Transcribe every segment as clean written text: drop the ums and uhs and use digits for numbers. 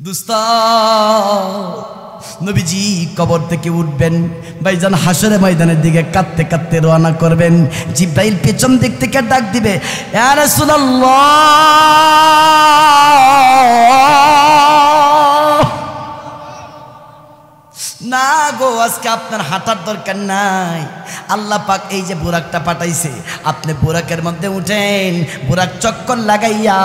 দোস্ত নবীজি কবর থেকে উঠবেন ভাইজান, হাসরে ময়দানের দিকে কাঁদতে কাঁদতে রওনা করবেন। জিব্রাইল পেছন দিক থেকে ডাক দিবে, ইয়া রাসূলুল্লাহ, না গো আজকে আপনার হাঁটার দরকার নাই, আল্লাহ পাক এই যে বুরাকটা পাঠাইছে, আপনি বুরাকের মধ্যে উঠেন, বুরাক চক্কর লাগাইয়া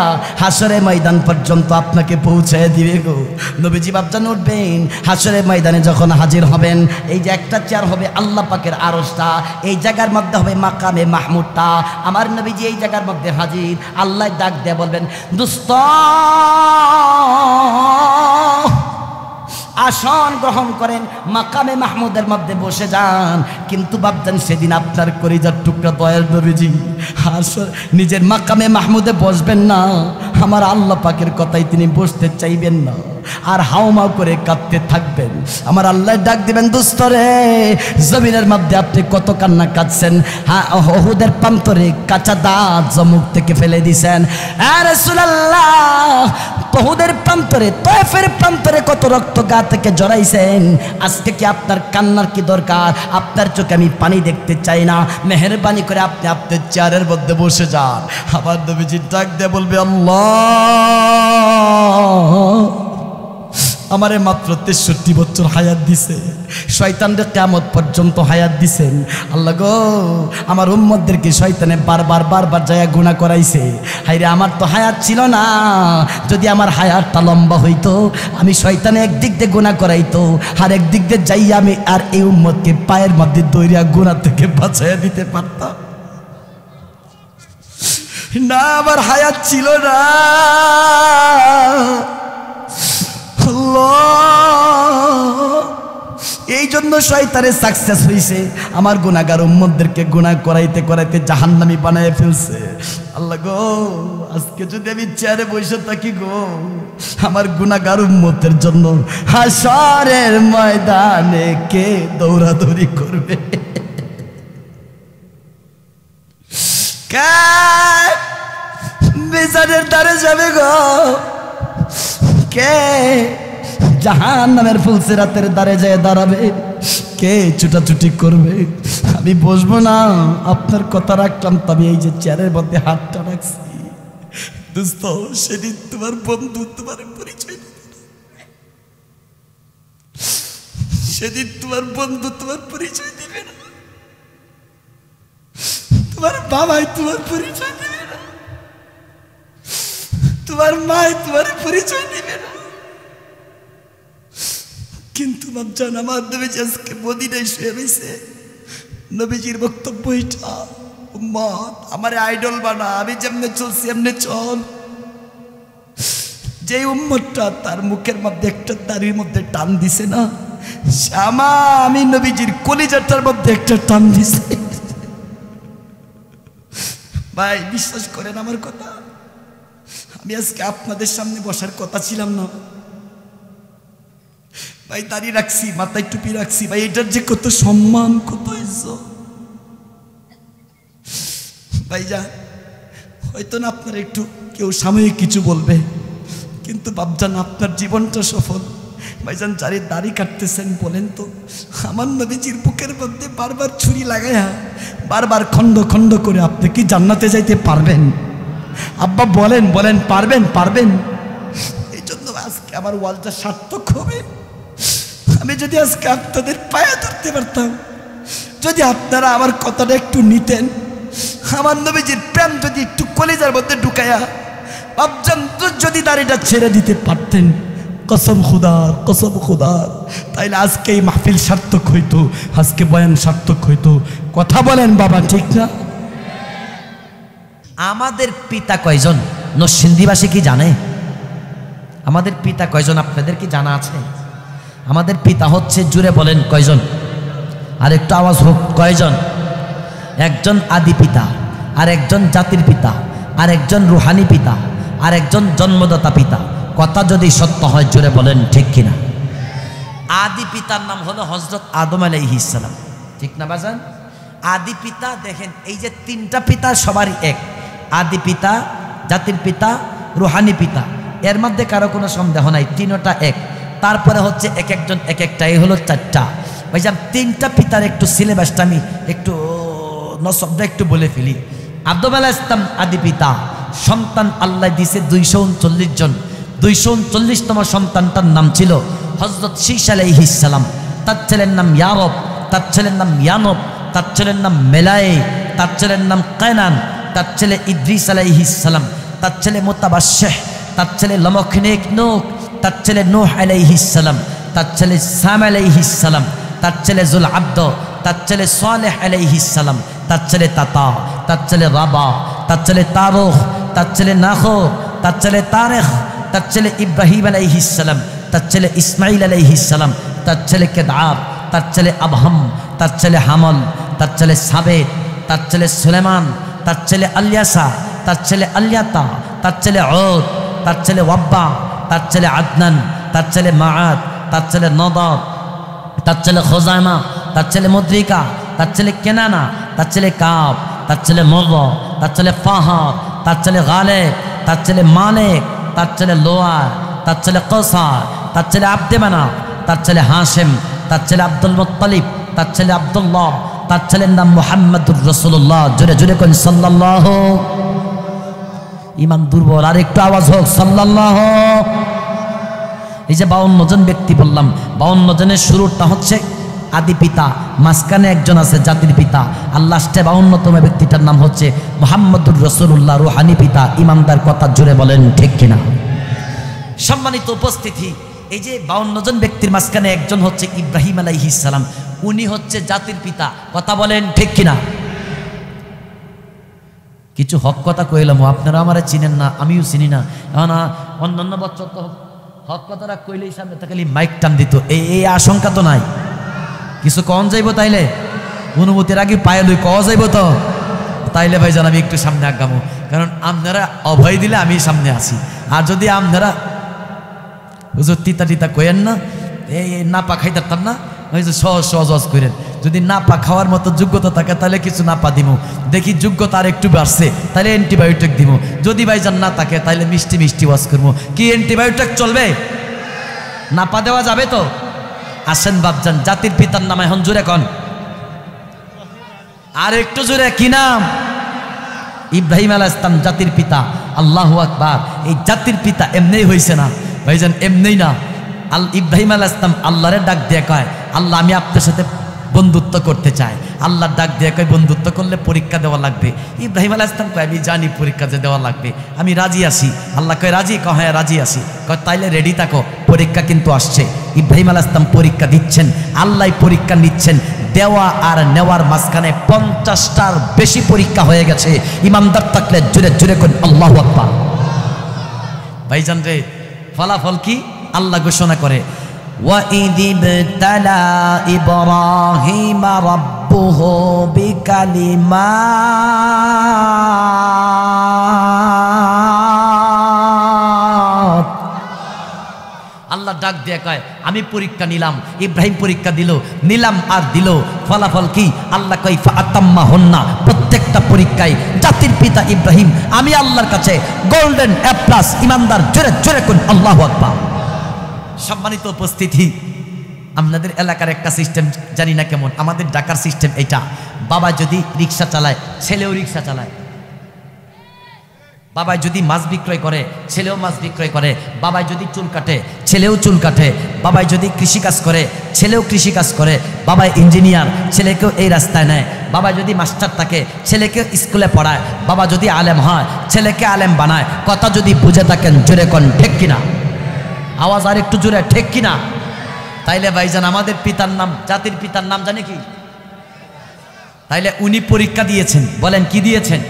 হাসরে ময়দান পর্যন্ত আপনাকে পৌঁছায় দিবে গো। নবীজি বাপজান উঠবেন, হাসরে ময়দানে যখন হাজির হবেন, এই যে একটা চেয়ার হবে আল্লাহ পাকের আরশটা, এই জায়গার মধ্যে হবে মাকামে মাহমুদটা, আমার নবীজি এই জায়গার মধ্যে হাজির। আল্লাহ ডাক দিয়ে বলবেন, দোস্ত আসন গ্রহণ করেন, মাকামে মাহমুদের মধ্যে বসে যান। কিন্তু বাপজান সেদিন আপনার কলিজার টুকরা দয়াল নবীজি নিজের মাকামে মাহমুদে বসবেন না, আমার আল্লাহ পাকের কথাই তিনি বসতে চাইবেন না, আর হাউমাউ করে কাঁদতে থাকবেন। আমার আল্লাহ ডাক দিবেন, দোস্ত রে জমিনের মধ্যে আপনি কত কান্না কাঁদছেন, উহুদের প্রান্তরে কাঁচা দাঁত জমুক থেকে ফেলে দিছেন, ইয়া রাসূলুল্লাহ উহুদের প্রান্তরে তায়েফের প্রান্তরে কত রক্ত গা থেকে জড়াইছেন, আজকে কি আপনার কান্নার কি দরকার? আপনার চোখে আমি পানি দেখতে চাই না, মেহেরবানি করে আপনি আপনার চেয়ারের মধ্যে বসে যান। আবার নবীজি ডাক দিয়ে বলবে, আল্লাহ আমারে মাত্র 63 বছর হায়াত দিছে, শয়তানরে কিয়ামত পর্যন্ত হায়াত দিছেন। আল্লাহ গো আমার উম্মতদেরকে শয়তানে বারবার যায় গুনাহ করাইছে, হায়রে আমার তো হায়াত ছিল না, যদি আমার হায়াতটা লম্বা হইতো আমি শয়তানে একদিক দিয়ে গুনাহ করাইতো, আর একদিক দিয়ে যাইয়া আমি আর এই উম্মতকে পায়ের মধ্যে দইরা গুনাহ থেকে বাঁচাইয়া দিতে পারতাম না, আমার হায়াত ছিল না। এই জন্য শয়তানে সাকসেস হইছে, আমার গুনাহগার উম্মতদেরকে গুনাহ করাইতে করাইতে জাহান্নামী বানায় ফেলছে। আল্লাহ গো আজকে যদি আমি চেয়ারে বসে থাকি গো, আমার গুনাহগার উম্মতের জন্য হাসরের ময়দানে কে দৌড়াদৌড়ি করবে? কে বিচারের দ্বারে যাবে গো? কে জাহান্নামের ফুলসিরাতের দ্বারে যেয়ে দাঁড়াবে? কে ছুটাছুটি করবে? আমি বসবো না, আপনার কথা রাখলাম, তো আমি এই যে চেয়ারের মধ্যে হাতটা রাখছি। দোস্ত সেদিন তোমার বন্ধু তোমার পরিচয় দিবে না, সেদিন তোমার বন্ধু তোমার পরিচয় দিবে না, তোমার বাবাই তোমার পরিচয় দিবে না, তোমার মাই তোমার পরিচয় দিবে না। কিন্তু বাপজান আমার নবীজি আজকে মদিনায় শুয়ে রয়েছে, নবীজির বক্তব্য এটা, উম্মত আমারে আইডল বানা, আমি যেমনে চলছি এমনি চল। যে উম্মতটা তার মুখের মধ্যে একটা দাড়ির মধ্যে টান দিছে না, শ্যামা আমি নবীজির কলিজাটার মধ্যে একটা টান দিছে। ভাই বিশ্বাস করেন আমার কথা, আমি আজকে আপনাদের সামনে বসার কথা ছিলাম না ভাই, দাড়ি রাখছি, মাথায় টুপি রাখছি ভাই, এটার যে কত সম্মান, কত ইজ্জত ভাইজান। হয়তো না আপনার একটু কেউ সাময়িক কিছু বলবে, কিন্তু বাপজান আপনার জীবনটা সফল। ভাইজান যারে দাড়ি কাটতেছেন বলেন তো, আমার নবীজির বুকের মধ্যে বারবার ছুরি লাগায়া বারবার খণ্ড খণ্ড করে আপনি কি জান্নাতে যাইতে পারবেন? আব্বা বলেন বলেন, পারবেন? পারবেন? এই জন্য আজকে আমার ওয়ালটা সার্থক হবে। আমি যদি আজকে আপনাদের পায়ে ধরতে পারতাম, যদি আপনারা আমার কথাটা একটু নিতেন, আমার নবীজির প্রেম যদি একটু কলিজার মধ্যে ঢুকায়া বাপজান যদি দাড়িটা ছেড়ে দিতে পারতেন, কসম খুদার, কসম খুদার, তাইলে আজকে এই মাহফিল সার্থক হইতো, আজকে বয়ান সার্থক হইতো। কথা বলেন বাবা, ঠিক না? আমাদের পিতা কয়জন নরসিংদীবাসী কি জানে? আমাদের পিতা কয়জন আপনাদের কি জানা আছে? আমাদের পিতা হচ্ছে, জুড়ে বলেন কয়জন, আর একটু আওয়াজ হোক, কয়জন? একজন আদি পিতা, আর একজন জাতির পিতা, আর একজন রুহানি পিতা, আর একজন জন্মদাতা পিতা। কথা যদি সত্য হয় জুড়ে বলেন ঠিক কিনা? আদি পিতার নাম হলো হযরত আদম আলাইহিস সালাম, ঠিক না বাজান? আদি পিতা দেখেন, এই যে তিনটা পিতা সবারই এক, আদি পিতা, জাতির পিতা, রুহানি পিতা। এর মধ্যে কারো কোনো সন্দেহ নাই, তিনটা এক। তারপরে হচ্ছে এক একজন এক একটা, এই হলো চারটা। ভাইজান তিনটা পিতার একটু সিলেবাসটা আমি একটু নসবটা একটু বলে ফেলি। আদম আলাইহিস সালাম আদি পিতা, সন্তান আল্লাহ দিয়েছে 239 জন। 239তম সন্তানটার নাম ছিল হযরত শীশ আলাইহিস সালাম। তার ছেলের নাম ইয়ারব, তার ছেলের নাম ইয়ানব, তার ছেলের নাম মেলাই, তার ছেলের নাম কায়নান, তার ছেলে ইদ্রিস আলাইহিস সালাম, তার ছেলে মুতাবাশশিহ, তার ছেলে লমখনেক নূহ, তার ছেলে নূহ আলাইহিস সালাম, তার ছেলে সাম আলাইহিস সালাম, তার ছেলে জুল আব্দ, তার ছেলে সালেহ আলাইহিস সালাম, তার ছেলে তাতা, তার ছেলে রাবা, তার ছেলে তারুখ, তার ছেলে নাখর, তার ছেলে তারেখ, তার ছেলে ইব্রাহিম আলাইহিস সালাম, তার ছেলে ইসমাইল আলাইহিস সালাম, তার ছেলে কেদার, তার ছেলে আবহাম, তার ছেলে হামল, তার ছেলে সাবেদ, তার ছেলে সুলেমান, তার ছেলে আলিয়াসা, তার ছেলে আলিয়াতা, তার ছেলে উদ, তার ছেলে ওয়াব্বা, তার ছেলে আদনান, তার ছেলে মাআদ, তার ছেলে নদর, তার ছেলে খোজাইমা, তার ছেলে মুদ্রিকা, তার ছেলে কেনানা, তার ছেলে কাব, তার ছেলে মর্র, তার ছেলে ফাহাদ, তার ছেলে গালেব, তার ছেলে মালিক, তার ছেলে লোয়া, তার ছেলে কৌসার, তার ছেলে আব্দে মানাফ, তার ছেলে হাশেম, তার ছেলে আব্দুল মুত্তালিব, তার ছেলে আব্দুল্লাহ, তার ছেলের নাম মুহাম্মাদুর রাসূলুল্লাহ। জোরে জোরে কোন সাল্লাল্লাহু। ইমান দুর্বল, আর একটু আওয়াজ হোক সাল্লাল্লাহু। এই যে 52 জন ব্যক্তি বললাম, 52 জনের শুরুটা হচ্ছে আদি পিতা, মাঝখানে একজন আছে জাতির পিতা, আর লাস্টে 52তম ব্যক্তিটার নাম হচ্ছে মুহাম্মাদুর রাসূলুল্লাহ, রুহানি পিতা। ইমানদার কথা জোরে বলেন ঠিক কিনা? সম্মানিত উপস্থিতি, এই যে 52 জন ব্যক্তির মাঝখানে একজন হচ্ছে ইব্রাহিম আলাইহিস সালাম, উনি হচ্ছে জাতির পিতা। কথা বলেন ঠিক কিনা? কিছু হক কথা কইলাম, আপনারা আমারে চিনেন না, আমিও চিনি না। এখন অন্যান্য বছর তো হক কথাটা কইলেই সামনে তা খালি মাইক টান দিত, এই আশঙ্কা তো নাই। কিছু কন যাইব তাইলে অনুমতির আগে পায়ে লই কওয়া যাইব তো, তাইলে ভাই জান আমি একটু সামনে আগামো, কারণ আপনারা অভয় দিলে আমি সামনে আসি। আর যদি আপনারা হুজুর তিতা টিতা কইেন না, এই না পা খাইতাম না, ওই যে সহজ সহজ করেন। যদি না পা খাওয়ার মতো যোগ্যতা থাকে তাহলে কিছু না পা দিব, দেখি যোগ্যতা আর একটু বাড়ছে তাহলে অ্যান্টিবায়োটিক দিব। যদি ভাইজান না থাকে তাহলে মিষ্টি মিষ্টি ওয়াজ করবো। কি অ্যান্টিবায়োটিক চলবে? না পা দেওয়া যাবে তো? আসেন বাপজান, জাতির পিতার নাম এখন জোরে কন, আর একটু জোরে। কি নাম? ইব্রাহিম আলাইহিস সালাম জাতির পিতা। আল্লাহু আকবার। এই জাতির পিতা এমনি হয়েছে না ভাইজান, এমনি না। ইব্রাহিম আলাইহিস সালাম আল্লাহরে ডাক দিয়ে কয়, আল্লাহ আমি আপনার সাথে বন্ধুত্ব করতে চাই। আল্লাহ ডাক দিয়ে কয় বন্ধুত্ব করলে পরীক্ষা দেওয়া লাগবে। ইব্রাহিম আলাইহিস সালাম কয় আমি জানি পরীক্ষা যে দেওয়া লাগবে, আমি রাজি আছি। আল্লাহ কয় রাজি? কয় হ্যাঁ রাজি আছি। কয় তাইলে রেডি থাকো, পরীক্ষা কিন্তু আসছে। ইব্রাহিম আলাইহিস সালাম পরীক্ষা দিচ্ছেন, আল্লাহ পরীক্ষা নিচ্ছেন। দেওয়া আর নেওয়ার মাঝখানে 50টার বেশি পরীক্ষা হয়ে গেছে। ইমানদার থাকলে জোরে জোরে কোন আল্লাহু আকবার। ভাইজান রে, ফলাফল কি? আল্লাহ ঘোষণা করে, وَإِذِ ابْتَلَى إِبْرَاهِيمَ رَبُّهُ بِكَلِمَاتٍ। আল্লাহ ডাক দিয়ে কয় আমি পরীক্ষা নিলাম। ইব্রাহিম পরীক্ষা দিল, নিলাম আর দিল। ফলাফল কি? আল্লাহ কয় ফাআতাম্মাহুন্না। প্রত্যেকটা পরীক্ষায় জাতির পিতা ইব্রাহিম আমি আল্লাহর কাছে গোল্ডেন এ প্লাস। ইমানদার জোরে জোরে কোন আল্লাহু আকবার। সম্মানিত উপস্থিতি, আপনাদের এলাকার একটা সিস্টেম জানি না কেমন, আমাদের ঢাকার সিস্টেম এটা। বাবা যদি রিক্সা চালায়, ছেলেও রিক্সা চালায়। বাবা যদি মাছ বিক্রয় করে, ছেলেও মাছ বিক্রয় করে। বাবা যদি চুল কাটে, ছেলেও চুল কাটে। বাবা যদি কৃষিকাজ করে, ছেলেও কৃষিকাজ করে। বাবা ইঞ্জিনিয়ার, ছেলেকেও এই রাস্তায় নেয়। বাবা যদি মাস্টার থাকে, ছেলেকে স্কুলে পড়ায়। বাবা যদি আলেম হয়, ছেলেকে আলেম বানায়। কথা যদি বুঝে থাকেন জোরে কোন ঠিক কিনা? আওয়াজ আর একটু জোরে, ঠিক কিনা? তাইলে ভাইজান আমাদের পিতার নাম, জাতির পিতার নাম জানে কি? তাইলে উনি পরীক্ষা দিয়েছেন। বলেন কি দিয়েছেন?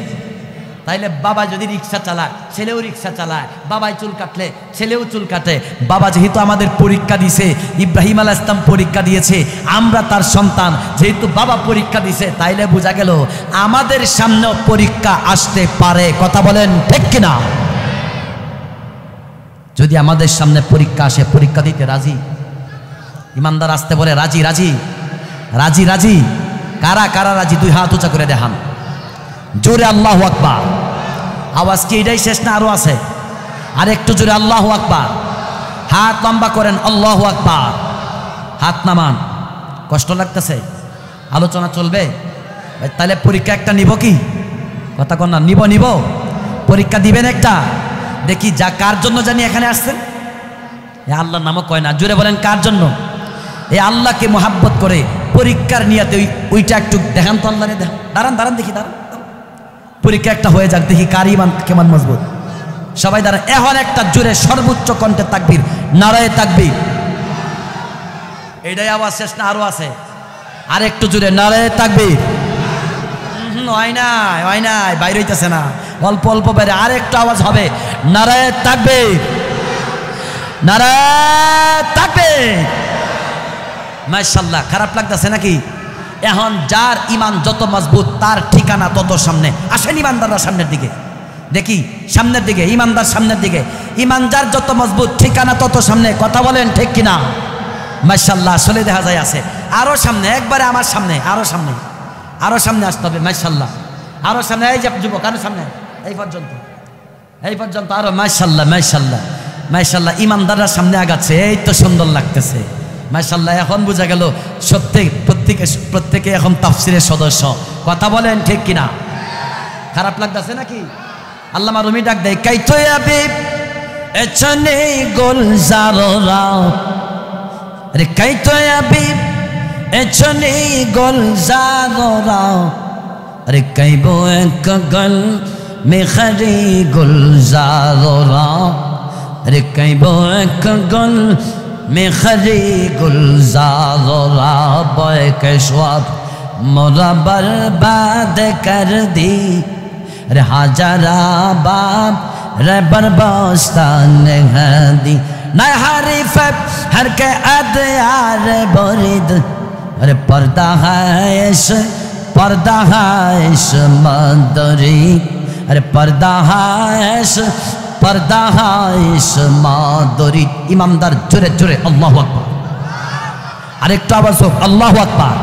তাইলে বাবা যদি রিক্সা চালায়, ছেলেও রিক্সা চালায়। বাবাই চুল কাটলে, ছেলেও চুল কাটে। বাবা যেহেতু আমাদের পরীক্ষা দিছে, ইব্রাহিম আলাইহিস সালাম পরীক্ষা দিয়েছে, আমরা তার সন্তান। যেহেতু বাবা পরীক্ষা দিছে, তাইলে বোঝা গেল আমাদের সামনেও পরীক্ষা আসতে পারে। কথা বলেন ঠিক কিনা? যদি আমাদের সামনে পরীক্ষা আসে, পরীক্ষা দিতে রাজি? ইমানদার আসতে বলে রাজি রাজি রাজি রাজি। কারা কারা রাজি? দুই হাত উঁচা করে দেখান জোরে আল্লাহু আকবার। আওয়াজ কি এটাই শেষ না আরো আছে? আর একটু জোরে আল্লাহু আকবার। হাত লম্বা করেন, আল্লাহু আকবার। হাত নামান। কষ্ট লাগতেছে? আলোচনা চলবে? তাহলে পরীক্ষা একটা নিব কি? কথা কন না, নিব পরীক্ষা দিবেন একটা? দেখি যা কার জন্য জানি এখানে আসছেন? এ আল্লাহর নামও কয় না, জোরে বলেন কার জন্য? এই আল্লাহকে মোহাব্বত করে পরীক্ষার নিয়াতে ওইটা একটু দেখান তো আল্লাহরে। দাঁড়ান দেখি, দাঁড়ান। পরীক্ষা একটা হয়ে যাক, দেখি কার ইমান কেমন মজবুত। সবাই দাঁড়ান। এখন একটা জোরে সর্বোচ্চ কণ্ঠে তাকবীর, নারায়ে তাকবীর। এটাই আওয়াজ শেষ না আরো আছে? আর একটু জোরে নারায়ে তাকবীর। হয় নাই, বাইরে হইতেছে না, অল্প অল্প বাইরে। আর একটু আওয়াজ হবে, নারায়ে তাকবীর, নারায়ে তাকবীর। মাশাআল্লাহ। খারাপ লাগতেছে নাকি? এখন যার ইমান যত মজবুত তার ঠিকানা তত সামনে। আসেন ইমানদাররা সামনের দিকে, দেখি সামনের দিকে, ইমানদার সামনের দিকে। ইমান যার যত মজবুত ঠিকানা তত সামনে। কথা বলেন ঠিক কিনা? মাশাআল্লাহ। আসলে দেখা যায় আছে। আরো সামনে, একবারে আমার সামনে, আরো সামনে, আরো সামনে আসতে হবে। মাশাআল্লাহ, আরো সামনে। এই যে যুবক, আরো সামনে, এই পর্যন্ত আরো। মাশাআল্লাহ। ইমানদাররা সামনে আগাচ্ছে, এই তো সুন্দর লাগতেছে। মাশাআল্লাহ। এখন বোঝা গেল প্রত্যেকে এখন তাফসিরের সদস্য। কথা বলেন ঠিক কিনা? খারাপ লাগতেছে নাকি? আল্লামা রুমি ডাক দেয়, কাইতো আবিব এছনে গুলজাররা, আরে কাইতো আবিব এছনে গুলজাররা, আরে কাইবো এক গল মেখরি গুলজাররা, আরে কাইবো এক গল মেখরি গুলজাররা, বয় কেশব মোরা বরবাদ কর দি, রে হাজারা বাব রে বরবাস্তান হাদি, না হারিফ হর কে আদয়ার বরিদ, রে পর্দা হায়শ মদরি, রে পর্দা হায়শ মদরি। ইমামদার জোরে জোরে আল্লাহু আকবার। আরেকটু আওয়াজ হোক, আল্লাহু আকবার।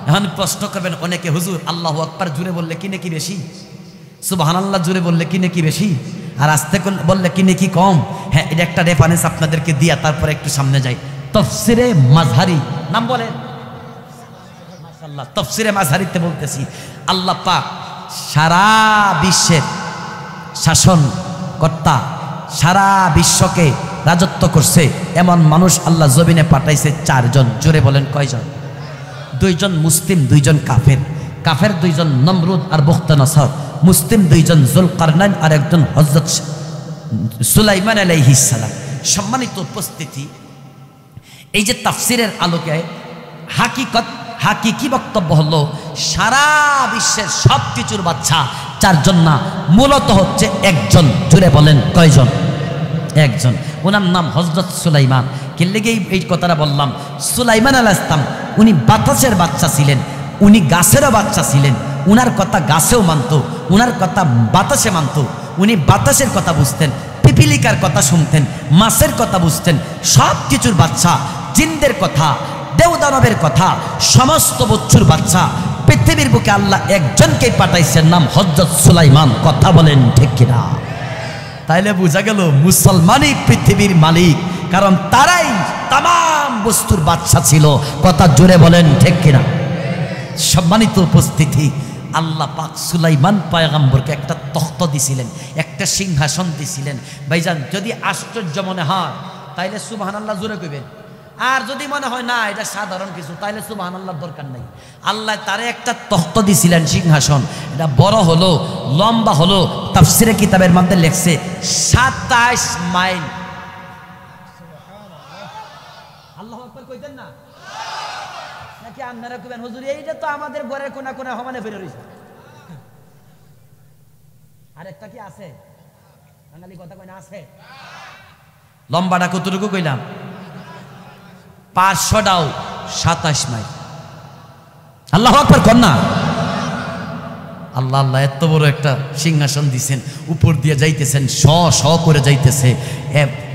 এখন প্রশ্ন করবেন অনেকে, হুজুর আল্লাহু আকবার জুড়ে বললে কি নেকি বেশি, সুবহানাল্লাহ জুড়ে বললে কি নেকি বেশি, আর আস্তে বললে কি নেকি কম? হ্যাঁ, এটা একটা রেফারেন্স আপনাদেরকে দিয়া তারপরে একটু সামনে যাই। তাফসিরে মাযহারি নাম বলেন? মাশাআল্লাহ। তাফসিরে মাযহারিতে বলতেছি, আল্লাহ পাক সারা বিশ্বের শাসন কর্তা, সারা বিশ্বকে রাজত্ব করছে এমন মানুষ আল্লাহ জমিনে পাঠাইছে 4 জন। জোরে বলেন কয়জন? 2 জন মুসলিম, 2 জন কাফের। কাফের 2 জন নমরুদ আর বখতানসর, মুসলিম 2 জন যুলকারনাইন আর একজন হযরত সুলাইমান আলাইহিস সালাম। সম্মানিত উপস্থিতি, এই যে তাফসিরের আলোকে হাকিকি বক্তব্য হলো সারা বিশ্বের সব কিছুর বাচ্চা 4 জন না, মূলত হচ্ছে 1 জন। জুড়ে বলেন কয়জন? 1 জন। ওনার নাম হযরত সুলাইমান। কে লেগেই এই কথাটা বললাম? সুলাইমান আলাইহিস সালাম উনি বাতাসের বাচ্চা ছিলেন, উনি গাছেরও বাচ্চা ছিলেন। উনার কথা গাছেও মানত, উনার কথা বাতাসে মানত। উনি বাতাসের কথা বুঝতেন, পিপিলিকার কথা শুনতেন, মাছের কথা বুঝতেন। সব কিছুর বাচ্চা, জিনদের কথা, দেবদানবের কথা, সমস্ত বচ্চুর বাচ্চা। পৃথিবীর বুকে আল্লাহ একজনকেই পাঠাইছেন, নাম হযরত সুলাইমান। কথা বলেন ঠিক কিনা? তাইলে বোঝা গেল মুসলমানই পৃথিবীর মালিক, কারণ তারাই তাম বস্তুর বাচ্চা ছিল। কথা জোরে বলেন ঠিক কিনা? সম্মানিত উপস্থিতি, আল্লাহ পাক সুলাইমান পয়গম্বরকে একটা তখ্ত দিছিলেন, একটা সিংহাসন দিছিলেন। ভাইজান, যদি আশ্চর্য মনে হয় তাইলে সুবহানাল্লাহ জোরে কইবেন, আর যদি মনে হয় না এটা সাধারণ কিছু তাইলে সুবহানাল্লাহর দরকার নাই। আল্লাহ তারে একটা তখ্ত দিছিলেন, সিংহাসন। এটা বড় হলো, লম্বা হলো। তাফসিরে কিতাবের মধ্যে লেখছে 27 মাইল। আল্লাহু আকবার কইতেন না নাকি? আপনারা কইবেন হুজুর এইটা তো আমাদের ঘরের কোনা কোনা সমানে ফিরে রইছে। আরেকটা কি আছে? বাঙালি কথা কই না, আছে। লম্বাটা কতটুকু কইলাম? 500টাও 27 মাইল। আল্লাহু আকবার কর না। আল্লাহ আল্লাহ এত বড় একটা সিংহাসন দিছেন, উপর দিয়ে যাইতেছেন, শ করে যাইতেছে।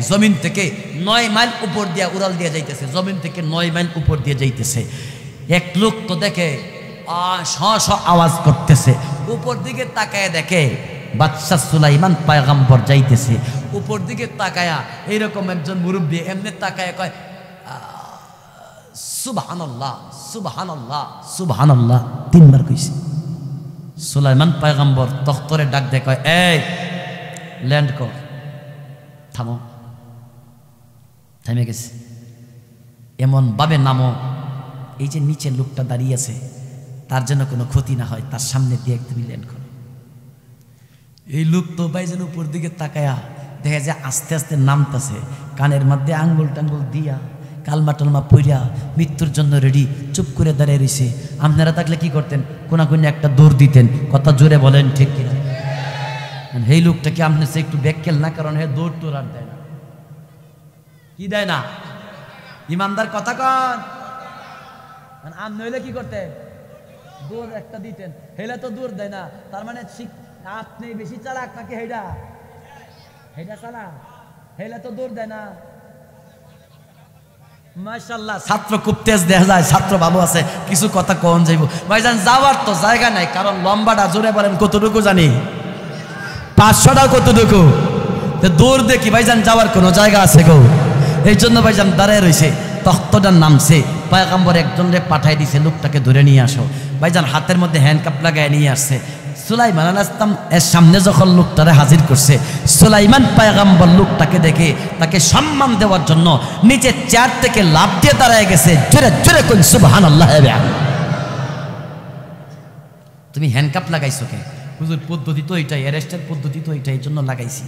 জমিন থেকে 9 মাইল উপর দিয়ে উড়াল দিয়ে যাইতেছে, জমিন থেকে 9 মাইল উপর দিয়ে যাইতেছে। এক লোক তো দেখে শ আওয়াজ করতেছে, উপর দিকে তাকায় দেখে বাদশা সুলাইমান পয়গম্বর যাইতেছে, উপর দিকে তাকায়া এইরকম একজন মুরব্বী এমনি তাকায়া কয় সুবহানাল্লাহ সুবহানাল্লাহ সুবহানাল্লাহ, 3 বার কইছে। সুলাইমান পয়গম্বর তখতরে ডাক দেয়, কয় এই ল্যান্ড কর, থামো। থেমে গেছে। এমন ভাবে নামো এই যে নিচে লোকটা দাঁড়িয়ে আছে তার জন্য কোনো ক্ষতি না হয়, তার সামনে দিয়ে তুমি ল্যান্ড করো। এই লোক তো ভাইজান উপর দিকে তাকায়া দেখা যায় আস্তে আস্তে নামতেছে, কানের মধ্যে আঙ্গুল টাঙ্গুল দিয়া কালমা টালমা পইরা মৃত্যুর জন্য রেডি, চুপ করে দাঁড়িয়ে রয়েছে। আপনারা থাকলে কি করতেন? কোনাকুনি একটা দৌড় দিতেন। কথা জোরে বলেন ঠিক কিনা? এই লোকটাকে আপনার সে একটু ব্যাককেল না, কারণ হে দৌড় তোর আর দেয় না। কি দেয় না? ইমানদার কথা কন। আপনি হইলে কি করতেন? দৌড় একটা দিতেন। হেলে তো দৌড় দেয় না, তার মানে আপনি বেশি চালাক নাকি হেডা? হেডা চালাক, হেলে তো দৌড় দেয় না। মাশাআল্লাহ, ছাত্র খুব তেজ দেখা যায়, ছাত্র ভালো আছে, কিছু কথা কন যাইব। ভাইজান যাওয়ার তো জায়গা নাই, কারণ লম্বাটা জোরে বলেন কতটুকু জানি? 500টা কতটুকু? দৌড় দেখি ভাইজান যাওয়ার কোনো জায়গা আছে গো? এই জন্য ভাইজান দাঁড়ায় রয়েছে, তখ্তটার নামছে, পয়গম্বর একজনরে পাঠাই দিছে, লোকটাকে ধরে নিয়ে আসো। ভাইজান হাতের মধ্যে হ্যান্ডকাপ লাগায় নিয়ে আসছে। সুলাইমান আলাইহিস সালাম এর সামনে যখন লোকটারে হাজির করছে, সুলাইমান পয়গম্বর লোকটাকে দেখে তাকে সম্মান দেওয়ার জন্য নিচে চেয়ার থেকে লাফ দিয়ে দাঁড়ায় গেছে। জোরে জোরে কোন সুবহানাল্লাহ। তুমি হ্যান্ডকাপ লাগাইছো কে? হুজুর পদ্ধতি তো এইটাই, অ্যারেস্টের পদ্ধতি তো এইটাই, জন্য লাগাইছি।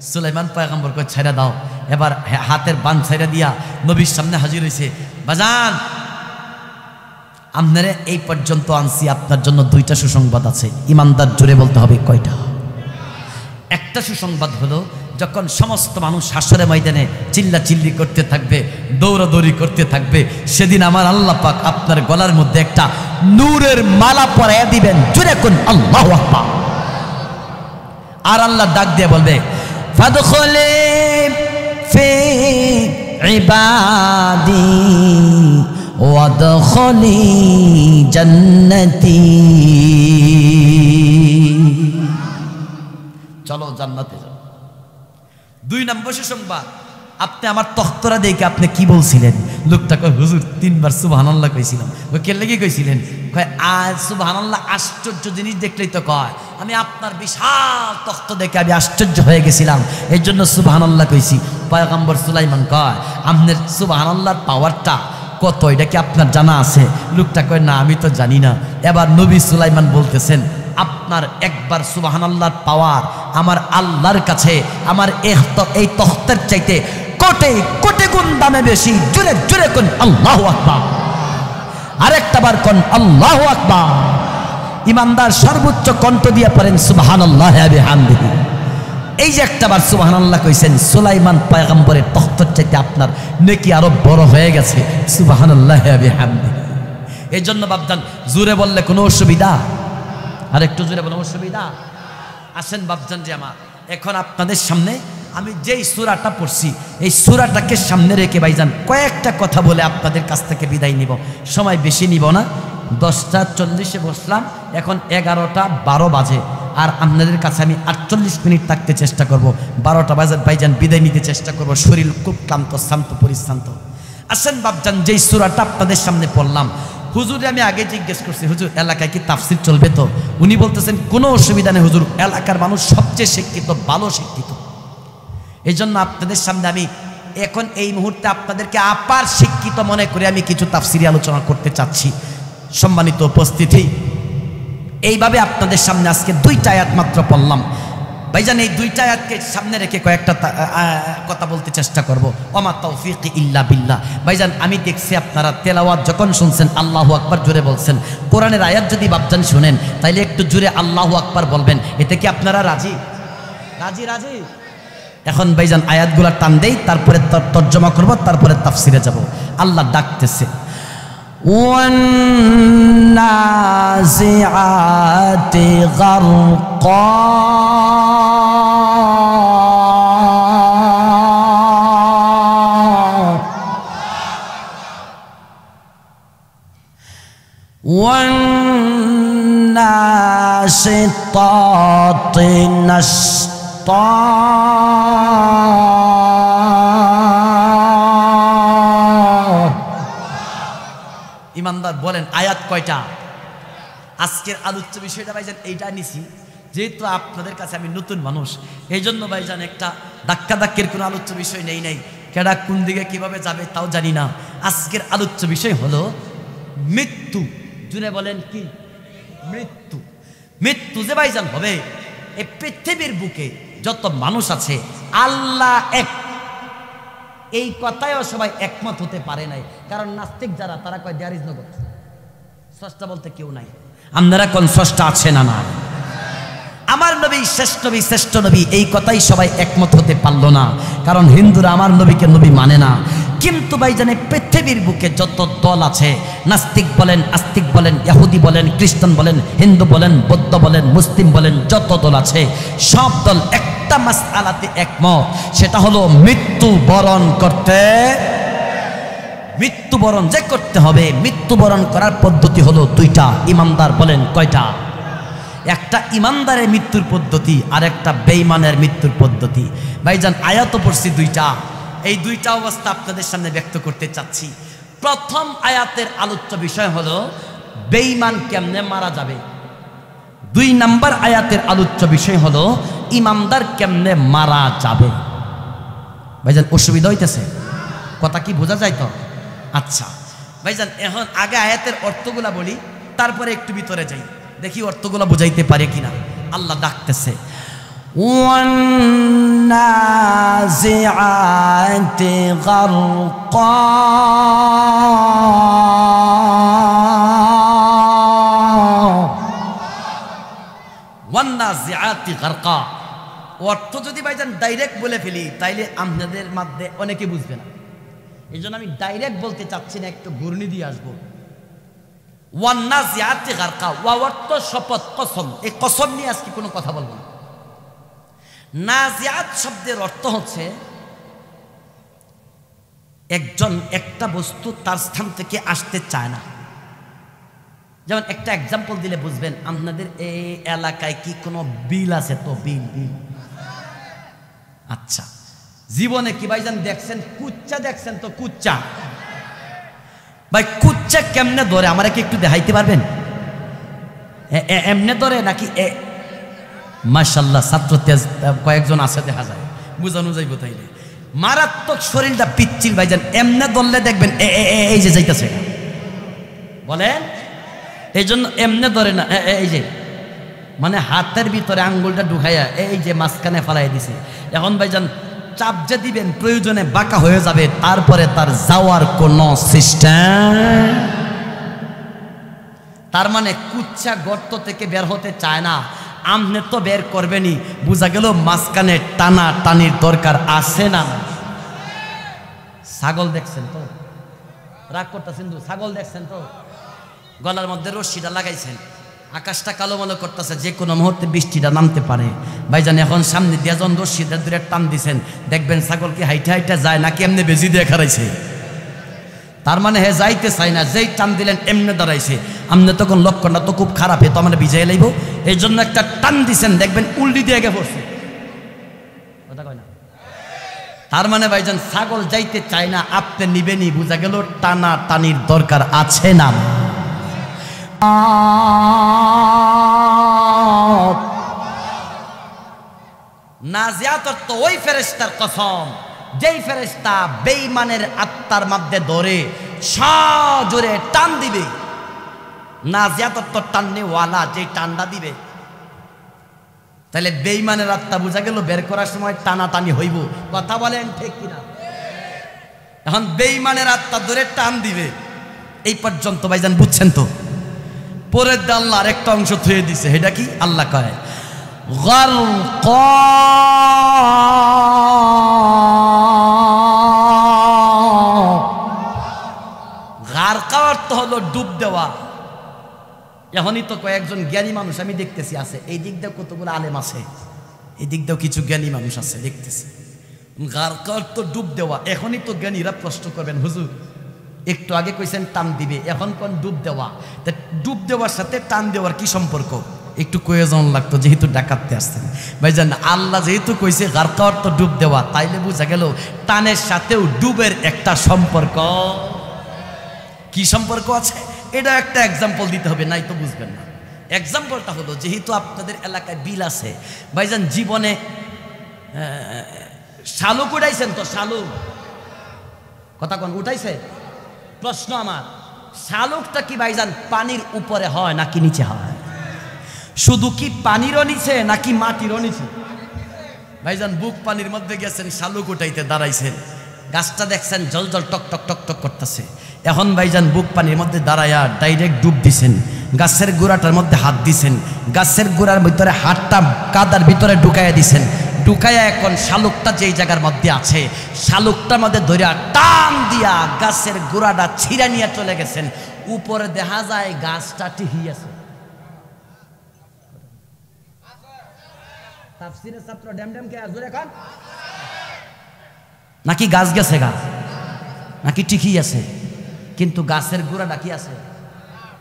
সুলাইমান পয়গম্বর কয় ছেড়ে দাও। এবার হাতের বান ছেড়ে দিয়া নবীর সামনে হাজির হয়েছে। বাজান, আপনারা এই পর্যন্ত আনছি, আপনার জন্য 2টা সুসংবাদ আছে। ইমানদার জোরে বলতে হবে কয়টা? একটা সুসংবাদ হলো, যখন সমস্ত মানুষ হাসরে ময়দানে চিল্লা চিল্লি করতে থাকবে, দৌড়াদৌড়ি করতে থাকবে, সেদিন আমার আল্লাহ পাক আপনার গলার মধ্যে একটা নূরের মালা পরাইয়া দিবেন। জোরে কোন আল্লাহু আকবার। আর আল্লাহ ডাক দিয়ে বলবে, ফাদখুলি ফি ইবাদি ওয়াদখুলি জান্নাতি। চলো জান্নাতে যাও। 2 নম্বর সুসংবাদ, আপনি আমার তখ্তরা দেখে আপনি কি বলছিলেন? লোকটা কয় হুজুর 3 বার সুবহানাল্লাহ কইছিলাম। ওই কে লেগে কইছিলেন? কয় আজ সুবহানাল্লাহ আশ্চর্য জিনিস দেখলেই তো কয়, আমি আপনার বিশাল তখ্ত দেখে আমি আশ্চর্য হয়ে গেছিলাম, এই জন্য সুবহানাল্লাহ কইছি। পয়গম্বর সুলাইমান কয় আপনার সুবহানাল্লাহর পাওয়ারটা কত, এটা কি আপনার জানা আছে? লোকটা কয় না, আমি তো জানি না। এবার নবী সুলাইমান বলতেছেন, আপনার একবার সুবহানাল্লাহর পাওয়ার আমার আল্লাহর কাছে আমার এই তখ্তের চাইতে কোটি কোটি গুণ দামে বেশি। জোরে জোরে কোন আল্লাহু আকবার। আরেকটা বার কোন আল্লাহু আকবার। ইমানদার সর্বোচ্চ কণ্ঠ দিয়ে পড়েন সুবহানাল্লাহ ওয়া বিহামদিহি। এই যে একটা বার সুবহানাল্লাহ কইছেন, সুলাইমান পয়গম্বরের তখ্তের চাইতে আপনার নেকি আরো বড় হয়ে গেছে। সুবহানাল্লাহ ওয়া বিহামদিহি। এই জন্য বাপজান জোরে বললে কোনো অসুবিধা? আর একটু জোরে বলো, অসুবিধা? আসেন বাপজান যে আমার, এখন আপনাদের সামনে আমি যেই সূরাটা পড়ছি এই সূরাটাকে সামনে রেখে ভাইজান কয়েকটা কথা বলে আপনাদের কাছ থেকে বিদায় নিব। সময় বেশি নিব না। 10:40 বসলাম, এখন 11:12 বাজে, আর আপনাদের কাছে আমি 48 মিনিট থাকতে চেষ্টা করব। 12টা বাজে ভাইজান বিদায় নিতে চেষ্টা করব, শরীর খুব ক্লান্ত, শান্ত, পরিশ্রান্ত। আসেন বাপজান যেই সূরাটা আপনাদের সামনে পড়লাম, হুজুরে আমি আগে জিজ্ঞেস করছি, হুজুর এলাকায় কি তাফসির চলবে? তো উনি বলতেছেন কোনো অসুবিধা নেই হুজুর, এলাকার মানুষ সবচেয়ে শিক্ষিত, ভালো শিক্ষিত। এই জন্য আপনাদের সামনে আমি এখন এই মুহূর্তে আপনাদেরকে আপার শিক্ষিত মনে করে আমি কিছু তাফসিরি আলোচনা করতে চাচ্ছি। সম্মানিত উপস্থিতি, এইভাবে আপনাদের সামনে আজকে 2টা আয়াত মাত্র পড়লাম। ভাইজান এই 2টা আয়াতকে সামনে রেখে কয়েকটা কথা বলতে চেষ্টা করব। ওমা তৌফিক ইল্লা বিল্লাহ। ভাইজান আমি দেখছি আপনারা তেলাওয়াত যখন শুনছেন আল্লাহু আকবার জোরে বলছেন। কোরআনের আয়াত যদি বাপজান শুনেন তাইলে একটু জোরে আল্লাহু আকবার বলবেন। এতে কি আপনারা রাজি? রাজি রাজি? এখন ভাইজান আয়াতগুলা টান দেই, তারপরে তর্জমা করব, তারপরে তাফসিরে যাব। আল্লাহ ডাকতেছে, ওয়ান্নাজিআতি গারকা والنازعات নাশিতাতিন নাশতা ইমানদার বলেন আয়াত কয়টা? আজকের আলোচ্য বিষয়টা ভাইজান এইটা নিছি, যেহেতু আপনাদের কাছে আমি নতুন মানুষ, এই জন্য ভাইজান একটা ধাক্কা ধাক্কের কোনো আলোচ্য বিষয় নেই কেডা কোন দিকে কিভাবে যাবে তাও জানি না। আজকের আলোচ্য বিষয় হলো মৃত্যু। জুনে বলেন কি? মৃত্যু। মৃত্যু যে ভাইজান হবে, এই পৃথিবীর বুকে যত মানুষ আছে আল্লাহ এক, এই কথায়ও সবাই একমত হতে পারে নাই। কারণ নাস্তিক যারা, তারা কয় দেয়ার ইজ নো গড, স্রষ্টা বলতে কেউ নাই। আপনারা কোন স্রষ্টা আছে না? না। আমার নবী শ্রেষ্ঠ নবী, এই কথাই সবাই একমত হতে পারলো না, কারণ হিন্দুরা আমার নবীকে নবী মানে না। কিন্তু ভাইজানে পৃথিবীর বুকে যত দল আছে, নাস্তিক বলেন, আস্তিক বলেন, ইহুদি বলেন, খ্রিস্টান বলেন, হিন্দু বলেন, বৌদ্ধ বলেন, মুসলিম বলেন, যত দল আছে সব দল একটা মাসআলাতে একমত, সেটা হলো মৃত্যুবরণ করতে, মৃত্যুবরণ যে করতে হবে। মৃত্যুবরণ করার পদ্ধতি হলো দুইটা। ইমানদার বলেন কয়টা? একটা ইমানদারের মৃত্যুর পদ্ধতি, আর একটা বেঈমানের মৃত্যুর পদ্ধতি। ভাইজান আয়াত পড়ছি দুইটা, এই দুইটা অবস্থা আপনাদের সামনে ব্যক্ত করতে চাচ্ছি। প্রথম আয়াতের আলোচ্য বিষয় হলো বেঈমান কেমনে মারা যাবে। 2 নম্বর আয়াতের আলোচ্য বিষয় হলো ইমানদার কেমনে মারা যাবে। ভাইজান অসুবিধা হইতেছে? কথা কি বোঝা যায় তো? আচ্ছা ভাইজান, এখন আগে আয়াতের অর্থগুলা বলি, তারপরে একটু ভিতরে যাই, দেখি অর্থগুলা বুঝাইতে পারে কিনা। আল্লাহ ডাকতেছে ওয়ান্নাজিআতি গারকা, ওয়ান্নাজিআতি গারকা। অর্থ যদি ভাইজান ডাইরেক্ট বলে ফেলি তাইলে আপনাদের মধ্যে অনেকে বুঝবে না, এই জন্য আমি ডাইরেক্ট বলতে চাচ্ছি না, একটু ঘূর্ণি দিয়ে আসবো। ওয়ান্নাজিআতি গারকা, ওয়া অর্থ শপথ, কসম। এই কসম নিয়ে আজকে কোনো কথা বলবো না। নাজিআত শব্দের অর্থ হচ্ছে একটা বস্তু তার স্থান থেকে আসতে চায় না। যেমন একটা এক্সাম্পল দিলে বুঝবেন। আপনাদের এই এলাকায় কি কোনো বিল আছে? তো বিল আচ্ছা, জীবনে কি ভাইজান দেখছেন কুচ্চা? দেখছেন তো কুচ্চা? ভাই কুচ্চা কেমনে ধরে আমারে কি একটু দেখাইতে পারবেন? এমনে ধরে নাকি? মাশাআল্লাহ, ছাত্র তেজ কয়েকজন আছে, দেখা যায়, বুঝানো যাইব। তাইলে মারাত্মক শরীরটা পিচ্ছিল ভাইজান, এমনে ধরলে দেখবেন এই যে যাইতেছে, বলেন। এই জন্য এমনে ধরে না, এই যে মানে হাতের ভিতরে আঙ্গুলটা ঢুকাইয়া এই যে মাঝখানে ফেলাই দিছে। এখন ভাইজান চাপ যে দিবেন প্রয়োজনে বাঁকা হয়ে যাবে, তারপরে তার যাওয়ার কোন সিস্টেম। তার মানে কুচ্চা গর্ত থেকে বের হতে চায় না, আমনে তো বের করবেনই। বোঝা গেল মাঝখানে টানা টানির দরকার আছে না? ছাগল দেখছেন তো? রাগ করতেছেন তো? ছাগল দেখছেন তো? গলার মধ্যে রশিটা লাগাইছেন, আকাশটা কালো মলো করতেছে, যে কোনো মুহূর্তে বৃষ্টিটা নামতে পারে। ভাইজান এখন সামনে দিয়ে যখন রশিটা দূরে টান দিছেন, দেখবেন ছাগল কি হাইটে হাইটে যায় নাকি এমনি বেজি দিয়ে খারাইছে। তার মানে হে যাইতে চাই না, যেই টান দিলেন এমনি দাঁড়াইছে। আমনে তখন লক্ষণটা তো খুব খারাপ, তো আমরা বিজয় লাইব, এই জন্য একটা টান দিছেন, দেখবেন উল্টি দিয়ে গে পড়ছে। কথা কয় না? তার মানে ভাইজান ছাগল যাইতে চায় না, আপনি নিবেনই। বোঝা গেল টানা টানির দরকার আছে না? নাজিআত অর্থ ওই ফেরেশতার কসম, যেই ফেরেশতা বেঈমানের আত্মার মধ্যে ধরে সজোরে টান দিবে। নাজিআত অর্থ টাননে ওয়ালা, যে টান্ডা দিবে। তাহলে বেঈমানের আত্মা বোঝা গেল বের করার সময় টানাটানি হইব। কথা বলেন ঠিক কিনা? এখন বেঈমানের আত্মা ধরে টান দিবে, এই পর্যন্ত ভাইজান বুঝছেন তো? পরের দিয়ে আল্লাহ আরেকটা অংশ থুয়ে দিছে, এটা কি? আল্লাহ কয় গারকা, গারকা অর্থ হলো ডুব দেওয়া। এখনই তো কয়েকজন জ্ঞানী মানুষ আমি দেখতেছি আছে, এই দিক দিয়ে কতগুলো আলেম আছে, এই দিক দিয়েও কিছু জ্ঞানী মানুষ আছে দেখতেছি। গারকা অর্থ ডুব দেওয়া। এখনই তো জ্ঞানীরা প্রশ্ন করবেন, হুজুর একটু আগে কইছেন টান দিবে, এখন কোন ডুব দেওয়া? তা ডুব দেওয়ার সাথে টান দেওয়ার কি সম্পর্ক? একটু কয়ে যাওয়ান লাগতো, যেহেতু ডাকাতে আসতেন। ভাইজান আল্লাহ যেহেতু কইছে গারকা অর্থ ডুব দেওয়া, তাইলে বোঝা গেল টানের সাথেও ডুবের একটা সম্পর্ক। কি সম্পর্ক আছে এটা একটা এক্সাম্পল দিতে হবে, নাই তো বুঝবেন না। এক্সাম্পলটা হলো, যেহেতু আপনাদের এলাকায় বিল আছে, ভাইজান জীবনে শালুক উঠাইছেন তো? শালুক কথা কোন উঠাইছে? প্রশ্ন আমার, শালুকটা কি ভাইজান পানির উপরে হয় নাকি নিচে হয়? শুধু কি পানিরও নিচে নাকি মাটিরও নিচে? ভাইজান বুক পানির মধ্যে গেছেন, শালুক উঠাইতে দাঁড়াইছেন, গাছটা দেখছেন জল জল টক টক টক টক করতেছে। এখন ভাইজান বুক পানির মধ্যে দাঁড়ায়া ডাইরেক্ট ডুব দিছেন, গাছের গোড়াটার মধ্যে হাত দিছেন, গাছের গোড়ার ভিতরে হাতটা কাদার ভিতরে ঢুকাইয়া দিছেন, ঢুকাইয়া এখন শালুকটা যেই জায়গার মধ্যে আছে, শালুকটার মধ্যে ধরিয়া টান দিয়া গাছের গোড়াটা ছিঁড়া নিয়ে চলে গেছেন। উপরে দেখা যায় গাছটা ঠিকই আছে। তাফসীরের ছাত্র ড্যাম ড্যাম কে জোরে কান, নাকি গাছ গেছে গাছ, নাকি ঠিকই আছে কিন্তু গাছের গোড়াটা কি আছে?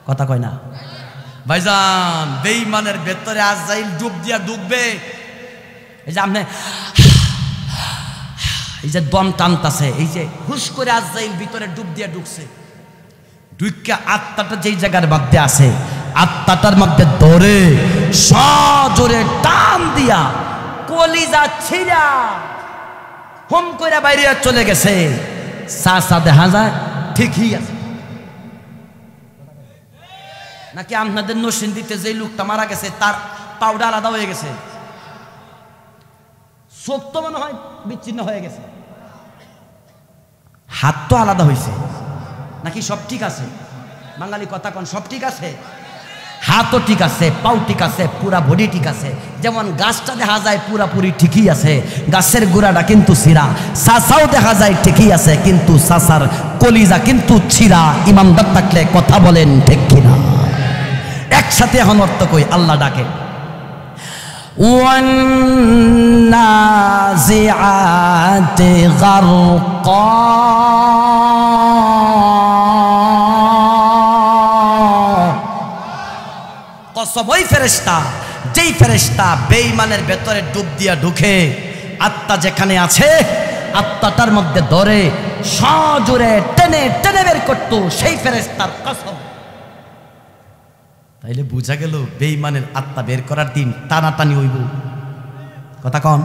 কথা কয় না ভাইজান। বেঈমানের ভেতরে আজরাইল ডুব দিয়া ঢুকবে, এই যে আপনি এই যে দম টানতাছে, এই যে হুশ করে আজরাইল ভিতরে ডুব দিয়া ঢুকছে, ঢুকে আত্মাটা যেই জায়গার মধ্যে আছে, আত্মাটার মধ্যে ধরে সজোরে টান দিয়া কলিজা ছিঁড়া হোম করে বাইরে চলে গেছে। সা দেখা যায় ঠিকই আছে। নাকি আপনাদের নরসিংদীতে যে লোকটা মারা গেছে তার পাউডা আলাদা হয়ে গেছে, চোখ তো মনে হয় বিচ্ছিন্ন হয়ে গেছে, হাত তো আলাদা হয়েছে, নাকি সব ঠিক আছে? বাঙালি কথা কোন, সব ঠিক আছে? হাতও ঠিক আছে, পাও ঠিক আছে, পুরা বডি ঠিক আছে। যেমন গাছটা দেখা যায় পুরাপুরি ঠিকই আছে, গাছের গোড়াটা কিন্তু ছিঁড়া। সাসাও দেখা যায় ঠিকই আছে, কিন্তু সাসার কলিজা কিন্তু ছিঁড়া। ইমানদার থাকলে কথা বলেন ঠিক কিনা? একসাথে এখন অর্থ কই, আল্লাহ ডাকে ওয়ান্নাজিআতি গারকা, কসম ওই ফেরেশতা, যেই ফেরেশতা বেঈমানের ভেতরে ডুব দিয়া ঢুকে আত্মা যেখানে আছে আত্মাটার মধ্যে ধরে সজোরে টেনে টেনে বের করতো, সেই ফেরেশতার কসম। তাইলে বোঝা গেল বেঈমানের আত্মা বের করার দিন টানাটানি হইব। কথা কন,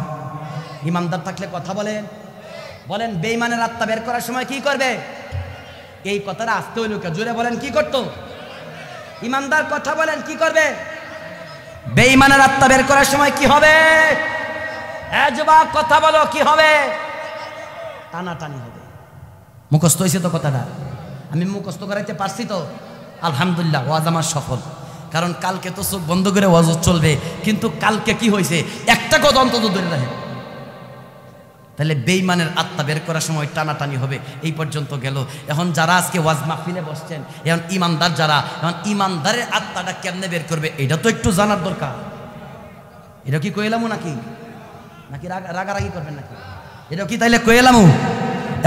ইমানদার থাকলে কথা বলেন, বলেন বেঈমানের আত্মা বের করার সময় কি করবে? এই কথাটা আসতে হইল কে? জোরে বলেন, কি করতো? ইমানদার কথা বলেন, কি করবে? বেঈমানের আত্মা বের করার সময় কি হবে? যুবক কথা বলো, কি হবে? টানাটানি হবে। মুখস্থ হয়েছে তো কথাটা? আমি মুখস্থ করাইতে পারছি তো? আলহামদুলিল্লাহ, ওয়াজ আমার সফল। কারণ কালকে তো চোখ বন্ধ করে ওয়াজ চলবে, কিন্তু কালকে কি হয়েছে একটা কথা অন্তত ধরে রাখে। তাহলে বেঈমানের আত্মা বের করার সময় টানাটানি হবে। এই পর্যন্ত গেল। এখন যারা আজকে ওয়াজ মাহফিলে বসছেন, এখন ইমানদার যারা, এখন ইমানদারের আত্মাটা কেমনে বের করবে এটা তো একটু জানার দরকার। এটা কি কইলামু নাকি নাকি রাগারাগি করবেন নাকি? এটা কি তাইলে কইলামু?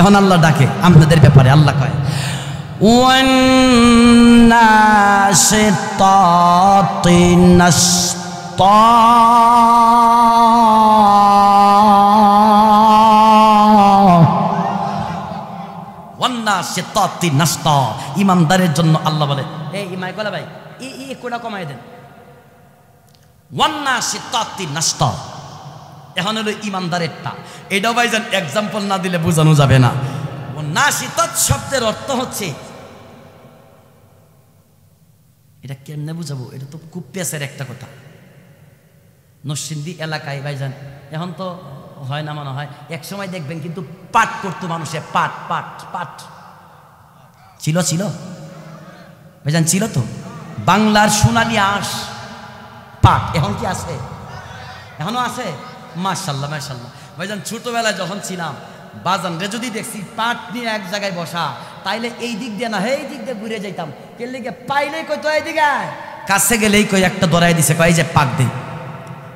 এখন আল্লাহ ডাকে আপনাদের ব্যাপারে। আল্লাহ কয় ওয়ান্নাশিতাতি নাশতা, ওয়ান্নাশিতাতি নাশতা। ইমানদারের জন্য আল্লাহ বলে, এই মাইকলা ভাই ই কোটা কমাই দেন। ওয়ান্নাশিতাতি নাশতা এখন হলো ইমানদারেরটা। এটাও ভাইজান এক্সাম্পল না দিলে বোঝানো যাবে না। নাশিতাত শব্দের অর্থ হচ্ছে, এটা কেমনে বুঝাবো? এটা তো খুব পেঁচের একটা কথা। নরসিংদী এলাকায় ভাইজান এখন তো হয় না মনে হয়, এক সময় দেখবেন কিন্তু পাট করতো মানুষে, পাট পাট পাট ছিল ছিল ভাইজান, ছিল তো বাংলার সোনালী আঁশ পাট। এখন কি আছে? এখনো আছে? মাশাআল্লাহ মাশাআল্লাহ। ভাইজান ছোটবেলায় যখন ছিলাম বাজান রে যদি দেখছি পাট নিয়ে এক জায়গায় বসা, তাইলে এই দিক দিয়ে না এই দিক দিয়ে ঘুরে যাইতাম। কে লিগে পাইলেই কই তো এইদিকে কাছে গেলেই কই একটা দরাই দিছে, কই যে পাক দে।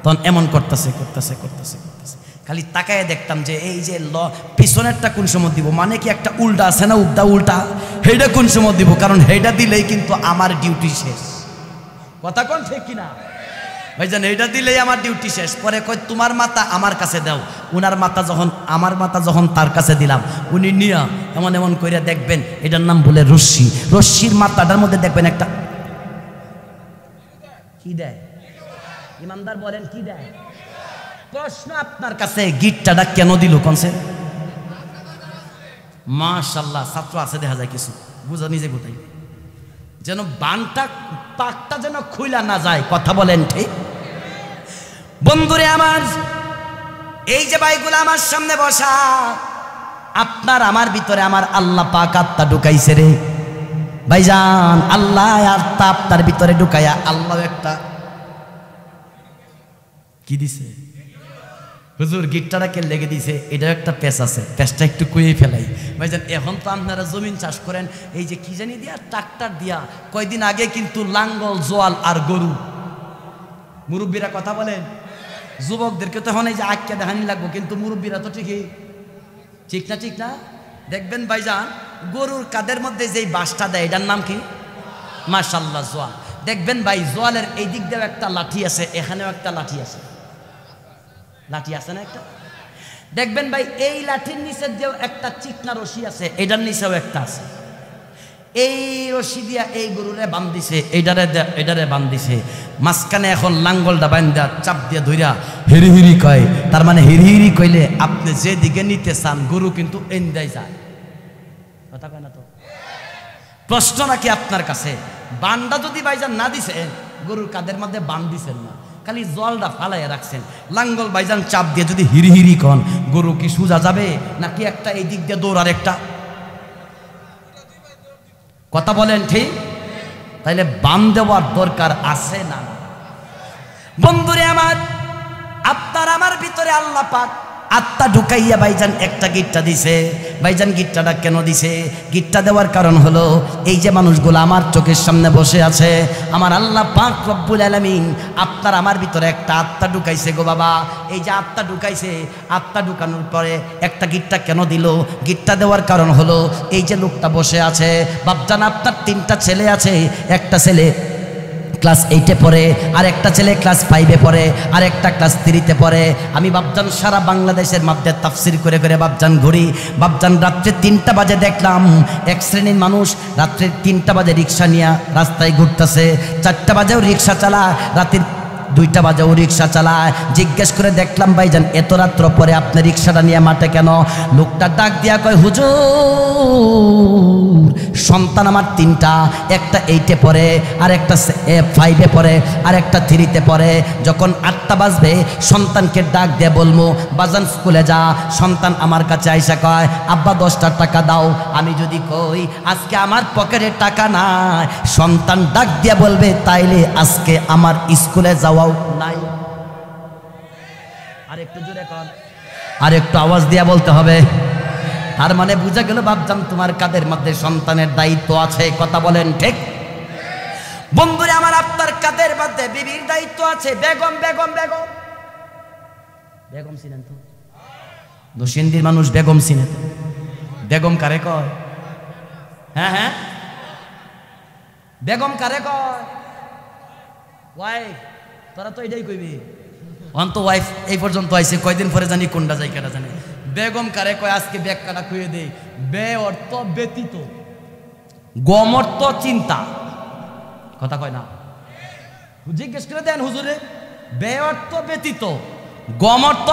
তখন এমন করতেছে করতেছে করতেছে করতেছে, খালি তাকায় দেখতাম যে এই যে পিছনেরটা কোন সময় দিব, মানে কি একটা উল্টা আছে না, উল্টা উল্টা, হেইটা কোন সময় দিব, কারণ হেইটা দিলেই কিন্তু আমার ডিউটি শেষ। কথা কোন ঠিক কিনা? ভাইজান এইটা দিলেই আমার ডিউটি শেষ। পরে কয় তোমার মাথা আমার কাছে দাও। উনার মাথা যখন আমার মাথা যখন তার কাছে দিলাম, উনি নিয়া এমন এমন কইরা দেখবেন এটার নাম বলে রশ্মি। রশ্মির মাথাটার মধ্যে দেখবেন একটা কি দেয়, ইমানদার বলেন কি দেয়? প্রশ্ন আপনার কাছে, গিট্টাটা কেন দিল কনসে? মাশাআল্লাহ, ছাত্র আছে দেখা যায় কিছু, বুঝা নিজে কোথায় যেন বানটা পাকটা যেন খুইলা না যায়। কথা বলেন ঠিক? বন্ধুরে আমার, এই যে ভাইগুলো আমার সামনে বসা, আপনার আমার ভিতরে আমার আল্লাহ পাক আত্মা ঢুকাইছে রে ভাইজান। আল্লাহ আত্মা আপনার ভিতরে ঢুকাইয়া আল্লাহ একটা কি দিছে? হুজুর গিট্টাটাকে লেগে দিছে, এটা একটা পেঁচ আছে, পেঁচটা একটু কুয়ে ফেলাই। ভাইজান এখন তো আপনারা জমিন চাষ করেন এই যে কি জানি দিয়া, ট্রাক্টর দিয়া। কয়দিন আগে কিন্তু লাঙ্গল, জোয়াল আর গরু, মুরব্বীরা কথা বলেন, যুবকদেরকে তো এখন এই যে আঁকিয়া দেখানি লাগবো, কিন্তু মুরব্বীরা তো ঠিকই, ঠিক না? ঠিক না? দেখবেন ভাইজান গরুর কাদের মধ্যে যেই বাঁশটা দেয় এটার নাম কি? মাশাআল্লাহ, জোয়াল। দেখবেন ভাই জোয়ালের এই দিক দিয়েও একটা লাঠি আছে, এখানেও একটা লাঠি আছে, লাঠি আছে না একটা? দেখবেন ভাই এই লাঠির নিচে দিয়েও একটা চিকনা রশি আছে, এটার নিচেও একটা আছে। এই রশি দিয়া এই গরুরে বান্ধিছে, এটারে বান্ধিছে, মাঝখানে এখন লাঙ্গলটা বান্ধা চাপ দিয়ে ধইরা হিরি হিরি কয়। তার মানে হিরি হিরি কইলে আপনি যেদিকে নিতে চান গরু কিন্তু এন্দাই যায়। কথা কয় না তো? প্রশ্ন নাকি আপনার কাছে, বান্ডা যদি ভাইজান না দিছে, গরুর কাদের মধ্যে বান দিছেন না, খালি জলটা ফালাইয়া রাখছেন, লাঙ্গল ভাইজান চাপ দিয়ে যদি হিরি হিরি কন, গরু কি সোজা যাবে নাকি একটা এই দিক দিয়ে দৌড় আর একটা? কথা বলেন ঠিক? তাইলে বান দেওয়ার দরকার আছে না? বন্ধুরে আমার, আপনার আমার ভিতরে আল্লাহ পাক আত্মা ঢুকাইয়া ভাইজান একটা গিট্টা দিছে। ভাইজান গিট্টাটা কেন দিছে? গিট্টা দেওয়ার কারণ হলো এই যে মানুষগুলো আমার চোখের সামনে বসে আছে, আমার আল্লাহ পাক রব্বুল আলামিন আপনার আমার ভিতরে একটা আত্মা ঢুকাইছে গো বাবা। এই যে আত্মা ঢুকাইছে, আত্মা ঢুকানোর পরে একটা গিট্টা কেন দিল? গিট্টা দেওয়ার কারণ হলো এই যে লোকটা বসে আছে, বাপজান আপনার 3টা ছেলে আছে, একটা ছেলে ক্লাস 8-এ পড়ে, আর একটা ছেলে ক্লাস 5-এ পড়ে, আর একটা ক্লাস 3-তে পড়ে। আমি বাপজান সারা বাংলাদেশের মধ্যে তাফসির করে করে বাপজান ঘুরি। বাপজান রাত্রে 3টা বাজে দেখলাম এক শ্রেণীর মানুষ রাত্রে 3টা বাজে রিক্সা নিয়ে রাস্তায় ঘুরতেছে, 4টা বাজেও রিক্সা চালায়, রাতের 2টা বাজেও রিক্সা চালায়। জিজ্ঞেস করে দেখলাম ভাইজান এত রাত্র পরে আপনি রিক্সাটা নিয়ে মাঠে কেন? লোকটা ডাক দিয়া কয়, হুজুর সন্তান আমার 3টা, একটা 8-এ পড়ে, আর একটা 5-এ পড়ে, আর একটা 3-তে পড়ে। যখন 8টা বাজবে সন্তানকে ডাক দিয়ে বলবো বাজান স্কুলে যা। সন্তান আমার কাছে আইসা কয়, আব্বা 10টা টাকা দাও। আমি যদি কই আজকে আমার পকেটে টাকা নাই, সন্তান ডাক দিয়া বলবে তাইলে আজকে আমার স্কুলে যাওয়াও নাই। আর একটু জোরে কর, আর একটু আওয়াজ দিয়া বলতে হবে। তার মানে বুঝা গেল বাপজান তোমার কাদের মধ্যে সন্তানের দায়িত্ব আছে। কথা বলেন ঠিক? বন্ধুরা আমার, আপনার কাদের মধ্যে বিবির দায়িত্ব আছে। বেগম বেগম বেগম বেগম চিনেন তো? নরসিংদীর মানুষ বেগম চিনে তো? বেগম কারে কয়? হ্যাঁ হ্যাঁ, বেগম কারে কয়? ওয়াইফ। তোরা তো এটাই কইবি, অন্ত ওয়াইফ এই পর্যন্ত আইছে, কয়দিন পরে জানি কোনটা যাই কাটা জানে। বেগম কারে কয়? আজকে ব্যাগ কাটা খুঁয়ে দেই। বে অর্থ ব্যতীত, গম অর্থ চিন্তা। কথা কয় না? জিজ্ঞেস করে দেন হুজুরে। বে অর্থ ব্যতীত, গম অর্থ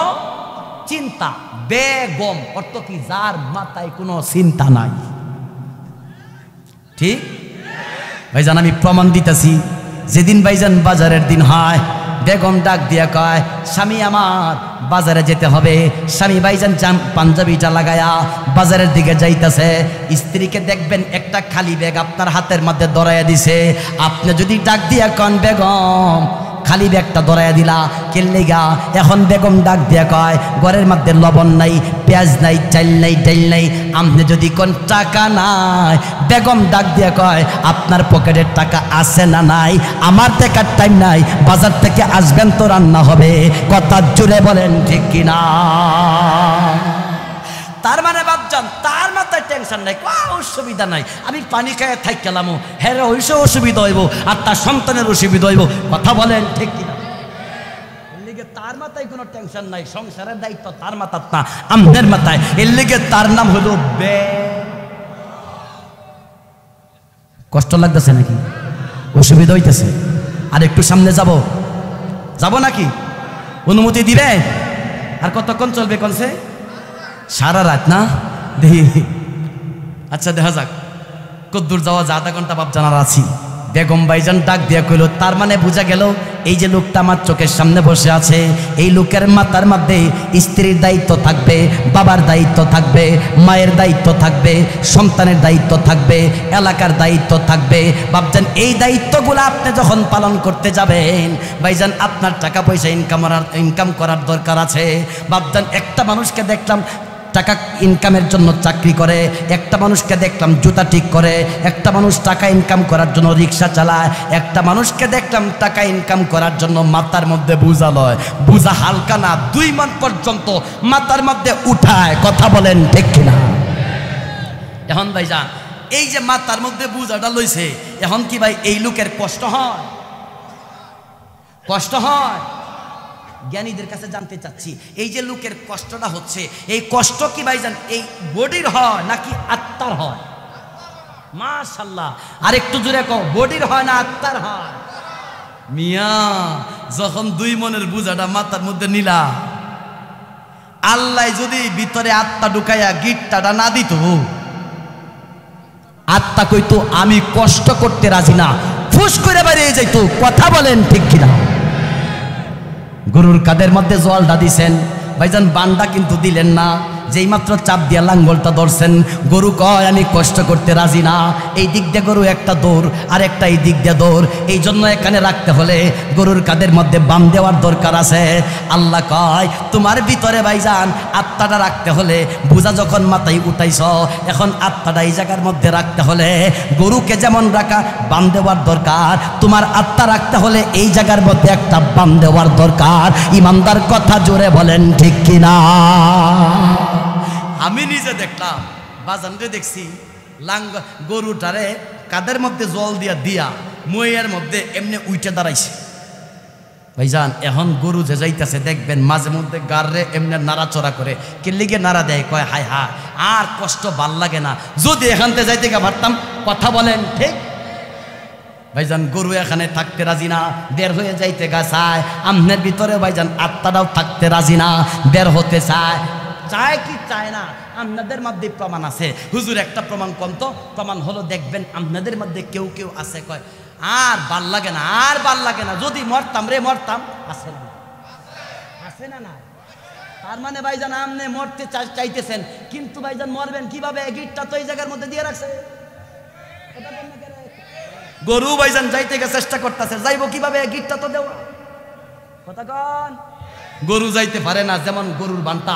চিন্তা। বেগম অর্থ কি? যার মাথায় কোনো চিন্তা নাই। ঠিক ভাইজান, আমি প্রমাণ দিতেছি। যেদিন ভাইজান বাজারের দিন হয়, বেগম ডাক দিয়া কয়, স্বামী আমার বাজারে যেতে হবে। স্বামী ভাইজান পাঞ্জাবিটা লাগায়া বাজারের দিকে যাইতেছে। স্ত্রীকে দেখবেন একটা খালি ব্যাগ আপনার হাতের মধ্যে ধরাইয়া দিছে। আপনি যদি ডাক দিয়া কন বেগম খালি ব্যাগটা ধরাইয়া দিলা কেল্লেগা, এখন বেগম ডাক দিয়া কয় ঘরের মধ্যে লবণ নাই, পেঁয়াজ নাই, চাল নাই, ডাল নাই। আপনি যদি কোন টাকা নাই, বেগম ডাক দিয়া কয় আপনার পকেটের টাকা আছে না নাই? আমার দেখার টাইম নাই, বাজার থেকে আসবেন তো রান্না হবে। কথা জুড়ে বলেন ঠিক কিনা? তার মানে বাপজান তার মাথায় টেনশন নাই, কোনো অসুবিধা নাই। আমি পানি খায় থাক গেলাম, হ্যাঁ ওইসব অসুবিধা হইব, আর তার সন্তানের অসুবিধা হইব। কথা বলেন ঠিক কিনা? তার মাথায় কোনো টেনশন নাই, সংসারের দায়িত্ব তার মাথার না, আমাদের মাথায়। এর লেগে তার নাম হলো কষ্ট লাগতেছে নাকি? অসুবিধা হইতেছে? আর একটু সামনে যাব নাকি? অনুমতি দিবে? আর কতক্ষণ চলবে কোনছে? সারা রাত না? দেখি আচ্ছা দেখা যাক কদ্দূর যাওয়া যায়। আধা ঘন্টা বাপ জানার আছি। বেগম ভাইজান ডাক দিয়া কইল, তার মানে বোঝা গেল এই যে লোকটা আমার চোখের সামনে বসে আছে, এই লোকের মাথার মধ্যে স্ত্রীর দায়িত্ব থাকবে, বাবার দায়িত্ব থাকবে, মায়ের দায়িত্ব থাকবে, সন্তানের দায়িত্ব থাকবে, এলাকার দায়িত্ব থাকবে। বাপজান এই দায়িত্বগুলো আপনি যখন পালন করতে যাবেন ভাইজান, আপনার টাকা পয়সা ইনকাম করার দরকার আছে। বাপজান একটা মানুষকে দেখলাম টাকা ইনকামের জন্য চাকরি করে, একটা মানুষকে দেখলাম জুতা ঠিক করে, একটা মানুষ টাকা ইনকাম করার জন্য রিক্সা চালায়, একটা মানুষকে দেখলাম টাকা ইনকাম করার জন্য মাথার মধ্যে বোঝা লয়। বোঝা হালকা না, 2 মান পর্যন্ত মাথার মধ্যে উঠায়। কথা বলেন ঠিক কিনা? এখন ভাইজান এই যে মাথার মধ্যে বোঝাটা লইছে, এখন কি ভাই এই লোকের কষ্ট হয়? কষ্ট হয়? জ্ঞানীদের কাছে জানতে চাচ্ছি, এই যে লোকের কষ্টটা হচ্ছে, এই কষ্ট কি ভাইজান এই বডির হয় নাকি আত্মার হয়? মাশাআল্লাহ, আর একটু জোরে কও, বডির হয় না আত্মার হয়? মিয়া যখন 2 মনের বোঝাটা মাথার মধ্যে নিলা, আল্লাহ যদি ভিতরে আত্মা ঢুকাইয়া গিট্টাটা না দিত, আত্মা কইতো আমি কষ্ট করতে রাজি না, ফুস করে বেরিয়ে যাইতো। কথা বলেন ঠিক কিনা? গরুর কাদের মধ্যে জলটা দিছেন ভাইজান, বানটা কিন্তু দিলেন না। যেই মাত্র চাপ দিয়া লাঙ্গলটা ধরছেন, গরু কয় আমি কষ্ট করতে রাজি না। এই দিক দিয়ে গরু একটা দৌড়, আর একটা এই দিক দিয়ে দৌড়। এই জন্য এখানে রাখতে হলে গরুর কাদের মধ্যে বাম দেওয়ার দরকার আছে। আল্লাহ কয় তোমার ভিতরে ভাইজান আত্মাটা রাখতে হলে, বোঝা যখন মাথায় উঠাইছ, এখন আত্মাটা এই জায়গার মধ্যে রাখতে হলে গরুকে যেমন রাখা বাম দেওয়ার দরকার, তোমার আত্মা রাখতে হলে এই জায়গার মধ্যে একটা বাম দেওয়ার দরকার। ইমানদার কথা জোরে বলেন ঠিক কিনা? আমি নিজে দেখলাম, বাজানরে দেখছি, গরুটারে কাদের মধ্যে জল দিয়া মইয়ের মধ্যে এমনি উইটে দাঁড়াইছে ভাইজান। এখন গরু যে যাইতেছে দেখবেন মাঝে মধ্যে গাড়রে এমনি নাড়াচড়া করে। কিল্লিগে নাড়া দেয়, কয় হায় হা আর কষ্ট ভাল লাগে না, যদি এখান থেকে যাইতে গা পারতাম। কথা বলেন ঠিক? ভাইজান গরু এখানে থাকতে রাজি না, বের হয়ে যাইতে গা চায়। আমনের ভিতরে ভাইজান আত্মাটাও থাকতে রাজি না, বের হতে চায়। চায় কি চায় না, আপনাদের মধ্যে প্রমাণ আছে। হুজুর একটা প্রমাণ কম তো? প্রমাণ হলো দেখবেন আপনাদের মধ্যে কেউ কেউ আছে কয় আর ভাল লাগে না, আর ভাল লাগে না, যদি মরতাম রে মরতাম। আছে না? আছে না? না তার মানে ভাইজান আপনি মরতে চাইতেছেন, কিন্তু ভাইজান মরবেন কিভাবে? গিটটা তো এই জায়গার মধ্যে দিয়ে রাখছে। গরু ভাইজান যাইতে গিয়ে চেষ্টা করতেছে, যাইবো কিভাবে? গিটটা তো দেওয়া। কথা কন? গরু যাইতে পারে না। যেমন গরুর বানটা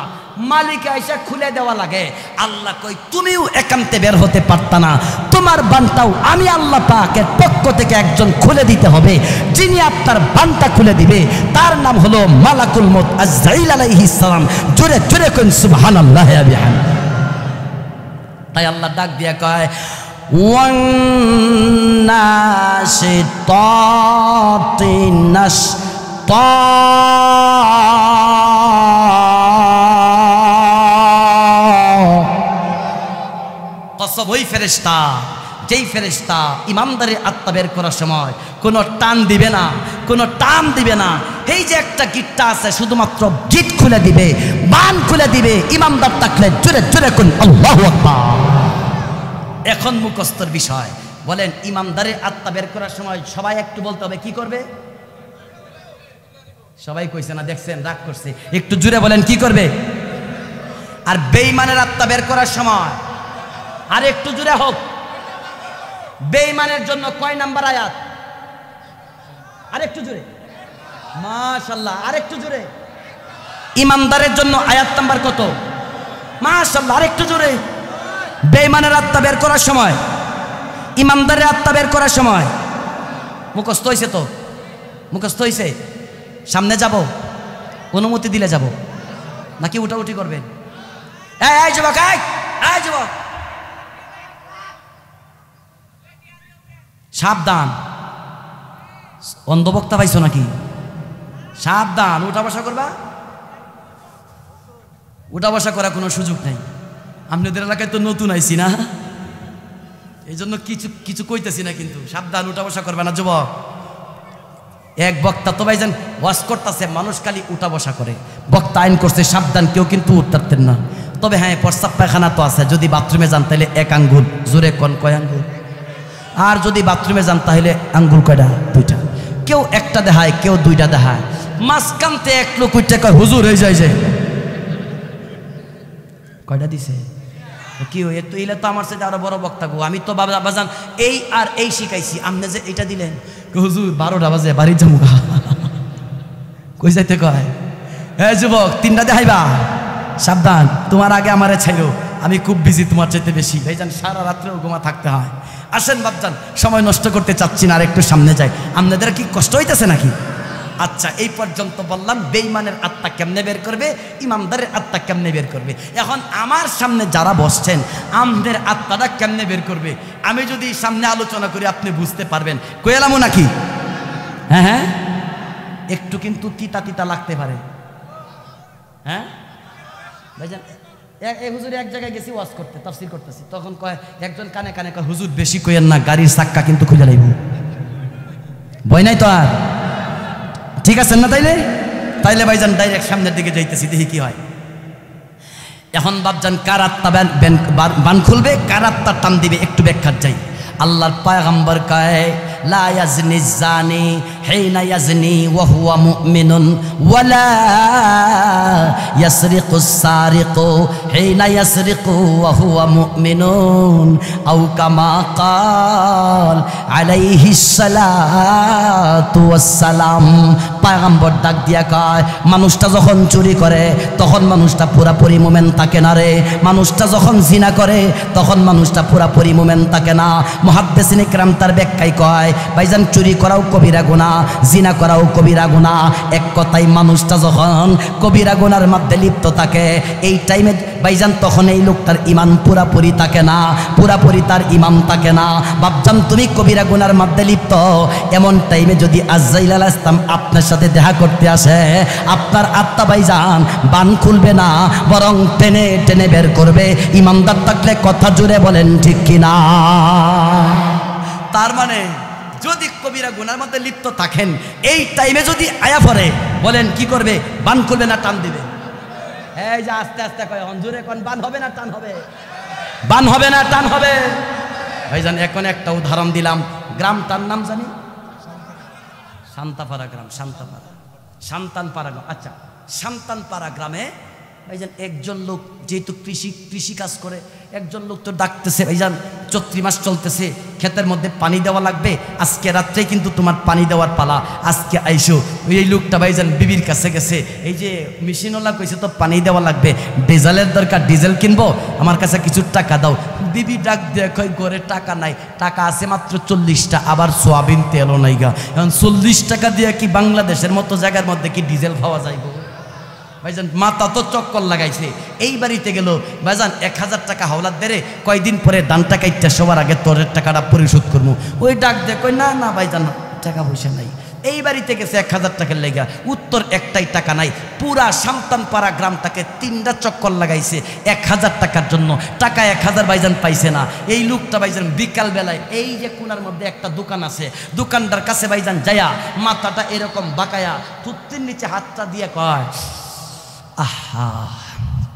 মালিক আইসা খুলে দেওয়া লাগে। আল্লাহ কই তুমিও একান্তে বের হতে পারতা না, তোমার বানটাও আমি আল্লাহ পাকের পক্ষ থেকে একজন খুলে দিতে হবে। যিনি আপনার বানটা খুলে দিবে তার নাম হলো মালাকুল মউত আজরাইল আলাইহিস সালাম। জোরে জোরে কোন সুবহানাল্লাহ ওয়া বিহামদিহি। তাই আল্লাহ ডাক দিয়া কয় ওয়ান নাশিতাতিন নাশতা, কসম ওই ফেরেশতা, যেই ফেরেশতা ইমানদারের আত্মা বের করার সময় কোনো টান দিবে না, কোনো টান দিবে না। এই যে একটা গিটটা আছে শুধুমাত্র গিট খুলে দিবে, বান খুলে দিবে। ইমানদার থাকলে জোরে জোরে কোন আল্লাহু আকবার। এখন মুখস্থর বিষয় বলেন, ইমানদারের আত্মা বের করার সময় সবাই একটু বলতে হবে কি করবে? সবাই কইছে না, দেখছেন রাগ করছে। একটু জুড়ে বলেন কি করবে? আর বেঈমানের আত্মা বের করার সময় আর একটু জুড়ে হোক। বেঈমানের জন্য কয় নাম্বার আয়াত? আর একটু জুড়ে, মাশাআল্লাহ, আর একটু জুড়ে। ইমানদারের জন্য আয়াত নাম্বার কত? মাশাআল্লাহ, আর একটু জুড়ে। বেঈমানের আত্মা বের করার সময়, ইমানদারের আত্মা বের করার সময় মুখস্থ হইছে তো? মুখস্থ হইছে? সামনে যাব? অনুমতি দিলে যাব নাকি উঠাউঠি করবেন? এই যুবক, এই যুবক, সাবধান। অন্ধবক্তা পাইছো নাকি? সাবধান, উঠা বসা করবা, উঠা বসা করার কোনো সুযোগ নাই। আপনাদের এলাকায় তো নতুন আইছি না, এই জন্য কিছু কিছু কইতেছি না, কিন্তু সাবধান, উঠা বসা করবে না যুবক। এক বক্তা তো ভাইজান ওয়াজ করতেছে, মানুষ খালি উঠা বসা করে, বক্তা আইন করছে সাবধান, কেউ কিন্তু উঠতেন না। তবে হ্যাঁ, প্রস্রাব পায়খানা তো আছে, যদি বাথরুমে যান তাহলে 1 আঙ্গুল, জোরে কোন কয় আঙ্গুল? আর যদি বাথরুমে যান তাহলে আঙ্গুল কয়টা? 2টা। কেউ 1টা দেখায়, কেউ 2টা দেখায়। মাঝখানতে এক লোক উঠে কয় হুজুর হয়ে যায় যে কয়টা দিছে? কি হয়ে তো এলে তো আমার সাথে আরো বড় বক্তা গো, আমি তো বাবা বাজান এই আর এই শিখাইছি, আপনি যে এটা দিলেন। হুজুর 12টা বাজে, বাড়ি যাবো। কই যাইতে কয়? হ্যাঁ যুবক, 3টা দেখাইবা, সাবধান, তোমার আগে আমারে ছাইরো, আমি খুব বিজি, তোমার চাইতে বেশি। ভাইজান সারা রাত্রেও ঘুমা থাকতে হয়। আসেন বাপজান, সময় নষ্ট করতে চাচ্ছি না, আর একটু সামনে যাই। আপনাদের কি কষ্ট হইতেছে নাকি? আচ্ছা, এই পর্যন্ত বললাম বেঈমানের আত্মা কেমনে বের করবে, ইমানদারের আত্মা কেমনে বের করবে। এখন আমার সামনে যারা বসছেন, আমাদের আত্মাটা কেমনে বের করবে, আমি যদি সামনে আলোচনা করি আপনি বুঝতে পারবেন। কইলামও নাকি? হ্যাঁ হ্যাঁ, একটু কিন্তু তিতা তিতা লাগতে পারে। হ্যাঁ ভাইজান, এই হুজুর এক জায়গায় গেছি ওয়াজ করতে, তাফসীর করতেছি, তখন কয় একজন কানে কানে কয় হুজুর বেশি কইেন না, গাড়ির চাক্কা কিন্তু খুলে লাইব। ভয় নাই তো আর? ঠিক আছেন না? তাইলে ভাইজান ডাইরেক্ট সামনের দিকে যাইতেছি, দেখি কি হয়। এখন বাপজান কার আত্মা বান খুলবে, কার আত্মা টান দিবে, একটু ব্যাখ্যার যাই। আল্লাহর পয়গম্বর কয় লা ইয়াজনি জানি হিনা ইয়াজনি ওয়া হুয়া মুমিনুন ওয়ালা ইয়াসরিকু সারিকু হিনা ইয়াসরিকু ওয়া হুয়া মুমিনুন আও কামা ক্বাল আলাইহিস সালাতু ওয়াস সালাম। পয়গম্বর ডাক দিয়া কয় মানুষটা যখন চুরি করে তখন মানুষটা পুরাপুরি মুমিন থাকে না রে, মানুষটা যখন জিনা করে তখন মানুষটা পুরাপুরি মুমিন থাকে না। মুহাদ্দিসিনে কেরাম তার ব্যাখ্যায় কয় ভাইজান চুরি করাও কবিরা গুনাহ, জিনা করাও কবিরা গুনাহ। এক কথায় মানুষটা যখন কবিরা গুনার মধ্যে লিপ্ত থাকে, এই টাইমে ভাইজান তখন এই লোকটার ইমান পুরাপুরি থাকে না, পুরাপুরি তার ইমান থাকে না। বাপজান তুমি কবিরা গুনার মধ্যে লিপ্ত, এমন টাইমে যদি আজরাইল আলাইহিস সালাম আপনার সাথে দেখা করতে আসে, আপনার আত্মা ভাইজান বান খুলবে না, বরং টেনে টেনে বের করবে। ইমানদার থাকলে কথা জুড়ে বলেন ঠিক কিনা? তার মানে যদি কবিরা গুনার মধ্যে লিপ্ত থাকেন, এই টাইমে যদি আয়া পড়ে, বলেন কি করবে? বান খুলবে না টান দিবে? এই যে আস্তে আস্তে কয় অঞ্জুরে কোন বান হবে না টান হবে? বান হবে না টান হবে? ভাইজান এখন একটা উদাহরণ দিলাম, গ্রামটার নাম জানি শান্তাপাড়া গ্রাম, শান্তানপাড়া গ্রাম। আচ্ছা, শান্তানপাড়া গ্রামে ভাইজান একজন লোক যেহেতু কৃষি কাজ করে, একজন লোক তো ডাকতেছে ভাইজান চৈত্রি মাস চলতেছে, ক্ষেতের মধ্যে পানি দেওয়া লাগবে, আজকে রাত্রে কিন্তু তোমার পানি দেওয়ার পালা, আজকে আইসো। এই লোকটা ভাইজান বিবির কাছে গেছে, এই যে মেশিনওয়ালা কইছে তো পানি দেওয়া লাগবে, ডিজেলের দরকার, ডিজেল কিনবো, আমার কাছে কিছু টাকা দাও। বিবি ডাক দিয়ে কই ঘরে টাকা নাই, টাকা আছে মাত্র 40টা, আবার সোয়াবিন তেলও নাই গা। এখন 40 টাকা দিয়ে কি বাংলাদেশের মতো জায়গার মধ্যে কি ডিজেল পাওয়া যাইব? ভাইজান মাথা তো চক্কর লাগাইছে। এই বাড়িতে গেল ভাইজান 1000 টাকা হাওলাত দেরে, কয়দিন পরে দানটা কাইটটা সবার আগে তোরের টাকাটা পরিশোধ করবো। ওই ডাক দে কই না না ভাইজান টাকা পয়সা নাই। এই বাড়িতে গেছে 1000 টাকার লেগা, উত্তর একটাই টাকা নাই। পুরা শান্তানপাড়া গ্রামটাকে 3টা চক্কর লাগাইছে 1000 টাকার জন্য, টাকা 1000 ভাইজান পাইছে না। এই লোকটা ভাইজান বিকাল বেলায় এই যে কোনার মধ্যে একটা দোকান আছে, দোকানদার কাছে ভাইজান যায়া মাথাটা এরকম বাঁকায়া থুত্তির নিচে হাতটা দিয়ে কয় আহা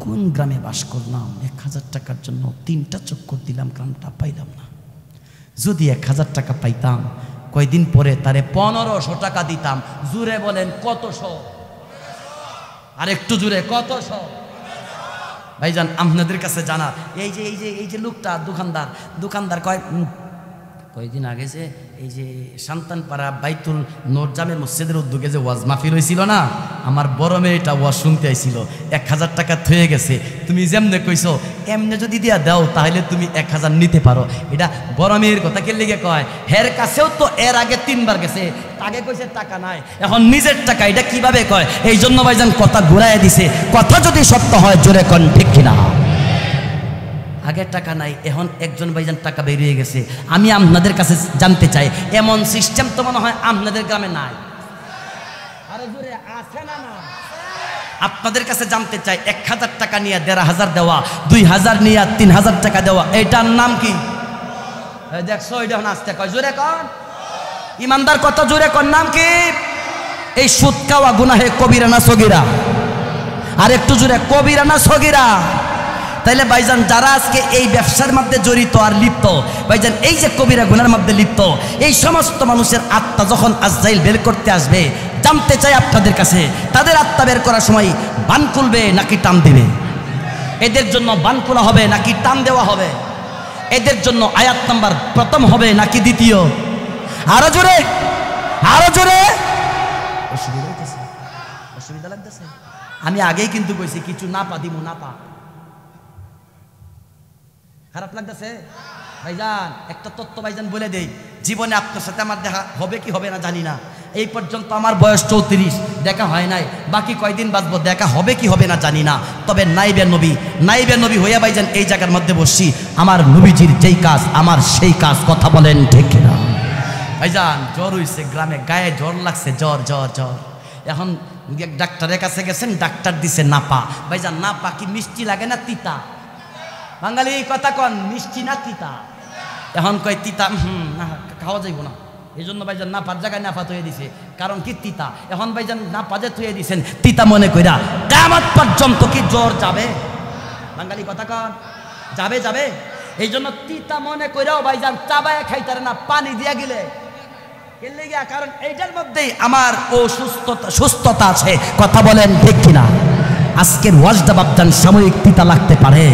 কোন গ্রামে বাস করলাম, 1000 টাকার জন্য 3টা চক্কর দিলাম, গ্রামটা পাইলাম না। যদি 1000 টাকা পাইতাম, কয়দিন পরে তারে 1500 টাকা দিতাম। জুড়ে বলেন কতশো? আর একটু জুড়ে কতশো? ভাইজান আপনাদের কাছে জানা এই যে লোকটা দোকানদার কয়দিন আগে যে এই যে শান্তানপাড়া বাইতুল নূর জামে মসজিদের উদ্যোগে যে ওয়াজ মাহফিল হয়েছিল না, আমার বড় মেয়েটা ওয়াজ শুনতে আইছিল, 1000 টাকা থয়ে গেছে। তুমি যেমনে কইছো এমনে যদি দিয়া দাও তাহলে তুমি 1000 নিতে পারো। এটা বড় মেয়ের কথা কে লেগে কয়, হের কাছেও তো এর আগে 3বার গেছে, আগে কইছে টাকা নাই, এখন নিজের টাকা, এটা কিভাবে কয়? এই জন্য ভাইজান কথা ঘুরাইয়া দিছে। কথা যদি সত্য হয় জোরে কোন ঠিক কিনা? আগে টাকা নাই, এখন একজন ভাইজান টাকা বেরিয়ে গেছে। আমি আপনাদের কাছে জানতে চাই, এমন সিস্টেম তো মনে হয় আপনাদের গ্রামে নাই। আরে আরো জোরে আছে না না? আপনাদের কাছে জানতে চাই, 1000 টাকা নিয়ে 1500 দেওয়া, 2000 নিয়ে 3000 টাকা দেওয়া, এটার নাম কি? দেখছো এটা নাচতে কয়, জোরে কন ইমানদার, কত জোরে কন, নাম কি? এই সুদ খাওয়া গুনাহে কবিরা না সগীরা? আর একটু জোরে, কবিরা না সগীরা? তাইলে ভাইজান যারা আজকে এই ব্যবসার মধ্যে জড়িত আর লিপ্ত, ভাইজান এই যে কবিরা গুনার মধ্যে লিপ্ত, এই সমস্ত মানুষের আত্মা যখন আজরাইল বের করতে আসবে, জানতে চাই আপনাদের কাছে, তাদের আত্মা বের করার সময় বান খুলবে নাকি টান দিবে? এদের জন্য বান খোলা হবে নাকি টান দেওয়া হবে? এদের জন্য আয়াত নাম্বার প্রথম হবে নাকি দ্বিতীয়? আরো জোরে, আরো জোরে। অসুবিধা হইতেছে? অসুবিধা লাগতেছে? আমি আগেই কিন্তু কইছি কিছু না পা দিব, না পা। খারাপ লাগতেছে? ভাইজান একটা তত্ত্ব ভাইজান বলে দেই, জীবনে আপনার সাথে আমার দেখা হবে কি হবে না জানি না, এই পর্যন্ত আমার বয়স 34, দেখা হয় নাই, বাকি কয়দিন বাঁচবো, দেখা হবে কি হবে না জানি না। তবে নাইবে নবী হইয়া ভাইজান এই জায়গার মধ্যে বসছি, আমার নবীজির যেই কাজ আমার সেই কাজ, কথা বলেন ঠিক না? ভাইজান জ্বর হইছে গ্রামে, গায়ে জ্বর লাগছে, জ্বর জ্বর জ্বর। এখন ডাক্তারের কাছে গেছেন, ডাক্তার দিছে নাপা। ভাইজান নাপা কি মিষ্টি লাগে না তিতা? বাঙালি কথা কন, মিষ্টি না তিতা? এখন কয় তিতা, না খাওয়া যাইব না, এই জন্য ভাইজান নাপার জায়গায় নাপা থুয়ে দিছে, কারণ কি তিতা। এখন ভাইজান নাপাজে থুয়ে দিছেন তিতা মনে কইরা, কিয়ামত পর্যন্ত কি জ্বর যাবে? বাঙালি কথা কন, যাবে যাবে? এই জন্য তিতা মনে কইরাও ভাইজান চাবায় খাইতারে না, পানি দিয়া গেলে গেলে গিয়া, কারণ এইটার মধ্যেই আমার সুস্থতা আছে, কথা বলেন ঠিক কিনা? আজকের ওয়াজটা বাপজান সাময়িক তিতা লাগতে পারে,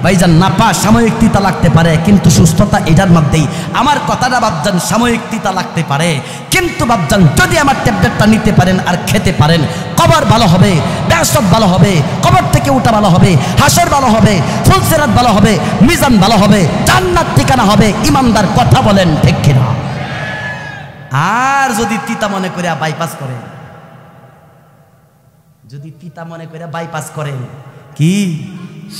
ভাইজান নাপা সাময়িক তিতা লাগতে পারে, কিন্তু সুস্থতা এটার মধ্যেই। আমার কথাটা বাপজান সাময়িক তিতা লাগতে পারে, কিন্তু বাপজান যদি আমার ট্যাবলেটটা নিতে পারেন আর খেতে পারেন, কবর ভালো হবে, ব্যবসা ভালো হবে, কবর থেকে উঠা ভালো হবে, হাসর ভালো হবে, ফুলসিরাত ভালো হবে, মিজান ভালো হবে, জান্নাত ঠিকানা হবে। ইমানদার কথা বলেন ঠিক কিনা? আর যদি তিতা মনে করে বাইপাস করেন, যদি তিতা মনে করে বাইপাস করেন, কি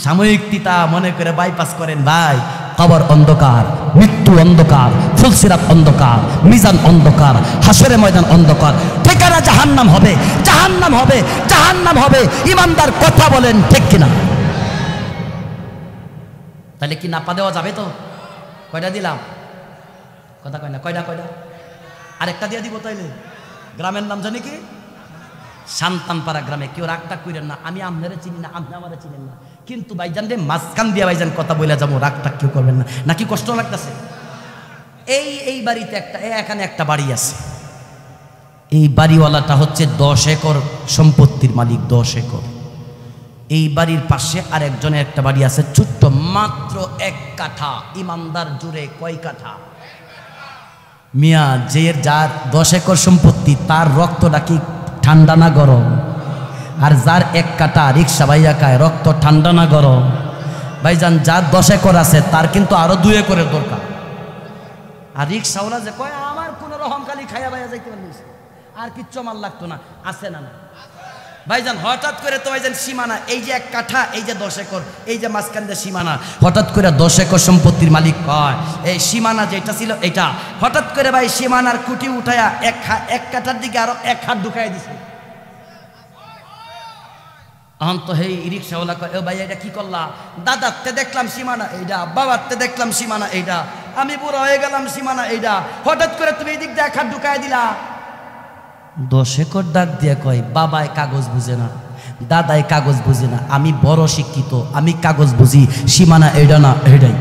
সাময়িক তিতা মনে করে বাইপাস করেন, ভাই কবর অন্ধকার, মৃত্যু অন্ধকার, ফুলসিরাত অন্ধকার, মিজান অন্ধকার, হাসরের ময়দান অন্ধকার, ঠিকানা জাহান্নাম হবে, জাহান্নাম হবে, জাহান্নাম হবে। ইমানদার কথা বলেন ঠিক কিনা? তাহলে কি নাপা দেওয়া যাবে তো? কয়টা দিলাম? কথা কয় না, কয়টা কয়টা? আরেকটা দিয়ে দিব তাইলে। গ্রামের নাম জানি কি? শান্তানপাড়া গ্রামে। কেউ রাগটা কইরেন না, আমি আপনারা চিনি না, আপনি আমারা চিনেন না, কিন্তু ভাইজান রে মাঝখান দিয়ে ভাইজান কথা বলে যাবো, রাগটা কেউ করবেন না। নাকি কষ্ট লাগতেছে? এই বাড়িতে এখানে একটা বাড়ি আছে, এই বাড়িওয়ালাটা হচ্ছে 10 একর সম্পত্তির মালিক, 10 একর। এই বাড়ির পাশে আর একজনের একটা বাড়ি আছে ছোট্ট, মাত্র 1 কাঠা। ইমানদার জুড়ে কয় কাঠা? মিয়া যার 10 একর সম্পত্তি, তার রক্তটা কি ঠান্ডা না গরম? আর যার 1 কাঠা রিক্সা ভাইয়া খায়, রক্ত ঠান্ডা না গরম? ভাইজান যার 10 একর আছে তার কিন্তু আরো 2 একরের দরকার। আর রিক্সাওয়ালা যে কয় আমার কোনো রকম খালি খাইয়া ভাইয়া যাইতে পারলিস, আর কিচ্ছু আমার লাগতো না, আছে না? না ভাইজান হঠাৎ করে তো ভাইজান সীমানা, এই যে 1 কাঠা, এই যে 10 একর, এই যে মাঝখান দিয়ে সীমানা, হঠাৎ করে 10 একর সম্পত্তির মালিক কয় এই সীমানা যেটা ছিল এটা, হঠাৎ করে ভাই সীমানার কুটি উঠায়া 1 কাঠার দিকে আরো 1 হাত ঢুকাই দিছে। এখন তো হেই রিক্সাওয়ালা কয়, ও ভাই এটা কি করলা? দাদারতে দেখলাম সীমানা এইটা, বাবারতে দেখলাম সীমানা এইটা, আমি বুড়া হয়ে গেলাম সীমানা এইটা, হঠাৎ করে তুমি এই দিক দিয়ে 1 হাত ঢুকাই দিলা। 10 একর ডাক দিয়ে কয়, বাবায় কাগজ বুঝে না, দাদায় কাগজ বুঝে না, আমি বড় শিক্ষিত, আমি কাগজ বুঝি, সীমানা এইটা না এইটাই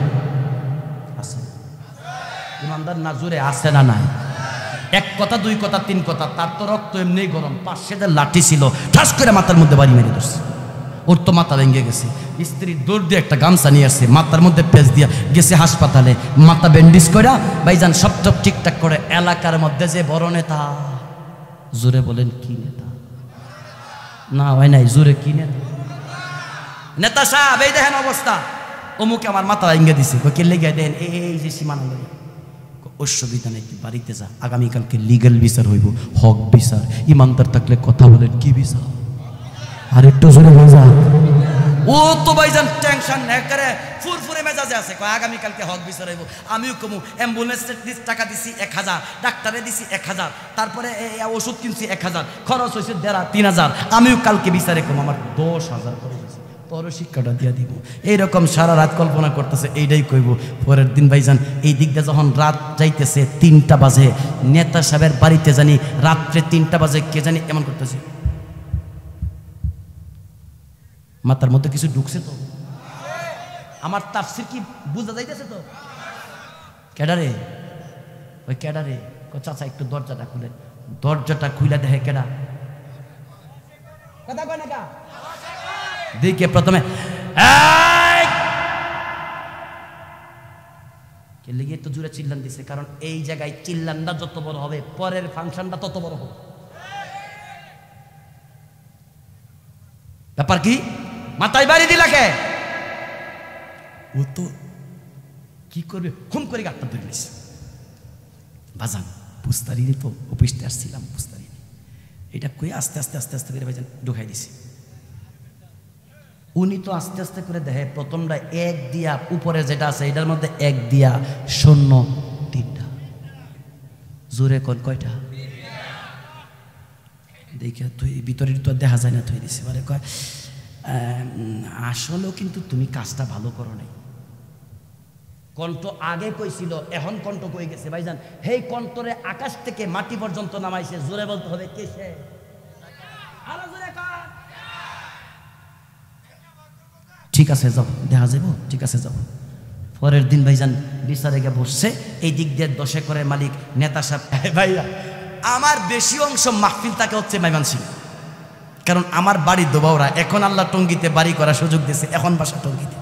আছে। ইমানদার না জুড়ে আছে না নাই? 1 কথা 2 কথা 3 কথা, তার তো রক্ত এমনি গরম, 500 লাঠি ছিল, ঠাস করে মাথার মধ্যে বাড়ি মেরে ধরছে। ওর তো মাথা ভেঙে গেছে, স্ত্রী দৌড় দিয়ে একটা গামছা নিয়ে আসছে, মাথার মধ্যে পেঁচ দিয়া গেছে হাসপাতালে, মাথা ব্যান্ডেজ করে ভাইজান সব ঠিকঠাক করে। এলাকার মধ্যে যে বড় নেতা, জোরে বলেন কি নেতা? না হয় নাই, জোরে কি নেতা? নেতা সাহেব এই দেখেন অবস্থা, অমুকে আমার মাথা ভেঙে দিছে, কে লেগে দেন এই যে সীমানা লই, অসুবিধা নেই, বাড়িতে যা, আগামীকালকে লিগ্যাল বিচার হইব, হক বিচার। ইমানদার থাকলে কথা বলেন কি বিচার? আর একটু জোরে হয়ে যা। ও তো ভাইজান টেনশন নেই করে ফুরফুরে মেজাজে আছে, কয় আগামীকালকে হক বিচারাইব। আমিও কমু অ্যাম্বুলেন্সের টাকা দিছি 1000, ডাক্তারে দিছি 1000, তারপরে ওষুধ কিনছি 1000, খরচ হয়েছে 1500-3000। আমিও কালকে বিচারে কম আমার 10,000 করে দিয়েছি, তোর শিক্ষাটা দিয়ে দিব। এইরকম সারা রাত কল্পনা করতেছে, এইটাই কইব। পরের দিন ভাইজান এই দিক দিয়ে যখন রাত যাইতেছে 3টা বাজে, নেতা সাহেবের বাড়িতে জানি রাত্রে 3টা বাজে কে জানি এমন করতেছে, মাথার মধ্যে কিছু ঢুকছে তো, আমার তাফসীর কি বুঝা যাইতেছে তো? কেডারে? ওই কেডারে? চাচা একটু দরজাটা খুলে, দরজাটা খুলে দেখে কেডা, কথা কয় না কা দিকে প্রথমে কে লেগে তো জুড়ে চিল্লান দিছে, কারণ এই জায়গায় চিল্লানটা যত বড় হবে পরের ফাংশনটা তত বড় হবে। ব্যাপার কি? মাথায় বাড়ি দিলাকে ও তো কি করবে, হুম করে গাঁটটা ধরে নিছে। বাজান বুঝতারিনি তো, অফিসতে আসছিলাম বুঝতারিনি, এটা কই আস্তে আস্তে আস্তে আস্তে করে ভাইজান ঢুকাই দিছে। উনি তো আস্তে আস্তে করে দেখে প্রথমটা 1 দিয়া, উপরে যেটা আছে এটার মধ্যে 1 দিয়া 0 3টা, জোরে কোন কয়টা দেখে তুই ভিতরে তো দেখা যায় না, তুই দিছে মানে কয় আসলেও কিন্তু তুমি কাজটা ভালো করো নাই। কণ্ঠ আগে কইছিল, এখন কণ্ঠ কই গেছে ভাইজান। হেই কণ্ঠরে আকাশ থেকে মাটি পর্যন্ত নামাইছে, জোরে বলতে হবে কে সে? আরো জোরে কর। ঠিক আছে যাও, দেখা যাবো, ঠিক আছে যাও। পরের দিন ভাইজান বিচারে গিয়ে বসছে, এই দিক দিয়ে 10 করে মালিক নেতা সাহেব। ভাইয়া আমার বেশি অংশ মাহফিল থাকে হচ্ছে ময়মনসিংহ, কারণ আমার বাড়ি দোবাউরা, এখন আল্লাহ টঙ্গিতে বাড়ি করার সুযোগ দিয়েছে, এখন বাসা টঙ্গিতে।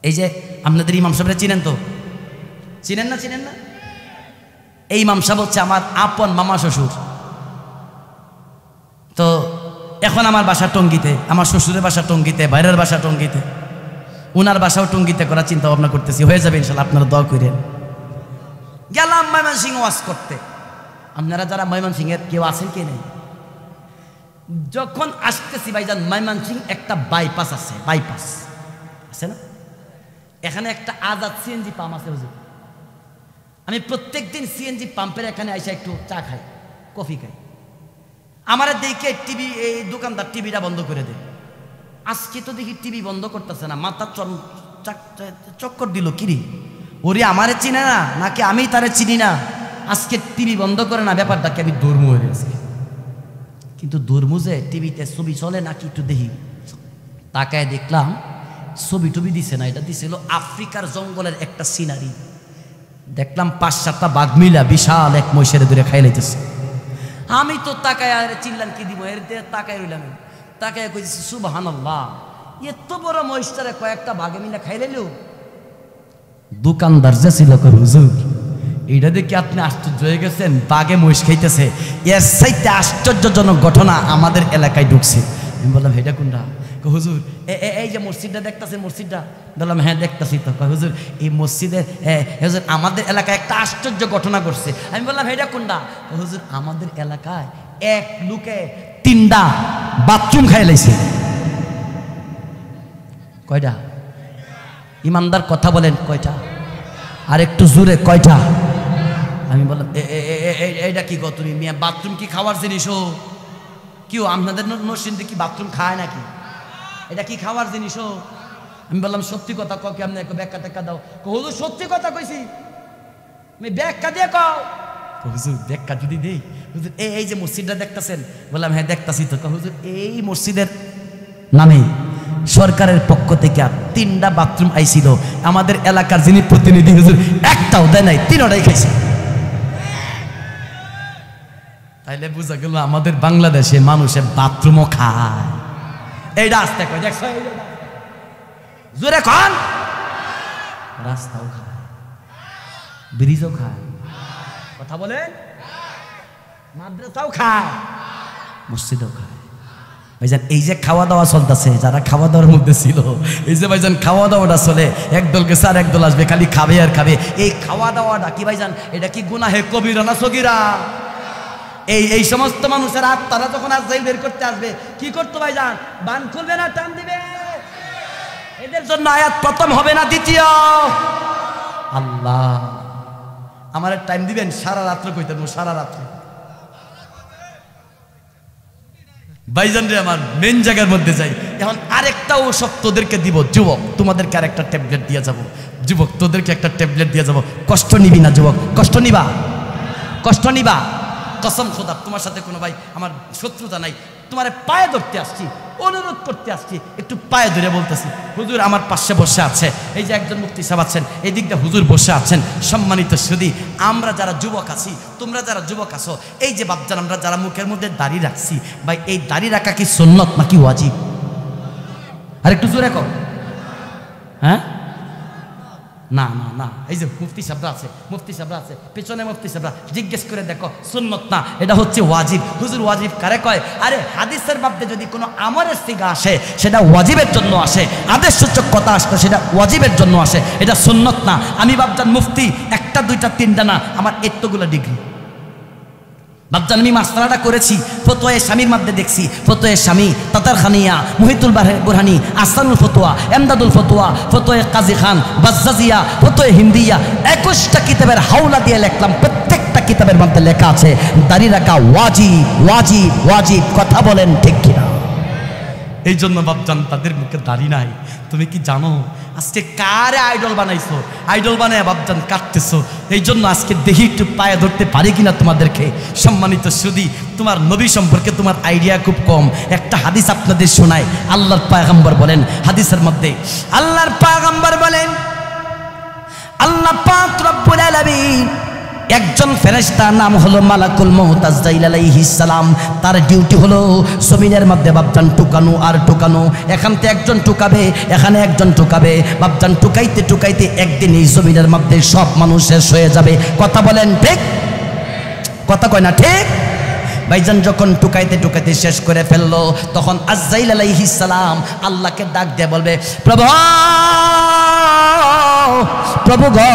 এই যে আপনাদের ইমাম সাহেবরা চিনেন তো? চিনেন না? চিনেন না? এই ইমাম সাহেব হচ্ছে আমার আপন মামা শ্বশুর। তো এখন আমার বাসা টঙ্গিতে, আমার শ্বশুরের বাসা টঙ্গিতে, বাইরের বাসা টঙ্গিতে, উনার বাসাও টঙ্গিতে করার চিন্তা ভাবনা করতেছি, হয়ে যাবে ইনশাল্লাহ, আপনারা দোয়া করেন। গেলাম ময়মনসিংহ ওয়াজ করতে। আপনারা যারা ময়মনসিংহের কেউ আছেন কে নেই? যখন আসতেছি ভাইজান ময়মনসিংহ একটা বাইপাস আছে, বাইপাস আছে না, এখানে একটা আজাদ সিএনজি পাম্প আছে। হুজুর আমি প্রত্যেক দিন সিএনজি পাম্পের এখানে এসে একটু চা খাই, কফি খাই। আমার দেখে টিভি, এই দোকানদার টিভিটা বন্ধ করে দেয়। আজকে তো দেখি টিভি বন্ধ করতেছে না, মাথা চক্কর দিল, কিরি ওরে আমারে চিনে না নাকি আমি তারে চিনি না, আজকে টিভি বন্ধ করে না, ব্যাপারটাকে আমি ধর্ম হয়ে গেছে। কিন্তু ধর্মুজে টিভিতে ছবি চলে নাকি একটু দেখি, তাকায় দেখলাম ছবি টবি দিছে না, এটা দিছিল আফ্রিকার জঙ্গলের একটা সিনারি। দেখলাম 5-7টা বাঘ মিলা বিশাল এক মহিষের দূরে খাই লাইতেছে। আমি তো তাকায় আর চিল্লান কি দিব, এর তাকায় রইলাম, তাকায় কইছি সুবহানাল্লাহ, এত বড় মহিষটারে কয়েকটা বাঘে মিলা খাই লাইল। দোকানদার যে ছিল হুজুর এইটা দেখে আপনি আশ্চর্য হয়ে গেছেন, বাঘে মহিষ খাইতেছে, এর চাইতে আশ্চর্যজনক ঘটনা আমাদের এলাকায় ঢুকছে। আমি বললাম এটা কোনটা? হুজুর এই যে মসজিদটা দেখতেছেন, মসজিদটা? বললাম হ্যাঁ দেখতেছি। তো হুজুর এই মসজিদে হুজুর আমাদের এলাকায় একটা আশ্চর্য ঘটনা ঘটছে। আমি বললাম এটা কোনটা? হুজুর আমাদের এলাকায় এক লোকে 3টা বাথরুম খাই লাইছে। কয়টা? ইমানদার কথা বলেন, কয়টা? আর একটু জোরে, কয়টা? আমি বললাম এইটা কি গো তুমি মিয়া, বাথরুম কি খাওয়ার জিনিস? ও কি আপনাদের নরসিংদী কি বাথরুম খায় নাকি? এটা কি খাওয়ার জিনিস? আমি বললাম সত্যি কথা কও, কি আপনি একটু ব্যাখ্যা টেক্কা দাও। হুজুর সত্যি কথা কইছি, আমি ব্যাখ্যা দিয়ে কও। হুজুর ব্যাখ্যা যদি দেই, হুজুর এই যে মসজিদটা দেখতেছেন? বললাম হ্যাঁ দেখতাছি। তো হুজুর এই মসজিদের নামে সরকারের পক্ষ থেকে 3টা বাথরুম আইছিল, আমাদের এলাকার যিনি প্রতিনিধি হুজুর একটাও দেয় নাই, 3টাই খাইছে। তাইলে বুঝা গেল আমাদের বাংলাদেশে মানুষে বাথরুমও খায়। এইটা আসতে কয় দেখছো, জোরে খান, রাস্তাও খায়, ব্রিজও খায়, কথা বলেন, মাদ্রাসাও খায়, মসজিদও খায়। ভাইজান এই যে খাওয়া দাওয়া চলতেছে, যারা খাওয়া দাওয়ার মধ্যে ছিল, এই যে ভাইজান খাওয়া দাওয়াটা চলে, একদল গেছে আর একদল আসবে, খালি খাবে আর খাবে। এই খাওয়া দাওয়াটা কি ভাইজান, এটা কি গুনাহে কবিরা না সগীরা? এই সমস্ত মানুষের আত্মারা যখন আজ বের করতে আসবে, কি করতো ভাইজান? বান খুলবে না টান দিবে? এদের জন্য আয়াত প্রথম হবে না দ্বিতীয়? আল্লাহ আমার টাইম দিবেন, সারা রাত্রে কইতে দেবো, সারা রাত্রে। ভাইজান রে আমার মেন জায়গার মধ্যে যাই এখন। আরেকটা ওষুধ তোদেরকে দিব, যুবক তোমাদেরকে আরেকটা ট্যাবলেট দিয়ে যাব। যুবক তোদেরকে একটা ট্যাবলেট দিয়ে যাব, কষ্ট নিবি না যুবক, কষ্ট নিবা, কষ্ট নিবা। কসম খোদা তোমার সাথে কোনো ভাই আমার শত্রুতা নাই, তোমার পায়ে ধরতে আসছি, অনুরোধ করতে আসছি, একটু পায়ে ধরে বলতেছি। হুজুর আমার পাশে বসে আছে, এই যে একজন মুফতি সাহেব আছেন, এই দিকটা হুজুর বসে আছেন। সম্মানিত সুধী, আমরা যারা যুবক আছি, তোমরা যারা যুবক আছো, এই যে বাপজান আমরা যারা মুখের মধ্যে দাড়ি রাখছি, ভাই এই দাড়ি রাখা কি সুন্নত নাকি ওয়াজিব? আর একটু জোরে কর। হ্যাঁ না না না, এই যে মুফতি সাহেবরা আছে, মুফতি সাহেবরা আছে, পেছনে মুফতি সাহেবরা, জিজ্ঞেস করে দেখো, সুন্নত না, এটা হচ্ছে ওয়াজিব। হুজুর ওয়াজিব কারে কয়? আরে হাদিসের মধ্যে যদি কোনো আমলের সিগা আসে সেটা ওয়াজিবের জন্য আসে, আদেশসূচক কথা আসতো সেটা ওয়াজিবের জন্য আসে, এটা সুন্নত না। আমি বাপজান মুফতি একটা দুইটা তিনটা না, আমার এতগুলো ডিগ্রি। বাপজান আমি মাসলাটা করেছি, ফতোয়া স্বামীর মধ্যে দেখছি, ফতোয়া স্বামী, তাতার খানিয়া, মুহিতুল বুরহানি, আসানুল ফতোয়া, এমদাদুল ফতোয়া, ফতোয়া কাজী খান, বাজ্জাজিয়া, ফতোয়া হিন্দিয়া, 21টা কিতাবের হাওলা দিয়ে লিখলাম। প্রত্যেকটা কিতাবের মধ্যে লেখা আছে দাড়ি রাখা ওয়াজিব, ওয়াজিব, ওয়াজিব। কথা বলেন ঠিক কিনা? এই জন্য বাপজান তাদের মুখে দাড়ি নাই। তুমি কি জানো আজকে কারে আইডল বানাইছো? আইডল বানায় বাপজান কাটতেছো। এই জন্য আজকে দেখি একটু পায়ে ধরতে পারি কিনা তোমাদেরকে। সম্মানিত সুধী, তোমার নবী সম্পর্কে তোমার আইডিয়া খুব কম। একটা হাদিস আপনাদের শোনায়, আল্লাহর পয়গম্বর বলেন, হাদিসের মধ্যে আল্লাহর পয়গম্বর বলেন, আল্লাহ পাক রব্বুল আলামিন একজন ফেরেশতা নাম হলো মালাকুল মউত আজরাইল আলাইহিস সালাম। তার ডিউটি হলো জমিনের মধ্যে বাপজান টুকানো আর টুকানো। এখান থেকে একজন টুকাবে, এখানে একজন টুকাবে, বাপজান টুকাইতে টুকাইতে একদিন এই জমিনের মধ্যে সব মানুষ শেষ হয়ে যাবে। কথা বলেন ঠিক? কথা কয় না ঠিক? ভাইজান যখন টুকাইতে টুকাইতে শেষ করে ফেললো, তখন আজরাইল আলাইহিস সালাম আল্লাহকে ডাক দিয়ে বলবে, প্রভু প্রভু গো,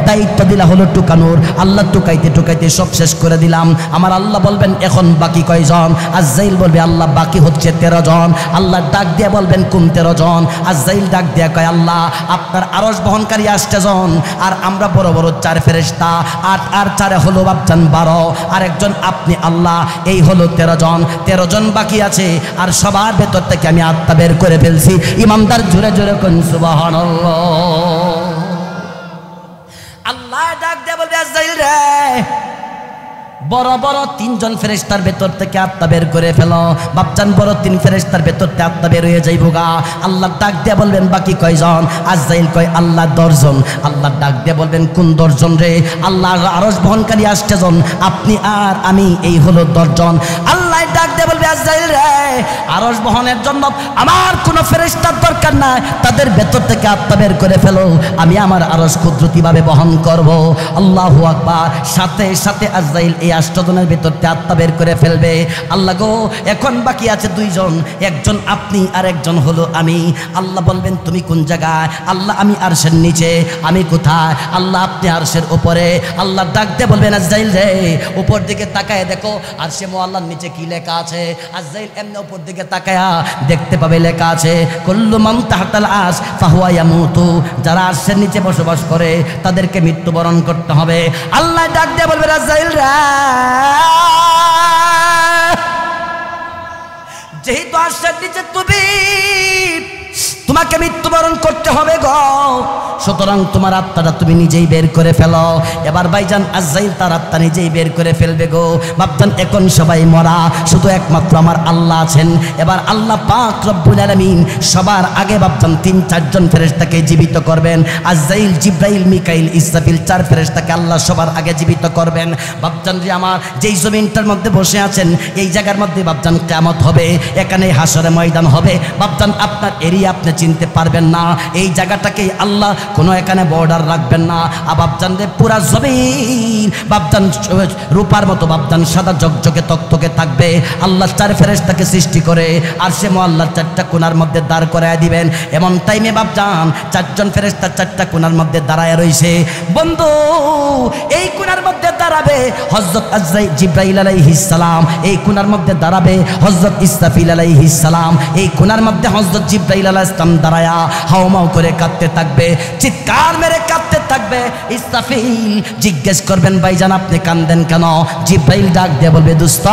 দায়িত্ব দিলা হলো টুকানোর, আল্লাহ টুকাইতে টুকাইতে সব শেষ করে দিলাম। আমার আল্লাহ বলবেন এখন বাকি কয়জন? আজরাইল বলবে আল্লাহ বাকি হচ্ছে 13 জন। আল্লাহ ডাক দিয়ে বলবেন কোন 13 জন? আজরাইল ডাক দিয়ে কয় আল্লাহ আপনার আরশ বহনকারী 8 জন, আর আমরা বড় বড় 4 ফেরেশতা, 8 আর 4 হলো বাপজান 12, আর একজন আপনি আল্লাহ, এই হলো 13 জন। 13 জন বাকি আছে, আর সবার ভেতর থেকে আমি আত্মা বের করে ফেলছি। ইমানদার জোরে জোরে কোন সুবহানাল্লাহ। আল্লাহ ডাক দিয়ে বলবে আজরাইল রে, বড় বড় 3 জন ফেরেশতার ভেতর থেকে আত্মা বের করে ফেলো। বাপজান বড় 3 ফেরেশতার ভেতর থেকে আত্মা বের হয়ে যাইবো গা। আল্লাহ ডাক দিয়ে বলবেন বাকি কয়জন? আজরাইল কয় আল্লাহ 10 জন। আল্লাহ ডাক দিয়ে বলবেন কোন 10 জন রে? আল্লাহর আরশ বহনকারী 8 জন, আপনি আর আমি, এই হলো 10 জন। আল্লাহ ডাক দিয়ে বলবে আজরাইল রে, আরশ বহনের জন্য আমার কোনো ফেরেশতার দরকার নাই, তাদের ভেতর থেকে আত্মা বের করে ফেলো, আমি আমার আরশ কুদরতিভাবে বহন করব। আল্লাহু আকবার। সাথে সাথে আজরাইল এই 8 জনের ভেতর থেকে আত্মা বের করে ফেলবে। আল্লাহ গো, এখন বাকি আছে 2 জন, একজন আপনি আর একজন হলো আমি। আল্লাহ বলবেন তুমি কোন জায়গায়? আল্লাহ আমি আরশের নিচে। আমি কোথায়? আল্লাহ আপনি আরশের উপরে। আল্লাহ ডাক দিয়ে বলবেন আজরাইল রে, উপর দিকে তাকায় দেখো আরশে মুআল্লার নিচে কি লেখা আছে। আজরাইল এমনি উপর দিকে তাকায়া দেখতে পাবে লেখা আছে কুল্লু মান তাহতাল আরশ ফাহুয়া ইয়ামুতু, যারা আরশের নিচে বসবাস করে তাদেরকে মৃত্যুবরণ করতে হবে। আল্লাহ ডাক দিয়ে বলবে আজরাইল রে, যেহেতু আরশের নিচে তোমাকে মৃত্যুবরণ করতে হবে গো, সুতরাং তোমার আত্মাটা তুমি নিজেই বের করে ফেলো। এবার ভাইজান আজরাইল তার আত্মা নিজেই বের করে ফেলবে গো। বাপজান এখন সবাই মরা, শুধু একমাত্র আমার আল্লাহ আছেন। এবার আল্লাহ পাক রব্বুল আলামিন সবার আগে বাপজান 3-4 জন ফেরেশতাকে জীবিত করবেন। আজরাইল, জিবরাইল, মিকাইল, ইসরাফিল 4 ফেরেশতাকে আল্লাহ সবার আগে জীবিত করবেন। বাপজান রে আমার, যেই জমিনটার মধ্যে বসে আছেন এই জায়গার মধ্যে বাপজান কিয়ামত হবে, এখানে হাসরে ময়দান হবে। বাপজান আপনার এরিয়া আপনি চিনতে পারবেন না, এই জায়গাটাকে আল্লাহ কোনো এখানে বর্ডার রাখবেন না। বাপজান রে পুরা জমিন বাপজান রূপার মতো বাপজান সাদা ঝকঝকে তকতকে থাকবে। আল্লাহ 4 ফেরেশতাকে সৃষ্টি করে আর সে আল্লাহর 4টা কোণার মধ্যে দাঁড় করায় দিবেন। এমন টাইমে বাপজান 4 জন ফেরেশতা 4টা কোণার মধ্যে দাঁড়ায় রইছে। বন্ধু, এই কোণার মধ্যে দাঁড়াবে হযরত আজরাইল, জিবরাইল আলাইহিস সালাম, এই কোণার মধ্যে দাঁড়াবে হযরত ইসরাফিল আলাইহিস সালাম, এই কোণার মধ্যে হযরত জিবরাইল আলাইহিস সালাম ইসলাম দাঁড়ায়া হাওমাও করে কাঁদতে থাকবে, চিৎকার মেরে কাঁদতে থাকবে। ইসরাফিল জিজ্ঞেস করবেন ভাইজান আপনি কাঁদেন কেন? জিব্রাইল ডাক দিয়ে বলবে দোস্ত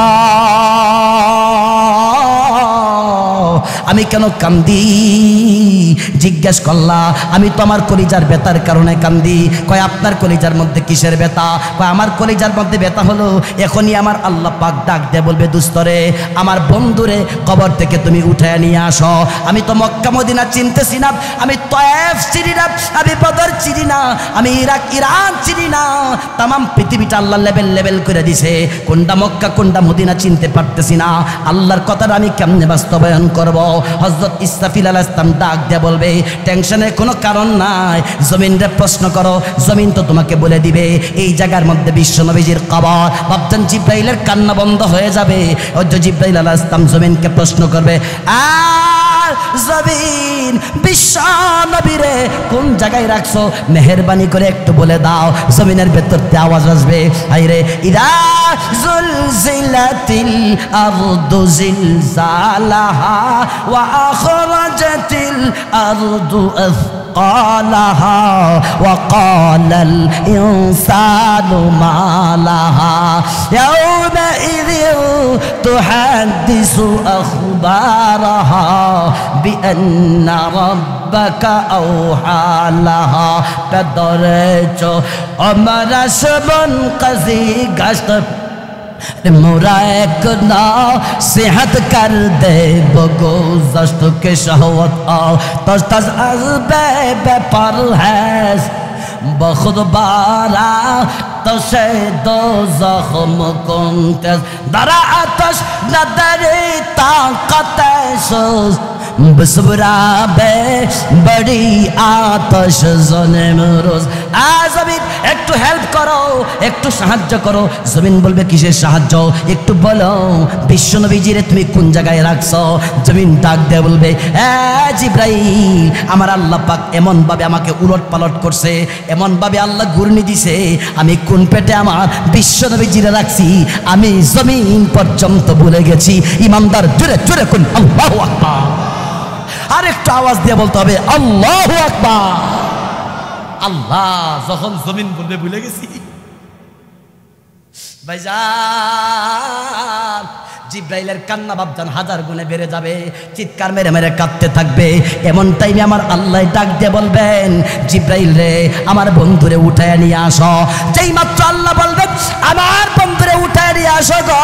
আমি কেন কান্দি? জিজ্ঞেস করলা আমি তো আমার কলিজার ব্যথার কারণে কান্দি। কয় আপনার কলিজার মধ্যে কিসের ব্যথা? কয় আমার কলিজার মধ্যে ব্যথা হলো এখনই আমার আল্লাহ পাক ডাক দিয়ে বলবে দোস্তরে আমার বন্ধুরে কবর থেকে তুমি উঠায় নিয়ে আসো। আমি তো মক্কা মদিনা চিনতেছি না, আমি তয়েফ চিনি না, আমি বদর চিনি না, আমি ইরাক ইরান চিনি না। তামাম পৃথিবীটা আল্লাহ লেভেল লেভেল করে দিছে, কোনটা মক্কা কোনটা মদিনা চিনতে পারতেছি না। আল্লাহর কথাটা আমি কেমনে বাস্তবায়ন করব? হযরত ইসরাফিল আলাইহিস সালাম ডাক দিয়ে বলবে টেনশনের কোনো কারণ নাই, জমিনরে প্রশ্ন করো, জমিন তো তোমাকে বলে দিবে এই জায়গার মধ্যে বিশ্বনবীজির কবর। ভাবতেন জিব্রাইলের কান্না বন্ধ হয়ে যাবে। জিব্রাইল আলাইহিস সালাম জমিনকে প্রশ্ন করবে আর জমিন বিশ্বনবীরে কোন জায়গায় রাখছো মেহেরবানি করে একটু বলে দাও। জমিনের ভেতর থেকে আওয়াজ আসবে আইরে ইদা জুলজিলাতিল আরদু জিলজালাহা ওয়া আখরাজাতিল আরদু أثقالها وقال الإنسان ما لها يومئذ تحدث أخبارها بأن ربك أوحى لها بدرجة عمر شبن قزي قشط मोरा एक ना सेहत कर दे बगुज़श्त के शहवत आओ तज तज अज़बे बेपर है बखुद बारा तशे दो ज़ख्म कुंतस दरा आतश नदरी ताक़त सुज़ बसबरा बे बड़ी आतश ज़ने मरोज़ आज़मीन একটু হেল্প করো, একটু সাহায্য করো। জমিন বলবে কিসের সাহায্য? একটু বলো বিশ্বনবীজিরে তুমি কোন জায়গায় রাখছো? জমিন ডাক দিয়ে বলবে জিব্রাইল আমার আল্লাহ পাক এমন ভাবে আমাকে উলট পালট করছে, এমন ভাবে আল্লাহ ঘূর্ণি দিছে, আমি কোন পেটে আমার বিশ্বনবীজিরে রাখছি আমি জমিন পর্যন্ত ভুলে গেছি। ইমানদার জোরে জোরে কোন আল্লাহু আকবার। আর একটু আওয়াজ দিয়ে বলতে হবে আল্লাহু আকবার। আল্লাহ যখন জমিন বলবে ভুলে গেছি ভাইজান জিব্রাইলের কান্না বাপজান হাজার গুণে বেড়ে যাবে, চিৎকার মেরে মেরে কাঁদতে থাকবে। এমন টাইমে আমার আল্লাহ ডাক দিয়ে বলবেন জিব্রাইল রে আমার বন্ধুরে উঠায় নিয়ে আসো। যেই মাত্র আল্লাহ বলবেন আমার বন্ধুরে উঠায় নিয়ে আসো গো,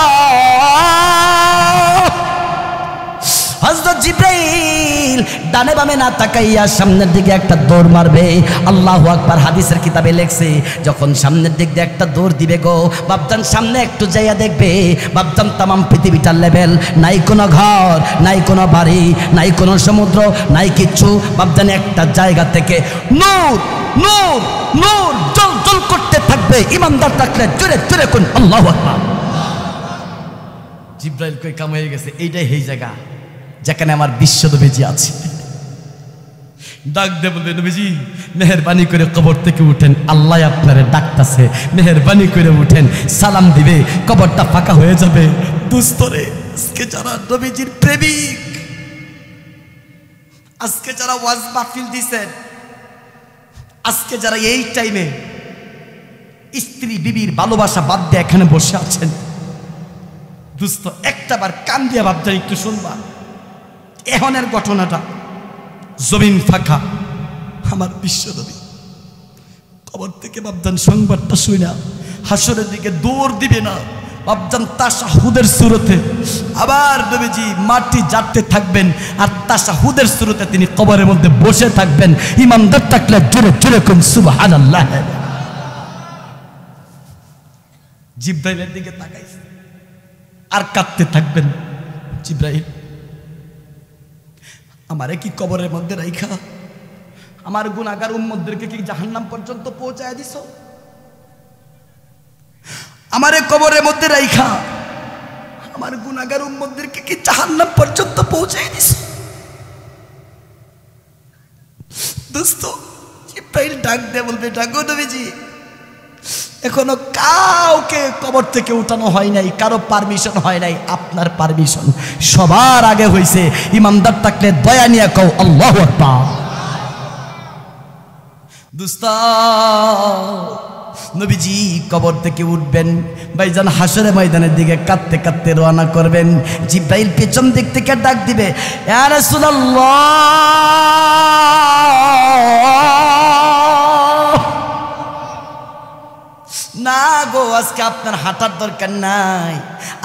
হযরত জিব্রাইল ডানে বামে না তাকাইয়া সামনের দিকে একটা দৌড় মারবে। আল্লাহু আকবার। হাদিসের কিতাবে লেখছে যখন সামনের দিক দিয়ে একটা দৌড় দিবে গো বাপজান সামনে একটু যাইয়া দেখবে বাপজান তামাম পৃথিবীটার লেভেল, নাই কোনো ঘর, নাই কোনো বাড়ি, নাই কোনো সমুদ্র, নাই কিচ্ছু। বাপজান একটা জায়গা থেকে নূর নূর নূর জল জল করতে থাকবে। ইমানদার থাকলে জোরে জোরে কোন আল্লাহু আকবার। জিব্রাইল কই কাম হয়ে গেছে, এইটাই সেই জায়গা যেখানে আমার বিশ্বনবীজি আছে। ডাক দে বলবে নবীজি মেহেরবানি করে কবর থেকে উঠেন, আল্লাহ আপনারে ডাকতেছে, মেহেরবানি করে উঠেন। সালাম দিবে, কবরটা ফাঁকা হয়ে যাবে। দুস্তরে আজকে যারা নবীজির প্রেমিক, আজকে যারা ওয়াজ মাহফিল দিছেন, আজকে যারা এই টাইমে স্ত্রী বিবির ভালোবাসা বাদ দিয়ে এখানে বসে আছেন, দুস্ত একটাবার কান দিয়া ভাবছেন একটু শুনবা এখনের ঘটনাটা। জমিন ফাঁকা, আমার বিশ্বনবী কবর থেকে বাপজান সংবাদটা শুনা হাসরের দিকে দৌড় দিবে না বাপজান তাশাহুদের সুরতে আবার নবীজি মাটি জাটতে থাকবেন আর তাশাহুদের সুরতে তিনি কবরের মধ্যে বসে থাকবেন। ইমানদার থাকলে জোরে জোরে কোন সুবহানাল্লাহ। জিব্রাইলের দিকে তাকাইছে আর কাঁদতে থাকবেন। জিব্রাইল আমারে কি কবরের মধ্যে রাইখা আমার গুনাহগার উম্মতদেরকে কি জাহান্নাম পর্যন্ত পৌঁছায় দিছো? আমারে কবরের মধ্যে রাইখা আমার গুনাহগার উম্মতদেরকে কি জাহান্নাম পর্যন্ত পৌঁছায় দিছো? দোস্ত জিব্রাইল ডাক দিয়ে বলবে ডাকো নবীজি এখনো কাউকে কবর থেকে উঠানো হয় নাই, কারো পারমিশন হয় নাই, আপনার পারমিশন সবার আগে হয়েছে। ইমানদার থাকলে দয়া নিয়ে কও আল্লাহু আকবার। দোস্ত, নবীজি কবর থেকে উঠবেন, ভাইজান হাসরের ময়দানের দিকে কাঁদতে কাঁদতে রওনা করবেন। জিব্রাইল পেছন দিক থেকে ডাক দিবে, ইয়া রাসূলুল্লাহ, না গো আজকে আপনার হাঁটার দরকার নাই,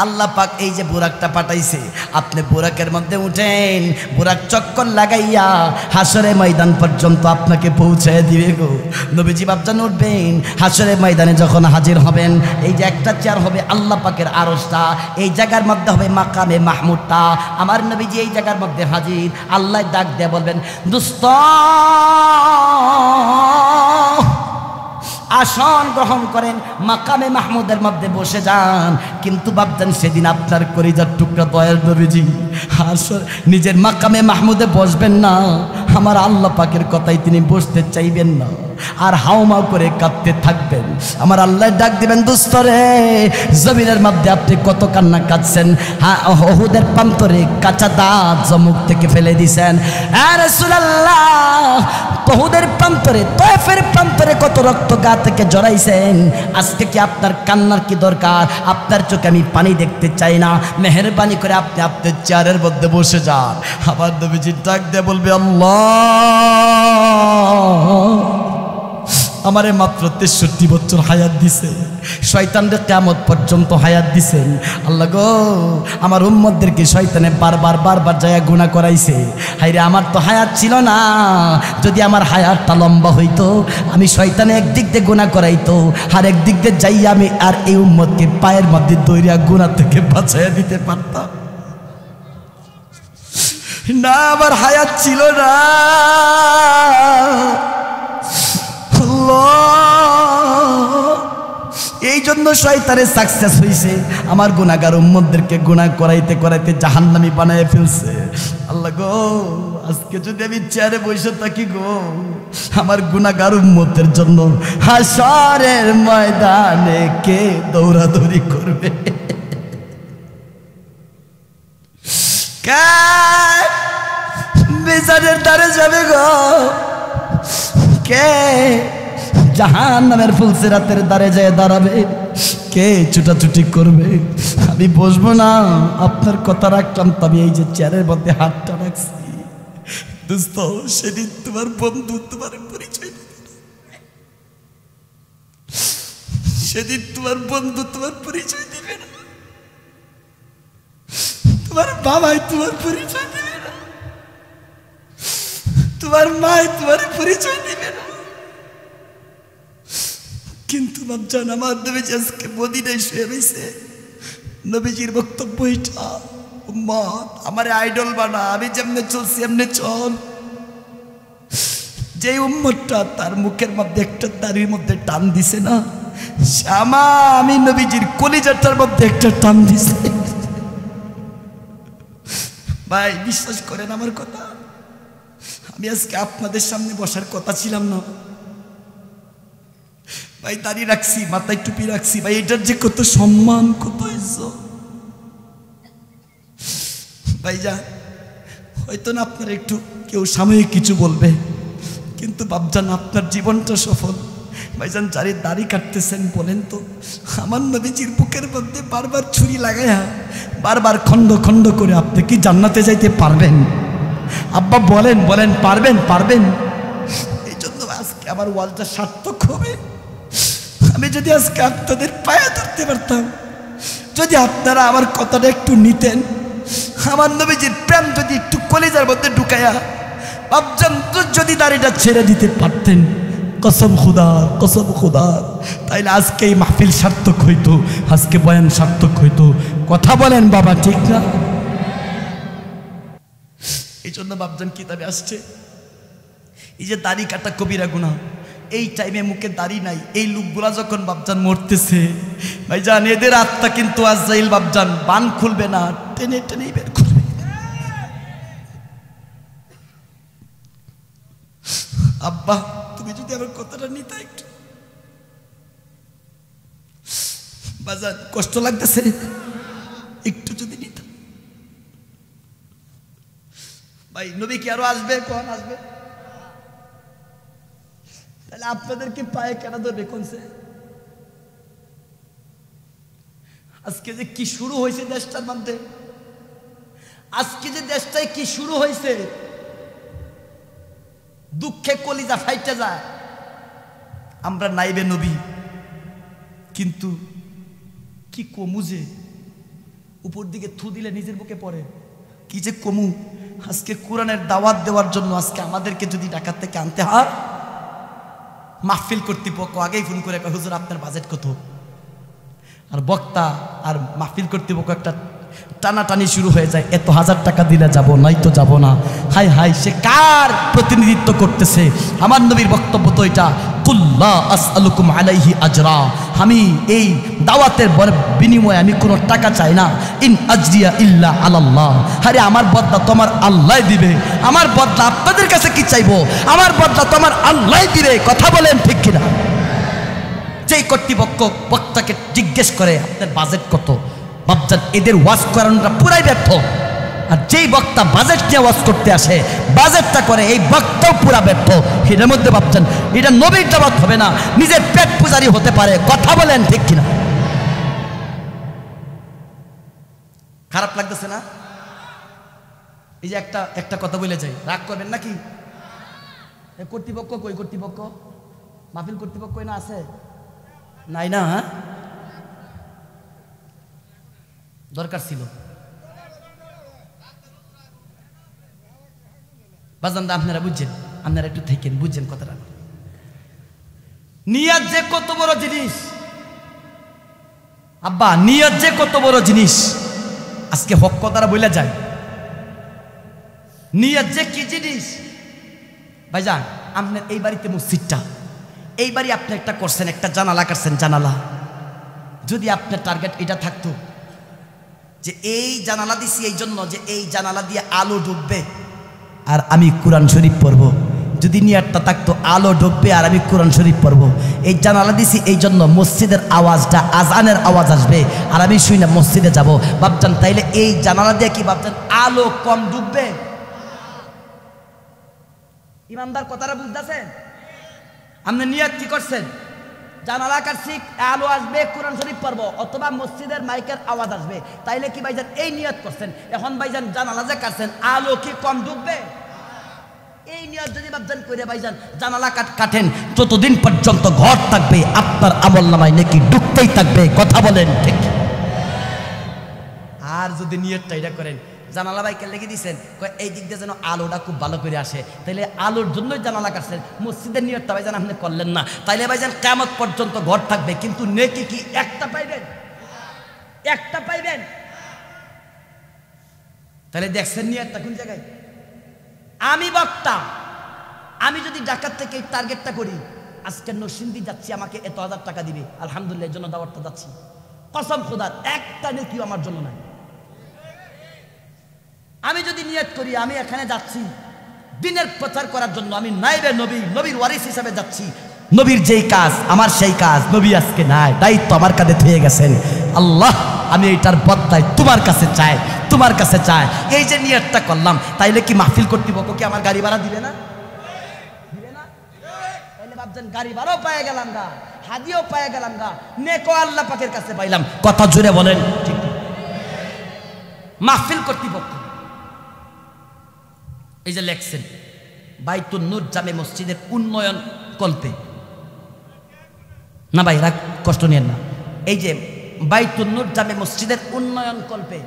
আল্লাহ পাক এই যে বুরাকটা পাঠাইছে, আপনি বুরাকের মধ্যে উঠেন, বুরাক চক্কর লাগাইয়া হাসরে ময়দান পর্যন্ত আপনাকে পৌঁছায় দিবে গো। নবীজি বাপজান উঠবেন, হাসরে ময়দানে যখন হাজির হবেন, এই যে একটা চেয়ার হবে আল্লাহ পাকের আরশটা, এই জায়গার মধ্যে হবে মাকামে মাহমুদটা, আমার নবীজি এই জায়গার মধ্যে হাজির। আল্লাহ ডাক দিয়ে বলবেন, দোস্ত আসন গ্রহণ করেন, মাকামে মাহমুদের মধ্যে বসে যান। কিন্তু বাপজান সেদিন আপনার কলিজার টুকরা দয়াল নবীজি নিজের মাকামে মাহমুদে বসবেন না, আমার আল্লাহ পাকের কথাই তিনি বসতে চাইবেন না, আর হাউমাউ করে কাঁদতে থাকবেন। আমার আল্লাহ ডাক দিবেন, দোস্ত রে, জমিনের মধ্যে আপনি কত কান্না কাঁদছেন, হ্যাঁ ওহুদের প্রান্তরে কাঁচা দাঁত জমুক থেকে ফেলে দিছেন, ইয়া রাসূলুল্লাহ ওহুদের প্রান্তরে তায়েফের প্রান্তরে কত রক্ত গা থেকে জড়াইছেন, আজকে কি আপনার কান্নার কি দরকার? আপনার চোখে আমি পানি দেখতে চাই না, মেহেরবানি করে আপনি আপনার চেয়ারের মধ্যে বসে যান। আবার নবীজি ডাক দিয়ে বলবে, আল্লাহ আমারে মাত্র 63 বছর হায়াত দিছে, শয়তানরে কিয়ামত পর্যন্ত হায়াত দিছেন। আল্লাহ গো, আমার উম্মতদেরকে শয়তানে বারবার যায় গুনাহ করাইছে, হায়রে আমার তো হায়াত ছিল না, যদি আমার হায়াতটা লম্বা হইতো, আমি শয়তানে একদিক দিয়ে গুনাহ করাইতো, আর একদিক দিয়ে যাইয়া আমি আর এই উম্মতকে পায়ের মধ্যে দইরা গুনাহ থেকে বাঁচাইয়া দিতে পারতাম না, আমার হায়াত ছিল না। এই জন্য শয়তানের সাকসেস হইছে, আমার গুনাহগার উম্মতদেরকে গুনাহ করাইতে করাইতে জাহান্নামী বানায় ফেলছে। আল্লাহ গো, আজকে যদি আমি চেয়ারে বসে থাকি গো, আমার গুনাহগার উম্মতের জন্য হাসরের ময়দানে কে দৌড়াদৌড়ি করবে? কে মিজানের দ্বারে যাবে গো? কে জাহান্নামের ফুলসিরাতের দ্বারে যায় দাঁড়াবে? কে ছুটাছুটি করবে? আমি বসবো না, আপনার কথা রাখলাম তো, আমি এই যে চেয়ারের মধ্যে হাতটা রাখছি। দোস্ত, সেদিন তোমার বন্ধু তোমার পরিচয় দিবে না, সেদিন তোমার বন্ধু তোমার পরিচয় দিবে না, তোমার বাবাই তোমার পরিচয় দিবে না, তোমার মাই তোমার পরিচয় দিবে না। কিন্তু বাপজান আমার নবীজি আজকে মদিনায় শুয়ে রয়েছে, নবীজির বক্তব্য এটা, উম্মত আমারে আইডল বানা, আমি যেমনে চলছি এমনি চল। যে উম্মতটা তার মুখের মধ্যে একটা দাড়ির মধ্যে টান দিছে না, শ্যামা আমি নবীজির কলিজাটার মধ্যে একটা টান দিছে। ভাই বিশ্বাস করেন আমার কথা, আমি আজকে আপনাদের সামনে বসার কথা ছিলাম না ভাই, দাড়ি রাখছি, মাথায় টুপি রাখছি ভাই, এটার যে কত সম্মান, কত ইজ্জত ভাইজান। হয়তো না আপনার একটু কেউ সাময়িক কিছু বলবে, কিন্তু বাপজান আপনার জীবনটা সফল। ভাইজান যারে দাড়ি কাটতেছেন বলেন তো, আমার নবীজির বুকের মধ্যে বারবার ছুরি লাগায়া বারবার খন্ড খন্ড করে আপনি কি জান্নাতে যাইতে পারবেন? আব্বা বলেন বলেন, পারবেন? পারবেন। এই জন্য আজকে আমার ওয়ালটা সার্থক হবে। আমি যদি আজকে আপনাদের পায়ে ধরতে পারতাম, যদি আপনারা আমার কথাটা একটু নিতেন, আমার নবীজির প্রেম যদি একটু কলিজার মধ্যে ঢুকায়া বাপজান যদি দাড়িটা ছেড়ে দিতে পারতেন, কসম খুদার, কসম খুদার, তাইলে আজকে এই মাহফিল সার্থক হইতো, আজকে বয়ান সার্থক হইতো। কথা বলেন বাবা, ঠিক না? এই জন্য বাপজান কিতাবে আসছে, এই যে দাড়ি কাটা কবিরা গুনাহ, এই টাইমে মুখে দাড়ি নাই, এই লোকগুলা যখন বাপজান মরতেছে ভাইজান, এদের আত্মা কিন্তু আজরাইল বাপজান বান খুলবে না, টেনে টেনে বের করবে। আব্বা তুমি যদি আমার কথাটা নিতে একটু, বাজার কষ্ট লাগতেছে, একটু যদি নিতাম। ভাই নবী কি আরো আসবে? কখন আসবে? তাহলে আপনাদেরকে পায়ে কেন ধরবে কোনছে? আজকে যে কি শুরু হয়েছে দেশটার মধ্যে, আজকে যে দেশটায় কি শুরু হয়েছে, দুঃখে কলিজা ফাইটে যায়। আমরা নাইবে নবী, কিন্তু কি কমু যে উপর দিকে থু দিলে নিজের বুকে পড়ে, কি যে কমু। আজকে কোরআনের দাওয়াত দেওয়ার জন্য আজকে আমাদেরকে যদি ঢাকা থেকে আনতে হয়, মাহফিল কর্তৃপক্ষ আগেই ফোন করে কয় হুজুর আপনার বাজেট কত, আর বক্তা আর মাহফিল কর্তৃপক্ষ একটা টানাটানি শুরু হয়ে যায়, এত 1000 টাকা দিলে যাব, নাই তো যাব না। হাই হাই, সে কার প্রতিনিধিত্ব করতেছে? আমার নবীর বক্তব্য তো এটা, কুল্লা আসআলুকুম আলাইহি আজরা, আমি এই দাওয়াতের বিনিময়ে আমি কোনো টাকা চাই না। ইন আজরিয়া ইল্লা আলাল্লাহ, আরে আমার বদলা তোমার আল্লাহ দিবে, আমার বদলা আপনাদের কাছে কি চাইবো? আমার বদলা তোমার আল্লাহ দিবে। কথা বলেন ঠিক কিনা? যেই কর্তৃপক্ষ বক্তাকে জিজ্ঞেস করে আপনার বাজেট কত, বাপজান এদের ওয়াজ করানোটা পুরাই ব্যর্থ। আর যেই বক্তা বাজেট নিয়ে ওয়াজ করতে আসে, বাজেটটা করে, এই বক্তাও পুরা ব্যর্থ। এটার মধ্যে ভাবছেন এটা নবীর দাওয়াত হবে না, নিজের পেট পূজারি হতে পারে। কথা বলেন ঠিক কিনা? খারাপ লাগতেছে না? এই যে একটা কথা বলে যাই, রাগ করবেন নাকি? কর্তৃপক্ষ কই? কর্তৃপক্ষ মাহফিল কর্তৃপক্ষ না আছে? নাই না? হ্যাঁ, দরকার ছিল। বাজান আপনারা বুঝছেন, আপনারা একটু থেকেন, বুঝছেন কথাটা। নিয়ত যে কত বড় জিনিস আব্বা, নিয়ত যে কত বড় জিনিস, আজকে হক কথাটা বলে যায়। নিয়ত যে কি জিনিস ভাইজান। আপনার এই বাড়িতে মসজিদটা, এই বাড়ি আপনি একটা করছেন, একটা জানালা কাটছেন, জানালা যদি আপনার টার্গেট এটা থাকতো যে এই জানালা দিছি এই জন্য যে এই জানালা দিয়ে আলো ঢুকবে আর আমি কোরআন শরীফ পড়বো, যদি নিয়তটা থাকতো আলো ঢুকবে আর আমি কোরআন শরীফ পড়বো, এই জানালা দিছি এই জন্য মসজিদের আওয়াজটা, আজানের আওয়াজ আসবে আর আমি শুই না মসজিদে যাব, ভাবছেন তাইলে এই জানালা দিয়ে কি ভাবছেন আলো কম ঢুকবে? ইমানদার কথাটা বুঝতেছেন? আপনি নিয়ত কি করছেন? জানালা কাটছি, আলো আসবে, কোরআন শরীফ পড়বো, অথবা মসজিদের মাইকের আওয়াজ আসবে, তাইলে কি ভাইজান এই নিয়ত করছেন। এখন ভাইজান জানালা যে কাটছেন, আলো কি কম ঢুকবে? এই নিয়ত যদি ভাবছেন করে ভাইজান জানালা কাটেন, যতদিন পর্যন্ত ঘর থাকবে আপনার আমলনামায় নাকি ঢুকতেই থাকবে। কথা বলেন ঠিক? আর যদি নিয়তটা এটা করেন, জানালা বাইকে লেগে দিয়েছেন, এই দিক দিয়ে যেন আলোটা খুব ভালো করে আসে, তাইলে আলোর জন্যই জানালা কাটছেন, মসজিদের নিয়তটা ভাইজান আপনি করলেন না, তাইলে ভাইজান কিয়ামত পর্যন্ত ঘর থাকবে, কিন্তু নেকি কি একটা পাইবেন? একটা পাইবেন? তাহলে দেখছেন নিয়তটা কোন জায়গায়? আমি বক্তা, আমি যদি ঢাকার থেকে এই টার্গেটটা করি, আজকে নরসিংদী যাচ্ছি, আমাকে এত 1000 টাকা দিবে, আলহামদুলিল্লাহ এর জন্য দাওয়াতটা যাচ্ছি, কসম খোদার একটা নেকিও আমার জন্য নাই। আমি যদি নিয়ত করি আমি এখানে যাচ্ছি দিনের প্রচার করার জন্য, আমি নাইবে নবী, নবীর ওয়ারিস হিসাবে যাচ্ছি, নবীর যেই কাজ আমার সেই কাজ, নবী আজকে নাই, দায়িত্ব আমার কাঁধে থেকে গেছেন, আল্লাহ আমি এইটার বদলায় তোমার কাছে চাই, তোমার কাছে চাই, এই যে নিয়তটা করলাম, তাইলে কি মাহফিল কর্তৃপক্ষ কি আমার গাড়ি ভাড়া দিবে না? দিবে না? তাইলে ভাবছেন গাড়ি ভাড়াও পেয়ে গেলাম গা, হাদিও পেয়ে গেলাম গা, নেকো আল্লাহ পাকের কাছে পাইলাম। কথা জুড়ে বলেন ঠিক? মাহফিল কর্তৃপক্ষ এই যে লেখছেন বাইতুন নূর জামে মসজিদের উন্নয়ন কল্পে, না ভাই রাগ কষ্ট নিয়েন না, এই যে বাইতুন নূর জামে মসজিদের উন্নয়ন কল্পে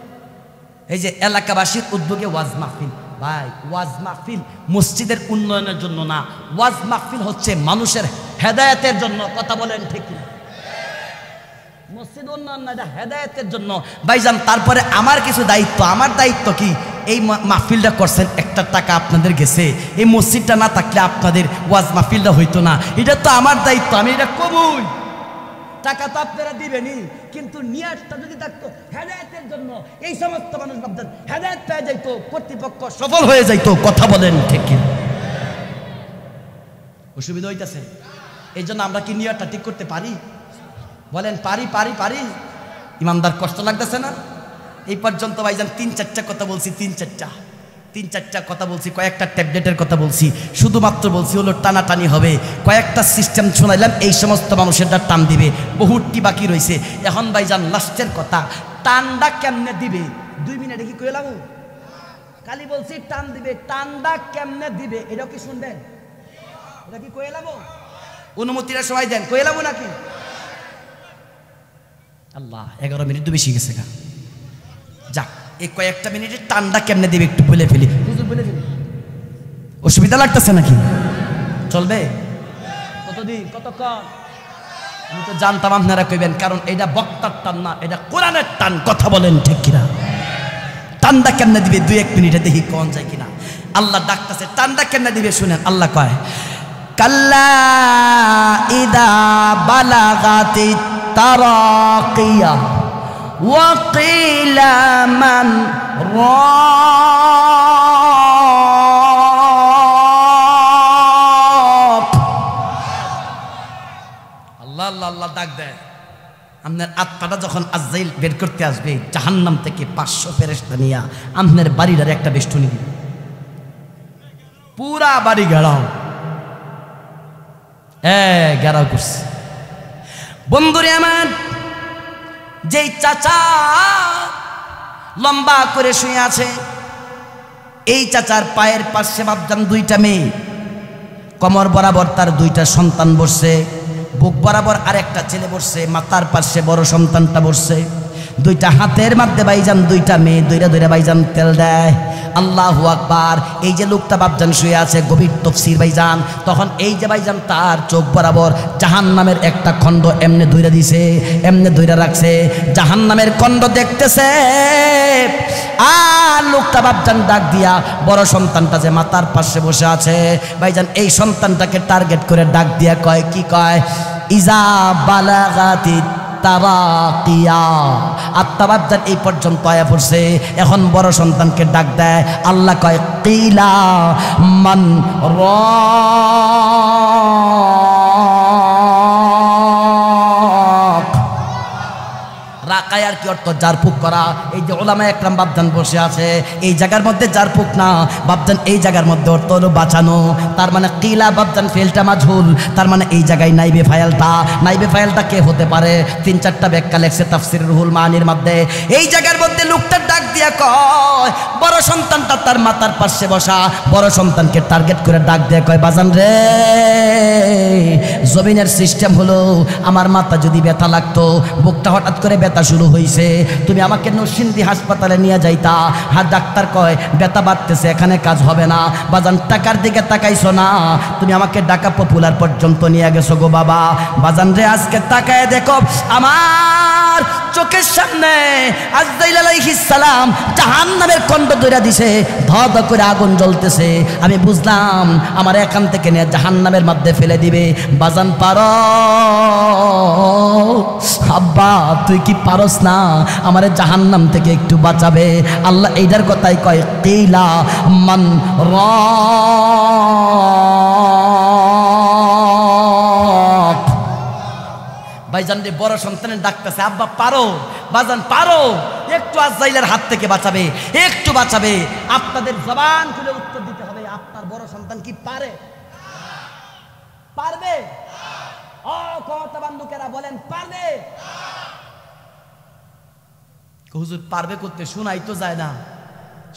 এই যে এলাকাবাসীর উদ্যোগে ওয়াজ মাহফিল। ভাই ওয়াজ মাহফিল মসজিদের উন্নয়নের জন্য না, ওয়াজ মাহফিল হচ্ছে মানুষের হেদায়েতের জন্য। কথা বলেন ঠিক না? মসজিদ উন্নয়ন না, এটা হেদায়েতের জন্য ভাইজান। তারপরে আমার কিছু দায়িত্ব, আমার দায়িত্ব কি? এই মাহফিলটা করছেন, একটা টাকা আপনাদের গেছে, এই মসজিদটা না থাকলে আপনাদের ওয়াজ মাহফিলটা হইতো না, এটা তো আমার দায়িত্ব, আমি এটা কবুল। টাকা তো আপনারা দিবেনই, কিন্তু নিয়াজটা যদি থাকতো হেদায়েতের জন্য, এই সমস্ত মানুষ ভাবতেন হেদায়েত পেয়ে যাইতো, কর্তৃপক্ষ সফল হয়ে যাইতো। কথা বলেন ঠিক কি? অসুবিধা হইতেছে? এই জন্য আমরা কি নিয়াজটা ঠিক করতে পারি? বলেন পারি পারি পারি। ইমানদার কষ্ট লাগতেছে না? এই পর্যন্ত ভাইজান তিন চারটা কথা বলছি, তিন চারটা কথা বলছি, কয়েকটা ট্যাবলেটের কথা বলছি, শুধুমাত্র বলছি হলো টানাটানি হবে, কয়েকটা সিস্টেম শোনাইলাম, এই সমস্ত মানুষেরটা টান দিবে, বহুটি বাকি রয়েছে। এখন ভাইজান লাস্টের কথা, টানটা কেমনে দিবে 2 মিনিটে কি কইলাম? খালি বলছি টান দিবে, টানটা কেমনে দিবে এটাও কি শুনবেন? এটা কি কইলাম? অনুমতিটা সবাই দেন, কইলাম নাকি? আল্লাহ 11 মিনিট তো বেশি গেছে গা। যাক, এই কয়েকটা মিনিটের টানটা কেমনে দিবে একটু বলে ফেলি। বলে ফেলি, অসুবিধা লাগতেছে নাকি? চলবে? কতদিন, কতক্ষণ? আমি তো জানতাম আপনারা কইবেন, কারণ এটা বক্তার টান না, এটা কোরআনের টান। কথা বলেন ঠিক কিনা? টানটা কেমনে দিবে 2-1 মিনিটে দেখি কোন যায় কিনা। আল্লাহ ডাকতেছে, টানটা কেমনে দিবে শুনেন। আল্লাহ কয়, কাল্লা ইদা বালাগাতি তারাকিয়া ওয়া কিলা মান রাক। আল্লাহ আল্লাহ আল্লাহ ডাক দেয়। আপনার আত্মাটা যখন আজরাইল বের করতে আসবে জাহান্নাম থেকে 500 ফেরেশতা নিয়ে আপনার বাড়িটার একটা বেষ্টনী দিবে, পুরা বাড়ি ঘেরাও। ঘেরাও করছে। বন্ধুরে আমার, যেই চাচা লম্বা করে শুয়ে আছে, এই চাচার পায়ের পাশে বাপজান 2টা মেয়ে, কোমর বরাবর তার 2টা সন্তান বসছে, বুক বরাবর আরেকটা ছেলে বসছে, মাথার পাশে বড় সন্তানটা বসছে, 2টা হাতের মধ্যে ভাইজান 2টা মেয়ে দইরা দইরা ভাইজান তেল দেয়। আল্লাহু আকবার। এই যে লোকটা বাপজান শুয়ে আছে, গভীর তাফসীর ভাইজান, তখন এই যে ভাইজান তার চোখ বরাবর জাহান্নামের একটা খণ্ড এমনে ধইরা দিছে, এমনে ধইরা রাখছে, জাহান্নামের খণ্ড দেখতেছে। আর লোকটা বাপজান ডাক দিয়া বড় সন্তানটা যে মাথার পাশে বসে আছে ভাইজান, এই সন্তানটাকে টার্গেট করে ডাক দিয়া কয়, কি কয়? ইজা বালাগাতি তারাকিয়া। আত্মাবাবজান এই পর্যন্ত আয়া পড়ছে, এখন বড় সন্তানকে ডাক দেয়। আল্লাহ কয়, কিলা মান রাক। রাকায়ার কি অর্থ? জারফুক করা। এই যে ওলামায়ে একরাম বাপজান বসে আছে, এই জায়গার মধ্যে জারফুক না বাপজান, এই জায়গার মধ্যে অর্থ হলো বাঁচানো। তার মানে কিলা বাপজান ফেলটা মাঝহুল, তার মানে এই জায়গায় নাইবে ফাইলটা। নাইবে ফাইলটা কে হতে পারে? 3-4টা ব্যাখ্যা লেখছে তাফসীর রুহুল মানির মধ্যে। এই জায়গার মধ্যে লোকটা ডাক দিয়া কয়, বড় সন্তানটা তার মাথার পাশে বসা, বড় সন্তানকে টার্গেট করে ডাক দিয়া কয়, বাজান রে, জমিনের সিস্টেম হলো আমার মাথা যদি ব্যথা লাগতো, বুকটা হঠাৎ করে ব্যথা শুরু হয়েছে, তুমি আমাকে নরসিংদী হাসপাতালে নিয়ে যাইতা। হ্যাঁ, ডাক্তার কয় ব্যথা বাড়তেছে, এখানে কাজ হবে না। বাজান টাকার দিকে তাকাইছো না, তুমি আমাকে ঢাকা পপুলার পর্যন্ত নিয়ে গেছো গো বাবা। বাজান রে, আজকে তাকায় দেখো আমার চোখের সামনে আজরাইল আলাইহিস সালাম জাহান্নামের খণ্ড ধরে দিছে, ধদ করে আগুন জ্বলতেছে। আমি বুঝলাম আমার এখান থেকে নিয়ে জাহান্নামের মধ্যে ফেলে দিবে। বাজান পারো? আব্বা তুই কি পারস না আমারে জাহান্নাম থেকে একটু বাঁচাবে? আল্লাহ এইটার কথাই কয়, কিলা মান রাক। ভাইজান রে, বড় সন্তানের ডাকতেছে, আব্বা পারো? বাজান পারো? একটু আজরাইলের হাত থেকে বাঁচাবে, একটু বাঁচাবে। আপনাদের জবান খুলে উত্তর দিতে হবে, আপনার বড় সন্তান কি পারে? পারবে? ও কথা বান্ধুকেরা বলেন, পারবে? হুজুর পারবে করতে? শোনাই তো যায় না,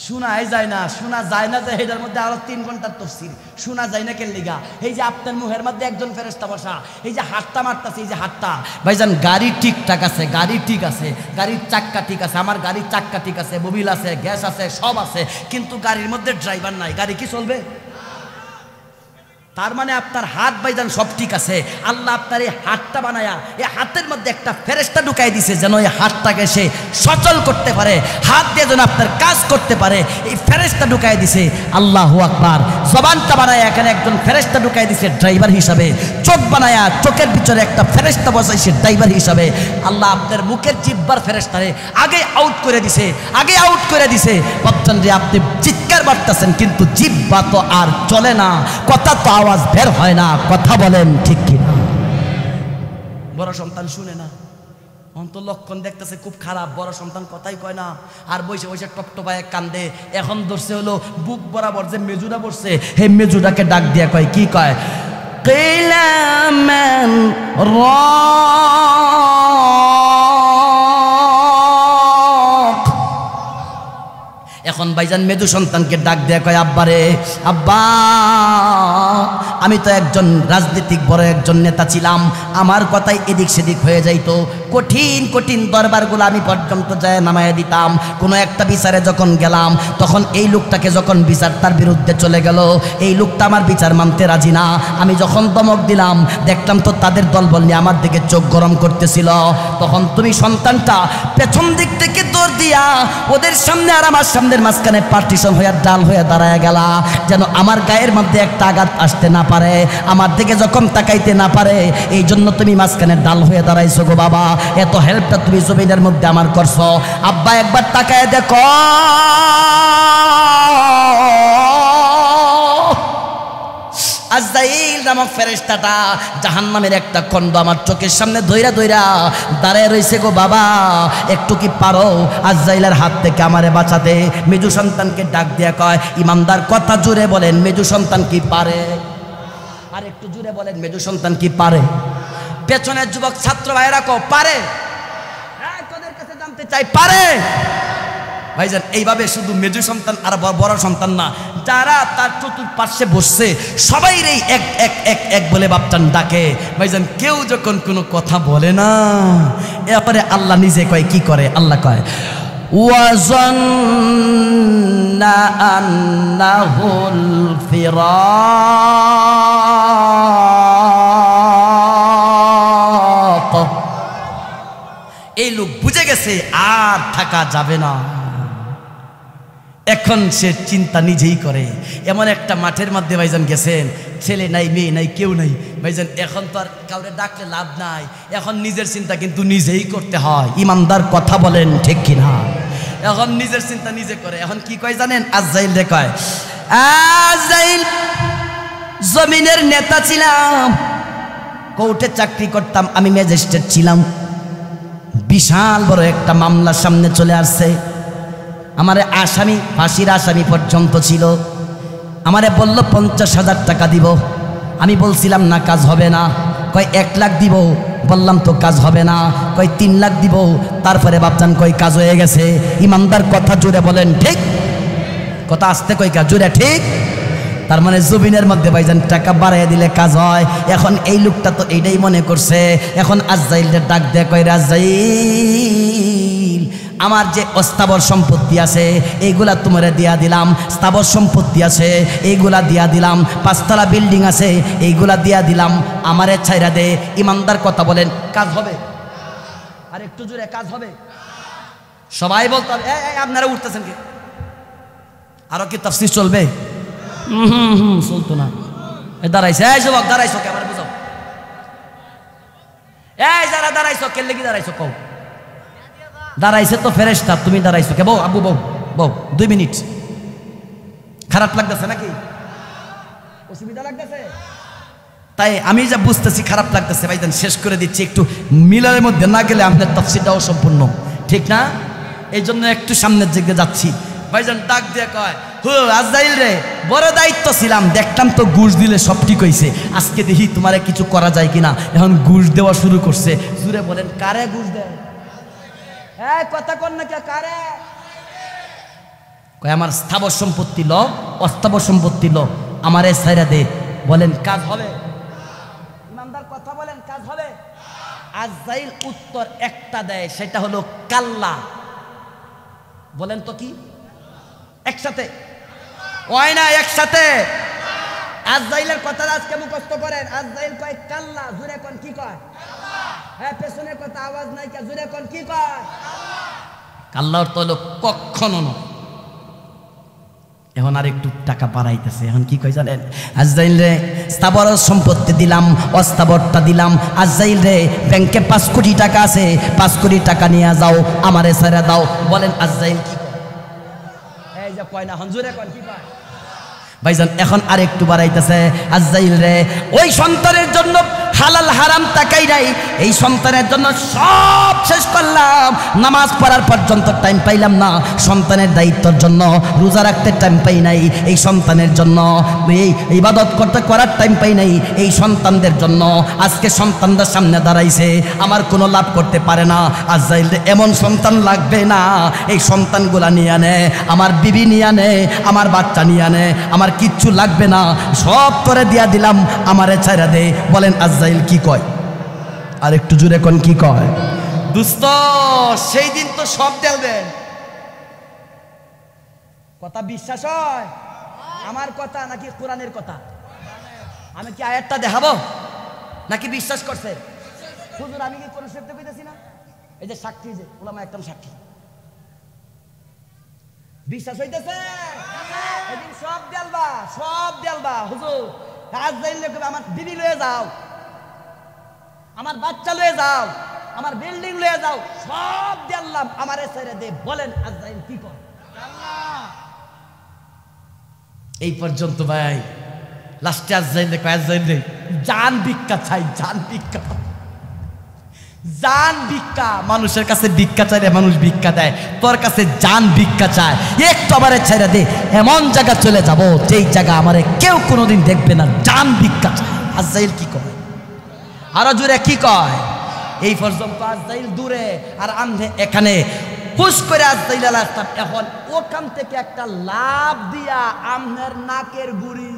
শোনাই যায় না, শোনা যায় না যে এটার মধ্যে আরো 3 ঘন্টার তাফসীর। শোনা যায় না কেন লিগা? এই যে আপনার মুখের মধ্যে একজন ফেরেশতা বসা, এই যে হাতটা মারতাছে, এই যে হাতটা ভাইজান, গাড়ি ঠিকঠাক আছে, গাড়ি ঠিক আছে, গাড়ির চাক্কা ঠিক আছে, আমার গাড়ির চাক্কা ঠিক আছে, মোবিল আছে, গ্যাস আছে, সব আছে, কিন্তু গাড়ির মধ্যে ড্রাইভার নাই, গাড়ি কি চলবে? তার মানে আপনার হাত ভাইজান সব ঠিক আছে। আল্লাহ আপনার এই হাতটা বানায়া এই হাতের মধ্যে একটা ফেরেশতা ঢুকাই দিছে, যেন এই হাতটাকে সে সচল করতে পারে, হাত দিয়ে যেন আপনার কাজ করতে পারে, এই ফেরেশতা ঢুকাই দিছে। আল্লাহু আকবার। জবানটা বানায়া এখানে একজন ফেরেশতা ঢুকাই দিছে ড্রাইভার হিসাবে, চোখ বানায়া চোখের ভিতরে একটা ফেরেশতা বসাইছে ড্রাইভার হিসাবে। আল্লাহ আপনার মুখের জিহ্বার ফেরেশতারে আগে আউট করে দিছে, আগে আউট করে দিছে। ভাবছেন যে আপনি চিৎকার মারতেছেন, কিন্তু জিহ্বা তো আর চলে না, কথা তো আওয়াজ বের হয় না। কথা বলেন ঠিক কিনা? বড় সন্তান শুনে না, অন্তর লক্ষণ দেখতেছে খুব খারাপ, বড় সন্তান কথাই কয় না, আর বসে বসে টপটপায় কান্দে। এখন ধরছে হলো বুক বরাবর যে মেজুটা বসছে, হে মেজুটাকে ডাক দিয়া কয়, কি কয়, কিলামান এখন ভাইজান মেজু সন্তানকে ডাক দেয়া কয়, আব্বা রে, আব্বা আমি তো একজন রাজনীতিক বড় একজন নেতা ছিলাম, আমার কথাই এদিক সেদিক হয়ে যাইতো, কঠিন কঠিন দরবারগুলো আমি পর্যন্ত যায় নামায় দিতাম। কোনো একটা বিচারে যখন গেলাম, তখন এই লোকটাকে যখন বিচার তার বিরুদ্ধে চলে গেল, এই লোকটা আমার বিচার মানতে রাজি না। আমি যখন ধমক দিলাম, দেখলাম তো তাদের দলবল নিয়ে আমার দিকে চোখ গরম করতেছিল। তখন তুমি সন্তানটা পেছন দিক থেকে দৌড় দিয়া ওদের সামনে আর আমার সামনের মাঝখানে পার্টিশন হয়ে ডাল হয়ে দাঁড়ায় গেলা, যেন আমার গায়ের মধ্যে একটা আঘাত আসতে না পারে, আমার দিকে যখন তাকাইতে না পারে। এই জন্য তুমি মাঝখানে ডাল হয়ে দাঁড়াইছো গো বাবা, এত হেল্পটা তুমি জমিনের মধ্যে আমার করছো। আব্বা একবার তাকায় দেখো, আজরাইল নামক ফেরেশতাটা জাহান্নামের একটা খণ্ড আমার চোখের সামনে ধইরা ধইরা দাঁড়ায় রইছে গো বাবা, একটু কি পারো আজরাইলের হাত থেকে আমারে বাঁচাতে? মেজু সন্তানকে ডাক দিয়া কয়, ইমানদার কথা জুড়ে বলেন, মেজু সন্তান কি পারে? আর একটু জুড়ে বলেন, মেজু সন্তান কি পারে? পেছনের যুবক ছাত্র ভাইরা কো পারে, তোদের কাছে জানতে চাই পারে? ভাইজান এইভাবে শুধু মেজু সন্তান আর বড় সন্তান না, যারা তার চতুর্পার্শ্বে বসছে সবাই এই এক এক এক এক বলে বাপটান ডাকে। ভাইজান কেউ যখন কোনো কথা বলে না, এরপরে আল্লাহ নিজে কয়, কি করে? আল্লাহ কয়, ওয়াজান্না আন্নাহুল ফিরাক, এই লোক বুঝে গেছে আর থাকা যাবে না। এখন সে চিন্তা নিজেই করে। এমন একটা মাঠের মধ্যে ভাইজান গেছেন, ছেলে নাই, মেয়ে নাই, কেউ নাই ভাইজান। এখন তো আর কাউরে ডাকলে লাভ নাই, এখন নিজের চিন্তা কিন্তু নিজেই করতে হয়। ইমানদার কথা বলেন, ঠিক কিনা? এখন নিজের চিন্তা নিজে করে। এখন কি কয় জানেন? আজরাইল রে কয়, আজরাইল জমিনের নেতা ছিলাম, কোর্টে চাকরি করতাম, আমি ম্যাজিস্ট্রেট ছিলাম, বিশাল বড় একটা মামলার সামনে চলে আসছে। আমারে আসামি, ফাঁসির আসামি পর্যন্ত ছিল। আমারে বলল 50,000 টাকা দিব। আমি বলছিলাম না, কাজ হবে না। কয় 1 লাখ দিব। বললাম তো কাজ হবে না। কয় 3 লাখ দিব। তারপরে বাপজান কয় কাজ হয়ে গেছে। ইমানদার কথা জুড়ে বলেন, ঠিক? কথা আসতে কয় কা জুড়ে, ঠিক? তার মানে জমিনের মধ্যে ভাইজান টাকা বাড়াইয়া দিলে কাজ হয়। এখন এই লোকটা তো এইটাই মনে করছে। এখন আজরাইলের ডাক দেয়া কয়, আজরাইল আমার যে অস্থাবর সম্পত্তি আছে এইগুলা তোমারে দিয়া দিলাম, স্থাবর সম্পত্তি আছে এইগুলা দিয়া দিলাম, 5 তলা বিল্ডিং আছে এইগুলা দিয়া দিলাম, আমারে ছাইরা দে। ইমানদার কথা বলেন, কাজ হবে? আর একটু জোরে, কাজ হবে? সবাই বলতে হবে। আপনারা উঠতেছেন কি? আরো কি তাফসীর চলবে? চলতো না। দাঁড়াইছে, এই যুবক দাঁড়াইছো কে? আমার বুঝাও। এই যারা দাঁড়াইছো, কে লেগে দাঁড়াইছো? কও। দাঁড়াইছে তো ফেরেশতা, তুমি দাঁড়াইছো কে? বউ, আব্বু বউ, বউ 2 মিনিট। খারাপ লাগতেছে নাকি? অসুবিধা লাগতেছে? তাই আমি যা বুঝতেছি খারাপ লাগতেছে ভাইজান, শেষ করে দিচ্ছি। একটু মিলানের মধ্যে না গেলে আপনার তাফসীরটা অসম্পূর্ণ, ঠিক না? এই জন্য একটু সামনের দিকে যাচ্ছি। ভাইজান ডাক দিয়ে কয়, আজরাইল রে, বড় দায়িত্ব ছিলাম, দেখলাম তো ঘুষ দিলে সব ঠিক হয়েছে, আজকে দেখি তোমারে কিছু করা যায় কিনা। এখন ঘুষ দেওয়া শুরু করছে। জুড়ে বলেন, কারে ঘুষ দেয়? হ্যাঁ, কথা কন না, কে কারে? কয় আমার স্থাবর সম্পত্তি ল, অস্থাবর সম্পত্তি ল, আমারে ছাইরা দে। বলেন কাজ হবে? ইমানদার কথা বলেন, কাজ হবে? আজরাইল উত্তর একটা দেয়, সেটা হলো কাল্লা। বলেন তো কি? একসাথে ওই না, একসাথে। আজরাইলের কথা আজকে মুখস্থ করেন। আজরাইল কয় কাল্লা। জুরে কোন কি কয়? হ্যাঁ, পেছনের কথা আওয়াজ নাই কে? জুরে কোন কি কয়? কাল্লা অর্থ হলো কখনো নয়। এখন আর একটু টাকা বাড়াইতেছে। এখন কি কয় জানেন? আজরাইল রে, স্থাবর সম্পত্তি দিলাম, অস্থাবরটা দিলাম। আজরাইল রে, ব্যাংকে 5 কোটি টাকা আছে, 5 কোটি টাকা নিয়ে যাও, আমারে ছেড়ে দাও। বলেন আজরাইল কি? এই যে কয় না, হঞ্জুরে কোন কি কয়? ভাইজান এখন আর একটু বাড়াইতেছে। আজরাইল রে, ওই সন্তানের জন্য হালাল হারাম তাকাই নাই, এই সন্তানের জন্য সব শেষ করলাম, নামাজ পড়ার পর্যন্ত টাইম পাইলাম না, সন্তানের দায়িত্বের জন্য রোজা রাখতে টাইম পাই নাই, এই সন্তানের জন্য এই ইবাদত করতে করার টাইম পাই নাই, এই সন্তানদের জন্য আজকে সন্তানদের সামনে দাঁড়াইছে, আমার কোনো লাভ করতে পারে না। আজরাইল এমন সন্তান লাগবে না, এই সন্তানগুলা নিয়ে আনে, আমার বিবি নিয়ে আনে, আমার বাচ্চা নিয়ে আনে, আমার কিচ্ছু লাগবে না, সব তোরে দিয়া দিলাম, আমারে ছাইরা দে। বলেন আজরাইল কি কয়? আর একটু জোরে কোন কি কয়? দোস্ত সেই দিন তো সব দেবেন। কথা বিশ্বাস হয় আমার কথা নাকি কোরআনের কথা? আমি কি আয়াতটা দেখাবো নাকি বিশ্বাস করছে? হুজুর আমি কি কোন সত্য কইতাছি না? এই যে সাক্ষী, যে ওলামা একদম সাক্ষী, বিশ্বাস হইতেছে? এদিন সব দেলবা, সব দেলবা। হুজুর আজরাইল আমার বিবি লয়ে যাও, আমার বাচ্চা লয়ে যাও, আমার বিল্ডিং লয়ে যাও, সব দেলাম, আমারে ছেড়ে দে। বলেন আজরাইল কি করে? এই পর্যন্ত ভাই। লাস্টে আজরাইল কয়, আজরাইল জান ভিক্ষা চাই, জান ভিক্ষা, জান ভিক্ষা। মানুষের কাছে ভিক্ষা চাইলে মানুষ ভিক্ষা দেয়, তোর কাছে জান ভিক্ষা চায়, একটু আমারে ছেড়ে দে, এমন জায়গা চলে যাব যেই জায়গা আমারে কেউ কোনোদিন দেখবে না, জান ভিক্ষা চায়। আজরাইল কি কয়? আরো জোরে কি কয়? এই পর্যন্ত আজরাইল দূরে আর আন্ধে এখানে। হুশ করে আজরাইল আলাইহিস সালাম এখন ওখান থেকে একটা লাভ দিয়া আমনের নাকের গুড়ি,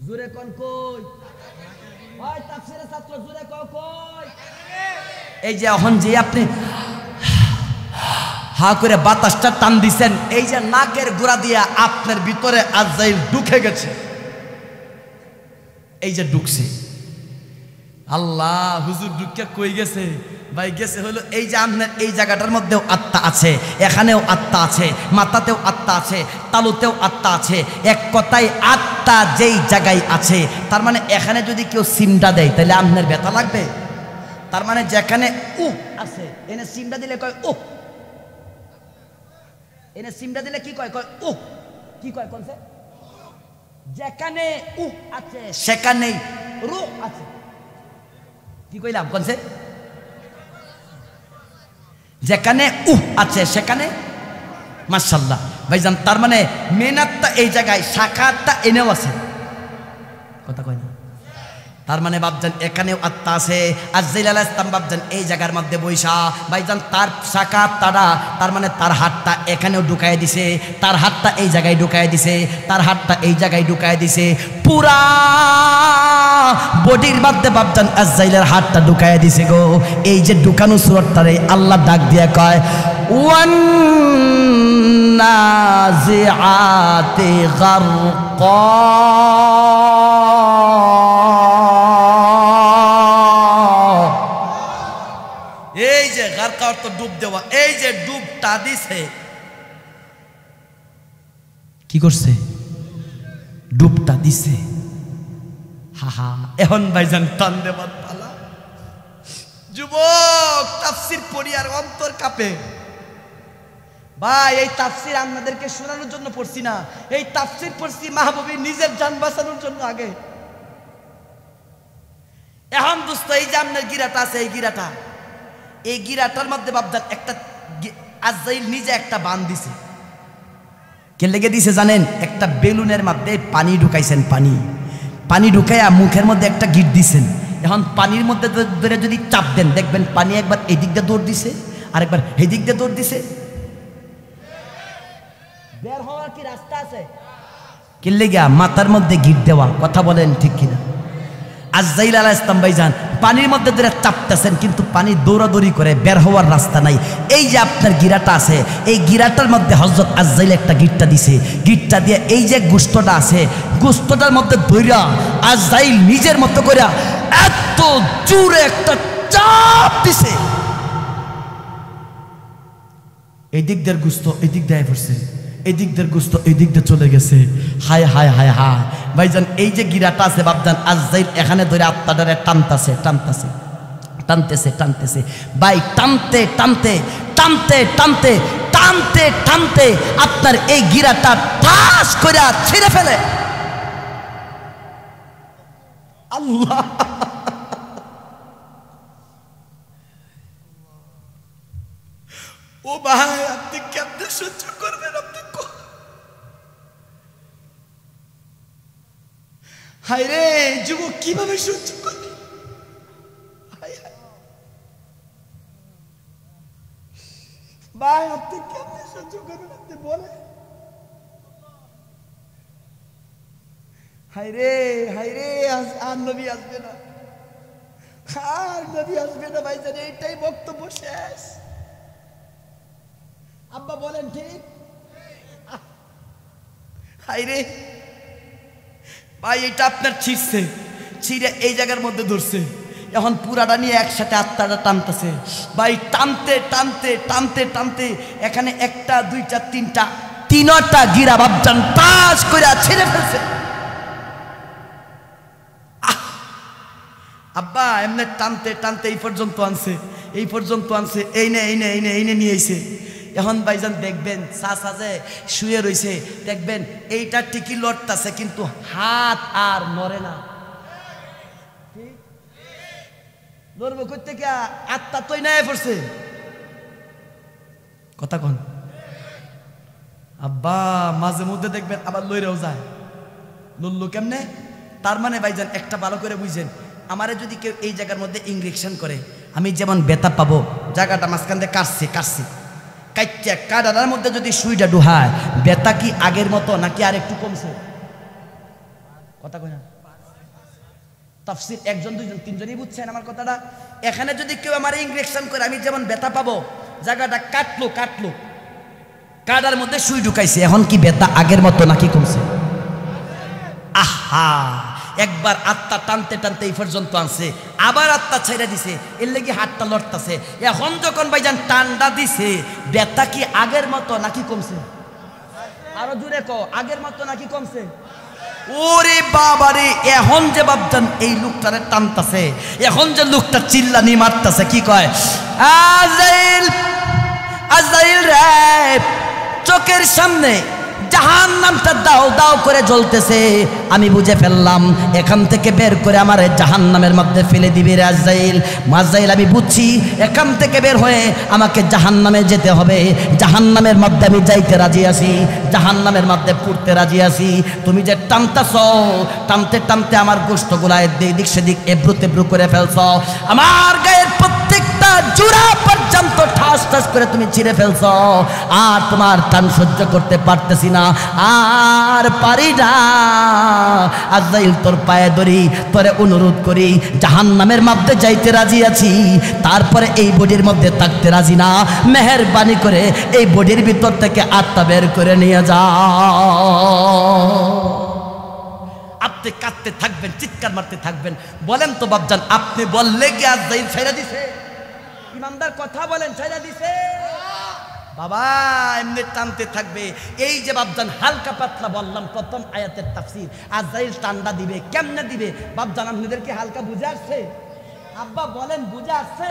জোরে কোন কই? ওই তাফসীরের ছাত্র জোরে কই? এই যে এখন যে আপনি হা করে বাতাসটা টান দিছেন, এই যে নাকের গোড়া দিয়া আপনার ভিতরে আজরাইল ঢুকে গেছে, এই যে ঢুকছে। আল্লাহ, হুজুর ঢুকে কই গেছে? ভাই গেছে হলো এই যে আপনার এই জায়গাটার মধ্যেও আত্মা আছে, এখানেও আত্মা আছে, মাথাতেও আত্মা আছে, তালুতেও আত্মা আছে। এক কথায় আত্মা যেই জায়গায় আছে, তার মানে এখানে যদি কেউ সিমটা দেয় তাহলে আপনার ব্যথা লাগবে। তার মানে যেখানে আছে এনে সিমটা দিলে কয় এনে সিমটা দিলে কি কয়? কয় কি কয়? কোনছে? যেখানে আছে সেখানেই রূহ আছে। কি কইলাম? কোনছে? যেখানে আছে সেখানে। মাশাআল্লাহ ভাইজান, তার মানে মেনাতটা এই জায়গায়, শাখাতটা এনেও আছে, কথা কয় না? তার মানে বাপজান এখানেও আত্মা আছে। আজরাইল আলাইহিস সালাম বাপজান এই জায়গার মধ্যে বৈশা ভাইজান তার শাখাতটা, তার মানে তার হাতটা এখানেও ঢুকায় দিছে, তার হাতটা এই জায়গায় ঢুকায় দিছে, তার হাতটা এই জায়গায় ঢুকায় দিছে, পুরা বডির মধ্যে বাপজান আজরাইলের হাতটা ঢুকায় দিছে গো। এই যে ঢুকানো সুরতটারে আল্লাহ ডাক দিয়ে কয়, ওয়ান নাজিআতি গারকা। এই যে গারকা অর্থ ডুব দেওয়া, এই যে ডুবটা দিছে, কি করছে? ডুবটা দিছে। হা এখন ভাইজান টান দেবার পালা। যুবক তাফসীর পড়ি আর অন্তর কাঁপে। ভাই এই তাফসীর আপনাদেরকে শোনানোর জন্য পড়ছি না, এই তাফসীর পড়ছি মাহবুবী নিজের জান বাঁচানোর জন্য আগে। এখন দোস্ত এই যে আপনার গিরাটা আছে, এই গিরাটার মধ্যে বাপজান একটা আজরাইল নিজে একটা বান দিছে। কে লেগে দিছে জানেন? একটা বেলুনের মধ্যে পানি ঢুকাইছেন, পানি ঢুকাইয়া মুখের মধ্যে একটা গিট দিছেন। এখন পানির মধ্যে ধরে যদি চাপ দেন দেখবেন পানি একবার এদিক দিয়ে দৌড় দিছে, আরেকবার এদিক দিয়ে দৌড় দিছে। বের হওয়ার কি রাস্তা আছে? কে লেগে? মাথার মধ্যে গিট দেওয়া। কথা বলেন ঠিক কিনা? আজরাইল আলাইহিস সালাম ভাইজান পানির মধ্যে ধরে চাপতেছেন, কিন্তু পানি দৌড়াদৌড়ি করে, বের হওয়ার রাস্তা নাই। এই যে আপনার গিরাটা আছে, এই গিরাটার মধ্যে হযরত আজরাইল একটা গিটটা দিছে, গিটটা দিয়ে এই যে গোশতটা আছে, গোশতটার মধ্যে ধইরা আজরাইল নিজের মতো করে এত জোরে একটা চাপ দিছে, এই দিক দিয়ে গোশত এই দিক দিয়ে পড়ছে, এই দিক দিয়ে গোশত এই দিক দিয়ে চলে গেছে। হায় হায় হায় হায় ভাইজান, এই যে গিরাটা আছে বাপজান আজরাইল এখানে ধরে আত্মাটারে টানতেছে ভাই, টানতে আপনার এই গিরাটা ঠাস করে ছিঁড়ে ফেলে। আল্লাহ, ও ভাই আপনি কেমনে সহ্য করবেন? আপনি হায় রে যুবক, কিভাবে সহ্য করবে? ভাই আপনি কেমনে সহ্য করবেন? আপনি বলেন। হায় রে আর নবী আসবে না, আর নবী আসবে না ভাইজান, এইটাই বক্তব্য শেষ। আব্বা বলেন ঠিক? হায় রে ভাই, এটা আপনার ছিঁড়ছে, ছিঁড়ে এই জায়গার মধ্যে ধরছে, এখন পুরাটা নিয়ে একসাথে আত্মাটা টানতেছে ভাই, টানতে টানতে টানতে টানতে এখানে একটা দুইটা তিনটা তিনটা গিরা বাপজান টাচ করে ছেড়ে ফেলছে। আব্বা এমনি টানতে টানতে এই পর্যন্ত আনছে, এই পর্যন্ত আনছে, এই নে নিয়ে এসে এখন ভাইজান দেখবেন চাচা যে শুয়ে রয়েছে, দেখবেন এইটা ঠিকই লড়তাছে কিন্তু হাত আর নড়ে না। লড়বো করতে কে? আত্মা তোই নাই পড়ছে। কথা কন আব্বা, মাঝে মধ্যে দেখবেন আবার লইরেও যায়। লড়লো কেমনে? তার মানে ভাইজান একটা ভালো করে বুঝছেন, আমারে যদি কেউ এই জায়গার মধ্যে ইঞ্জেকশন করে, আমি যেমন ব্যথা পাবো, জায়গাটা মাঝখান দিয়ে কাটছি কাইটটা কাটার মধ্যে যদি সুইটা ডুহায়, ব্যথা কি আগের মতো নাকি আর একটু কমছে? কথা কই না? তাফসীর একজন দুইজন তিনজনই বুঝছেন আমার কথাটা। এখানে যদি কেউ আমার ইঞ্জেকশন করে, আমি যেমন ব্যথা পাবো, জায়গাটা কাটলো কাটার মধ্যে সুই ঢুকাইছে, এখন কি ব্যথা আগের মতো নাকি কমছে? আহা, একবার আত্মা টানতে টানতে এই পর্যন্ত আনছে, আবার আত্মা ছেড়ে দিছে, এর লেগে হাতটা লড়তাছে। এখন যখন ভাইজান টান্ডা দিছে, ব্যথা কি আগের মতো নাকি কমছে? আরো জোরে কও, আগের মতো নাকি কমছে? ওরে বাবারে, এখন যে বাপজান এই লোকটারে টানতাছে, এখন যে লোকটা চিল্লানি মারতাছে, কি কয়? আজরাইল রে, চোখের সামনে জাহান্নামটা দাও দাও করে জ্বলতেছে, আমি বুঝে ফেললাম এখান থেকে বের করে আমার জাহান্নামের মধ্যে ফেলে দিবি রে আজরাইল। আজরাইল আমি বুঝছি এখান থেকে বের হয়ে আমাকে জাহান্নামে যেতে হবে, জাহান্নামের মধ্যে আমি যাইতে রাজি আছি, জাহান্নামের মধ্যে পড়তে রাজি আছি। তুমি যে টানতাছ, টানতে টানতে আমার গোশতগুলায় এদিক সেদিক এবড়ো তেবড়ো করে ফেলছ, আমার গায়ের প্রত্যেকটা জোড়া পর্যন্ত ঠাস ঠাস করে তুমি ছিঁড়ে ফেলছ, আর তোমার টান সহ্য করতে পারতেছি না, আর পারি না। আজরাইল তোর পায়ে ধরি, তোরে অনুরোধ করি, জাহান্নামের মধ্যে যাইতে রাজি আছি, তারপরে এই বডির মধ্যে থাকতে রাজি না, মেহেরবানি করে এই বডির ভিতর থেকে আত্মা বের করে নিয়ে যাও। আপনি কাঁদতে থাকবেন, চিৎকার মারতে থাকবেন। বলেন তো বাপজান, আপনি বললে কি আজরাইল ছাইরা দিছে? ইমানদার কথা বলেন, ছাইরা দিছে? বাবা এমনি টানতে থাকবে। এই যে বাপজান হালকা পাতলা বললাম প্রথম আয়াতের তাফসীর, আজরাইল টান্ডা দিবে, কেমনে দিবে বাপজান আপনাদেরকে হালকা বুঝে আসছে? আব্বা বলেন বুঝে আসছে?